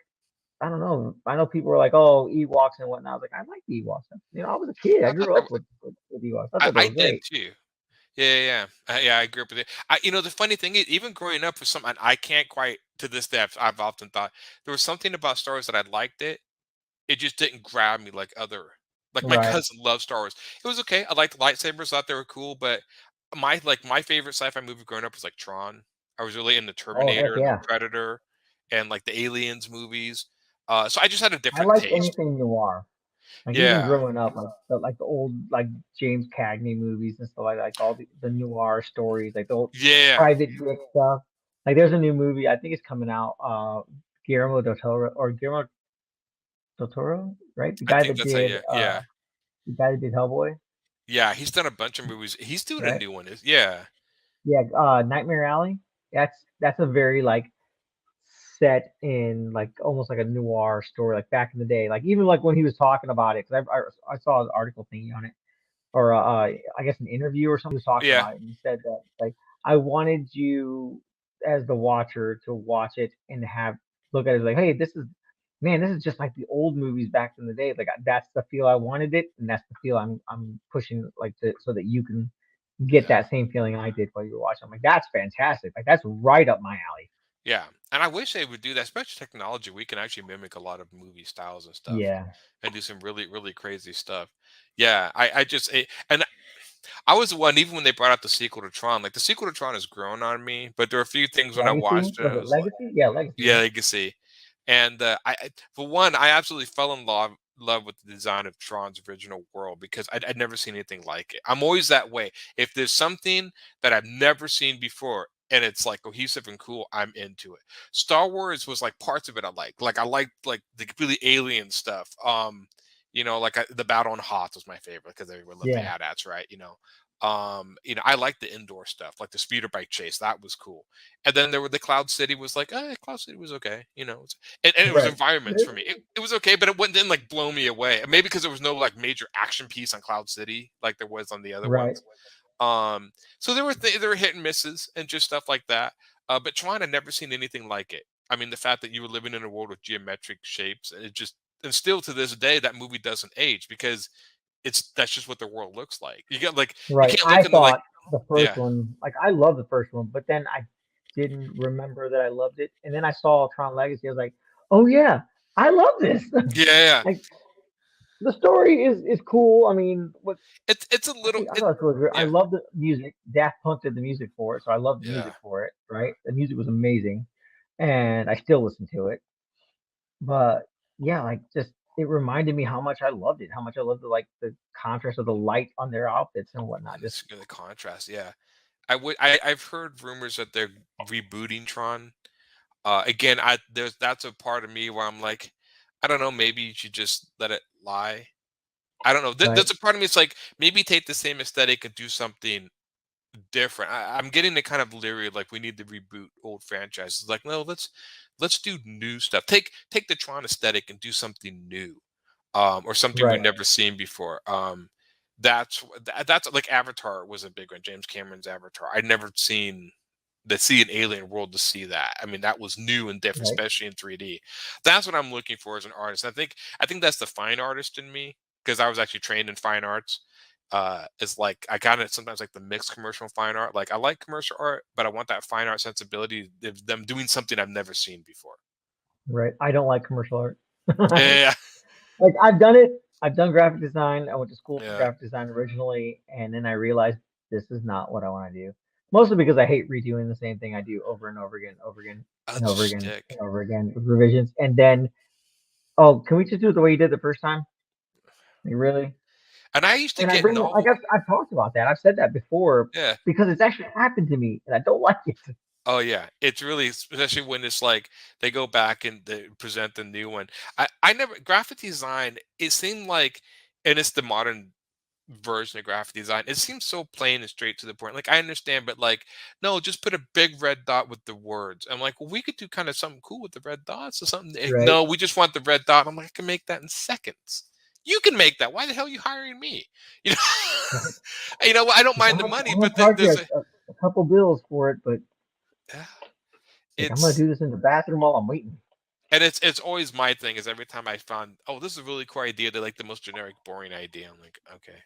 I don't know. I know people were like, "Oh, Ewoks and whatnot." I was like, "I like the Ewoks." I was a kid. I I thought grew they up were, with Ewoks. I thought they I were did great. too. Yeah, yeah, yeah. Yeah, I grew up with it. The funny thing is, even growing up with something I can't quite to this day, I've often thought there was something about Star Wars that I liked it. It just didn't grab me like like my Right. cousin loved Star Wars. It was okay. I liked lightsabers, thought they were cool, but my favorite sci-fi movie growing up was like Tron. I was really into Oh heck Terminator and the yeah! Predator and like the Aliens movies. So I just had a I different like taste. anything noir. Like even Yeah. growing up, like the old like James Cagney movies and stuff like all the noir stories, like the old Yeah. Private Dick stuff. Like there's a new movie I think it's coming out. Guillermo del Toro, right? I think that's how yeah. The guy that did Hellboy, Yeah, he's done a bunch of movies. He's doing a right? new one. Yeah. Yeah, Nightmare Alley. That's a very like set in like almost like a noir story, like back in the day. Like even like when he was talking about it, because I saw an article thingy on it, or I guess an interview or something, was talking Yeah, about it, and he said that like I wanted you as the watcher to watch it and have look at it like, hey, this is man, this is just like the old movies back in the day. Like that's the feel I wanted it, and that's the feel I'm pushing like to so that you can get yeah, that same feeling I did while you were watching. I'm like, that's fantastic. Like that's right up my alley. yeah. And I wish they would do that, especially technology. We can actually mimic a lot of movie styles and stuff, Yeah. and do some really, really crazy stuff. Yeah, and I was the one, even when they brought out the sequel to Tron. Like the sequel to Tron has grown on me, but there are a few things when I Legacy? watched it, Was I it was like, Legacy? Yeah, Legacy, yeah, yeah. Legacy. And for one, I absolutely fell in love with the design of Tron's original world because I'd never seen anything like it. I'm always that way. If there's something that I've never seen before and it's like cohesive and cool, I'm into it. Star Wars was like parts of it I liked. Like I liked like the really alien stuff. Like the Battle on Hoth was my favorite because they were the Yeah. AT-ATs, right? I like the indoor stuff, like the speeder bike chase. That was cool. And then there were the Cloud City was like, Cloud City was okay. And it was Right. environments for me. It was okay, but didn't like blow me away. Maybe because there was no like major action piece on Cloud City like there was on the other Right. ones. So there were hit and misses and just stuff like that. But Tron, had never seen anything like it. I mean, the fact that you were living in a world with geometric shapes, and still to this day, that movie doesn't age because that's just what the world looks like. You Right. can't I look into like thought the first yeah one, like I love the first one, but then I didn't remember that I loved it. And then I saw Tron Legacy. I was like, oh yeah, I love this. yeah yeah. Like the story is cool. I mean, what It's a little I thought it was great. I yeah love the music. Daft Punk did the music for it, so I love the yeah. music for it. Right, the music was amazing, and I still listen to it. But yeah, like just it reminded me how much I loved it, how much I loved the contrast of the light on their outfits and whatnot. Just It's the contrast. Yeah, I've heard rumors that they're rebooting Tron. Again, that's a part of me where I'm like, I don't know, maybe you should just let it lie. I don't know. right, There's a part of me. It's like maybe take the same aesthetic and do something different. I'm getting the kind of leery of like we need to reboot old franchises. Like no, let's do new stuff. Take the Tron aesthetic and do something new, or something we've right, never seen before. That's like Avatar was a big one. James Cameron's Avatar. I'd never seen to see an alien world to see that. I mean, that was new and different, right. especially in 3D. That's what I'm looking for as an artist. I think that's the fine artist in me because I was actually trained in fine arts. Is like I kind of sometimes like the mixed commercial and fine art. Like I like commercial art, but I want that fine art sensibility of them doing something I've never seen before. Right. I don't like commercial art. Yeah, Like I've done it. I've done graphic design. I went to school for yeah. graphic design originally, and then I realized this is not what I want to do. Mostly because I hate redoing the same thing I do over and over again, over again, and That's over just again, and stick. over again with revisions. And then, oh, can we just do it the way you did the first time? Like, really? And I used to And I get bring like novel. I've talked about that. I've said that before Yeah. because it's actually happened to me, and I don't like it. Oh yeah, it's really especially when it's like they go back and they present the new one. I never graphic design. It seemed like, and it's the modern version of graphic design. It seems so plain and straight to the point. Like I understand, but like no, just put a big red dot with the words. I'm like, well, we could do kind of something cool with the red dots or something. Right. No, we just want the red dot. I'm like, I can make that in seconds. You can make that. Why the hell are you hiring me? You know, Right. I don't mind the I'm money, gonna but charge you there's a couple bills for it, but yeah, like I'm gonna it's do this in the bathroom while I'm waiting. and it's always my thing is every time I found, oh, this is a really cool idea. They're like the most generic, boring idea. I'm like, okay.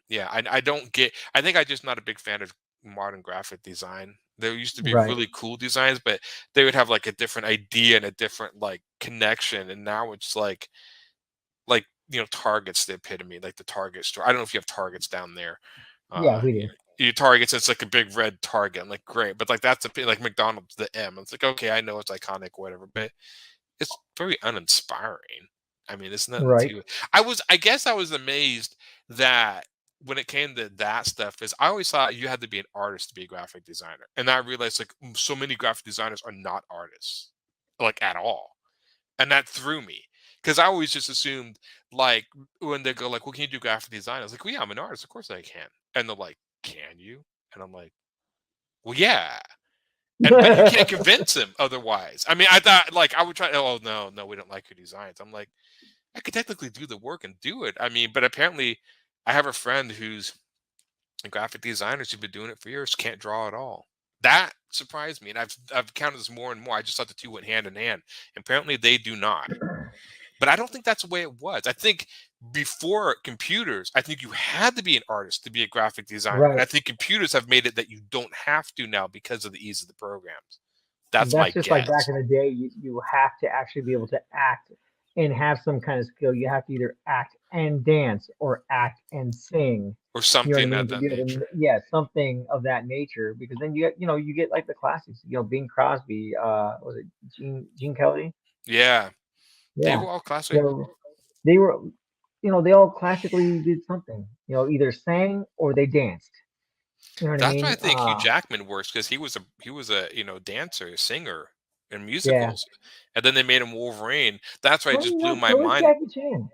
Yeah, I don't get. I think I just not a big fan of modern graphic design. There used to be Right. really cool designs, but they would have like a different idea and a different like connection. And now it's like Target's the epitome, like the Target store. I don't know if you have Targets down there. Yeah, Uh, we you, do. you Targets, it's like a big red Target. I'm like, great, but like that's like McDonald's, the M. It's like okay, I know it's iconic, whatever, but it's very uninspiring. I mean, it's nothing Right. to it. I guess I was amazed that when it came to that stuff, is I always thought you had to be an artist to be a graphic designer, and I realized like so many graphic designers are not artists, like at all, and that threw me because I always just assumed like when they go like, "Well, can you do graphic design?" I was like, "Well, yeah, I'm an artist, of course I can," and they're like, "Can you?" And I'm like, "Well, yeah." And but you can't convince him otherwise. I mean, I thought like I would try. Oh no, no, we don't like your designs. I'm like, I could technically do the work and do it. I mean, but apparently, I have a friend who's a graphic designer who's been doing it for years, can't draw at all. That surprised me, and I've counted this more and more. I just thought the two went hand in hand. Apparently, they do not. But I don't think that's the way it was. I think before computers, I think you had to be an artist to be a graphic designer. And Right. I think computers have made it that you don't have to now because of the ease of the programs. And That's that's my just like back guess. in the day, you have to actually be able to act and have some kind of skill. You have to either act and dance or act and sing. Or You know what I something mean? of To that be able nature. to, yeah, something of that nature. Because then you get like the classics. Bing Crosby, was it Gene Kelly? Yeah. They Yeah. were all classic. So they were, they all classically did something. Either sang or they danced. You know what I That's why I mean? think Hugh Jackman works because he was a dancer, a singer in Yeah. musicals, and then they made him Wolverine. That's why it Funny just blew enough, my so is mind. Jackie Chan.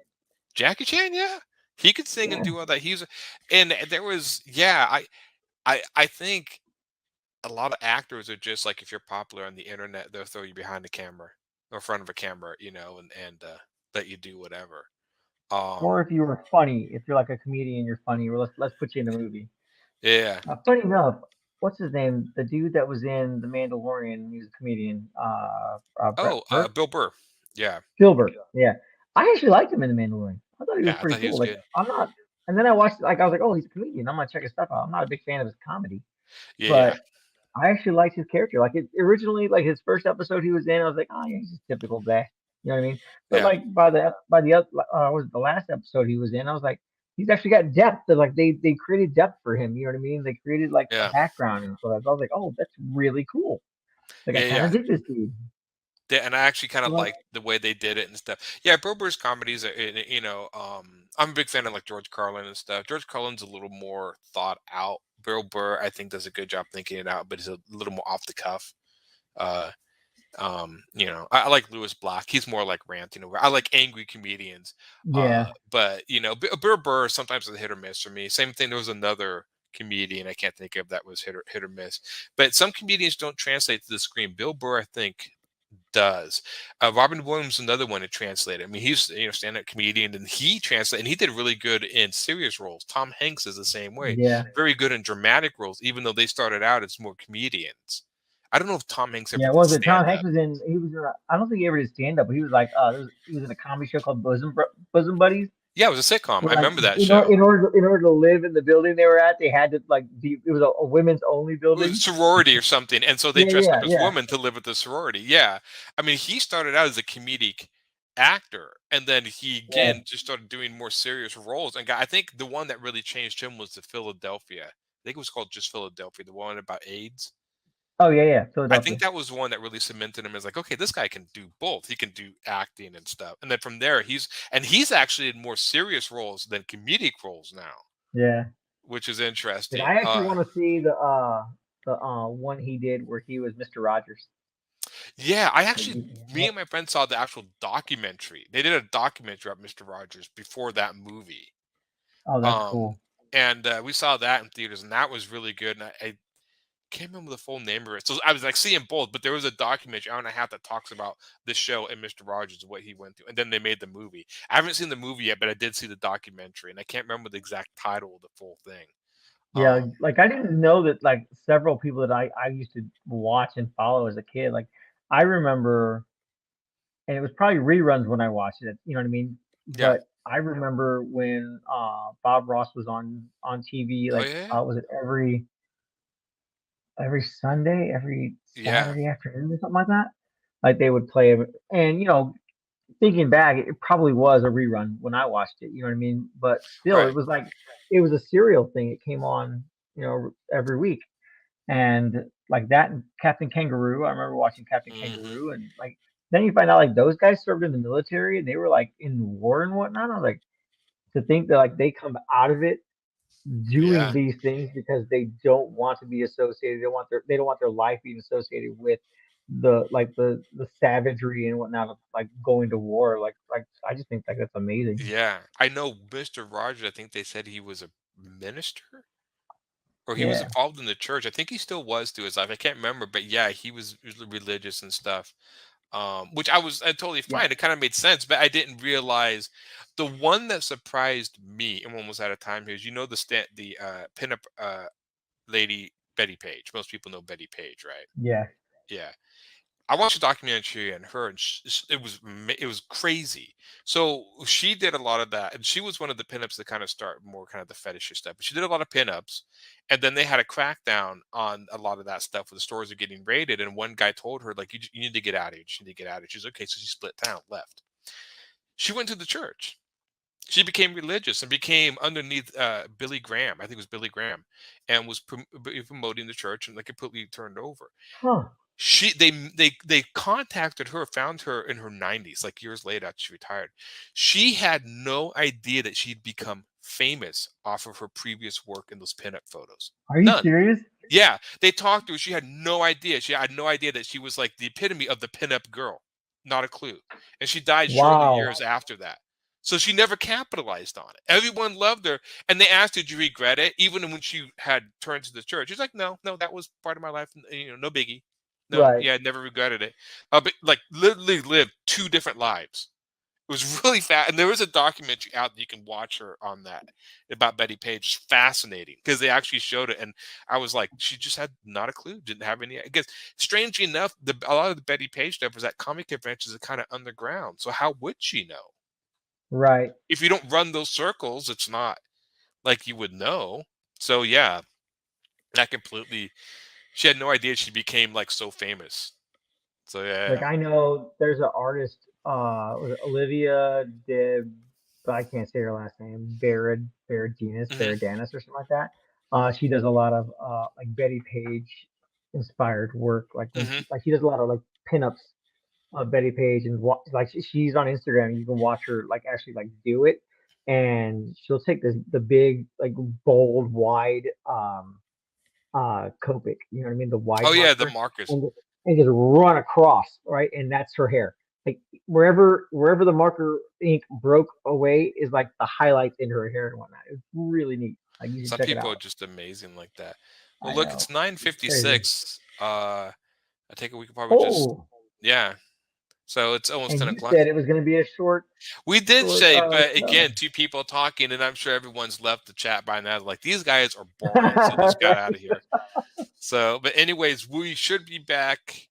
Jackie Chan, yeah, he could sing and Yeah. do all that. And there was, yeah, I think a lot of actors are just like if you're popular on the internet, they'll throw you behind the camera or in front of a camera, and let you do whatever. Or Um, if you were funny, if you're like a comedian, you're funny. Well, let's put you in a movie. yeah. Funny enough, what's his name? The dude that was in The Mandalorian, he was a comedian. Oh, Burt Bill Burr. Yeah, Gilbert. Yeah, I actually liked him in The Mandalorian. I thought he was yeah, I pretty thought he cool. was Like good. I'm not, and then I watched like I was like, oh, he's a comedian. I'm gonna check his stuff out. I'm not a big fan of his comedy, Yeah, yeah, but I actually liked his character. Like originally, like his first episode he was in, I was like, oh yeah, he's just typical guy. You know what I mean? But yeah, like was it the last episode he was in? I was like, he's actually got depth. Like they created depth for him. You know what I mean? They created like a yeah, background and so I was like, oh, that's really cool. Like I yeah, kind yeah. of dig this dude. And I actually kind of Like, like the way they did it and stuff. Yeah, Bill Burr's comedies are, I'm a big fan of like George Carlin and stuff. George Carlin's a little more thought out. Bill Burr, I think, does a good job thinking it out, but he's a little more off the cuff. Uh, I like Lewis Black. He's more like ranting over. I like angry comedians. yeah, But Bill Burr sometimes is a hit or miss for me. Same thing. There was another comedian I can't think of that was hit or miss. But some comedians don't translate to the screen. Bill Burr, I think, does. Robin Williams, another one to translate. I mean, he's stand-up comedian, and he translated, and he did really good in serious roles. Tom Hanks is the same way, yeah, very good in dramatic roles, even though they started out as more comedians. I don't know if Tom Hanks ever yeah. did Was it Tom stand Hanks up. was in? He was in. I don't think he ever did stand up, but he was like, he was in a comedy show called Bosom Buddies. Yeah, it was a sitcom. I Where like remember that show. in order to live in the building they were at, they had to like be. It was a women's only It was a building. sorority or something, and so they Yeah, dressed up yeah, as yeah, women to live at the sorority. Yeah, I mean, he started out as a comedic actor, and then he yeah. again just started doing more serious roles. And I think the one that really changed him was the Philadelphia. I think it was called just Philadelphia, the one about AIDS. Oh yeah, yeah. I think Philadelphia. that was one that really cemented him as like, okay, this guy can do both. He can do acting and stuff, and then from there, he's actually in more serious roles than comedic roles now, Yeah. which is Did interesting. I actually want to see the one he did where he was Mr. Rogers? Yeah, me and my friend saw the actual documentary. They did a documentary about Mister Rogers before that movie. Oh, that's Um, cool. and we saw that in theaters, and that was really good. And I can't remember the full name of it. So I was like seeing both, but there was a documentary hour and a half that talks about this show and Mister Rogers and what he went through. And then they made the movie. I haven't seen the movie yet, but I did see the documentary, and I can't remember the exact title of the full thing. Yeah, Um, like I didn't know that like several people that I used to watch and follow as a kid. Like I remember, and it was probably reruns when I watched it. You know what I mean? yeah. But I remember when Bob Ross was on TV. Oh Like yeah. was it every Sunday, every Yeah. Saturday afternoon or something like that? Like they would play it, and thinking back, it probably was a rerun when I watched it. You know what I mean? But still, Right. it was like it was a serial thing. It came on, every week, and like that and Captain Kangaroo. I remember watching Captain Hmm. Kangaroo, and like then you find out like those guys served in the military and they were like in war and whatnot. I was like to think that like they come out of it doing Yeah. these things because they don't want to be associated. They don't want their life being associated with the savagery and whatnot of like going to war. Like I just think like that's amazing. Yeah. I know Mister Rogers. I think they said he was a minister. or he was Yeah. involved in the church. I think he still was through his life. I can't remember, but yeah, he was religious and stuff. Which I totally Yeah. fine. It kind of made sense, but I didn't realize the one that surprised me. And one was out of time here is the pinup lady Betty Page. Most people know Betty Page, right? Yeah. Yeah. I watched a documentary on her, and it was crazy. So she did a lot of that, and she was one of the pinups that kind of start more kind of the fetishy stuff. But she did a lot of pinups, and then they had a crackdown on a lot of that stuff where the stores are getting raided. And one guy told her like, you need to get out of here. You need to get out of here. She's okay, so she split town, left. She went to the church. She became religious and became underneath Billy Graham. I think it was Billy Graham, and was promoting the church and like completely turned over. Huh. They contacted her, found her in her 90s, like years later after she retired. She had no idea that she'd become famous off of her previous work in those pinup photos. Are you None. serious? Yeah, they talked to her. She had no idea. She had no idea that she was like the epitome of the pinup girl. Not a clue. And she died shortly Wow. years after that. So she never capitalized on it. Everyone loved her. And they asked her, did you regret it? Even when she had turned to the church. She's like, no, that was part of my life. No biggie. No, Right. yeah, I never regretted it. But like literally lived 2 different lives. It was really fast. And there was a documentary out that you can watch her on that about Betty Page. It's fascinating because they actually showed it. And I was like, she just had not a clue. Didn't have any. Because strangely enough, a lot of the Betty Page stuff was at comic conventions are kind of underground. So how would she know? Right. If you don't run those circles, it's not like you would know. So yeah, that completely. She had no idea she became like so famous. So Like yeah. I know there's an artist, was it Olivia de, I can't say her last name, Mhm. Baradinas or something like that. She does a lot of like Betty Page inspired work. Like when Mhm. she does a lot of like pinups of Betty Page and like she's on Instagram. You can watch her like actually like do it, and she'll take the big like bold wide Copic, you know what I mean, the wide Oh yeah, the marker, markers. and just run across, right? And that's her hair. Like wherever the marker ink broke away is like the highlights in her hair and whatnot. It's really neat. Like you should Some check it people are out. just amazing like that. Well, I look, it's know. It's crazy. 9:56. I think we could probably just Oh, yeah. So it's almost and 10 you o'clock. said it was gonna be a We did short say, but again, show. 2 people talking, and I'm sure everyone's left the chat by now. Like these guys are boring, so just got out of here. So, but anyways, we should be back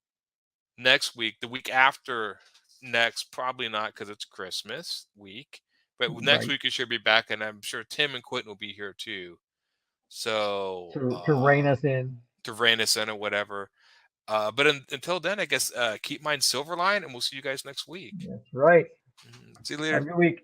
next week. The week after next, probably not because it's Christmas week. But next Right. week we should be back, and I'm sure Tim and Quentin will be here too. So To rein us in. to rein us in or whatever. But until then, I guess keep mine Silverline, and we'll see you guys next week. That's right. See you Have later. a good week.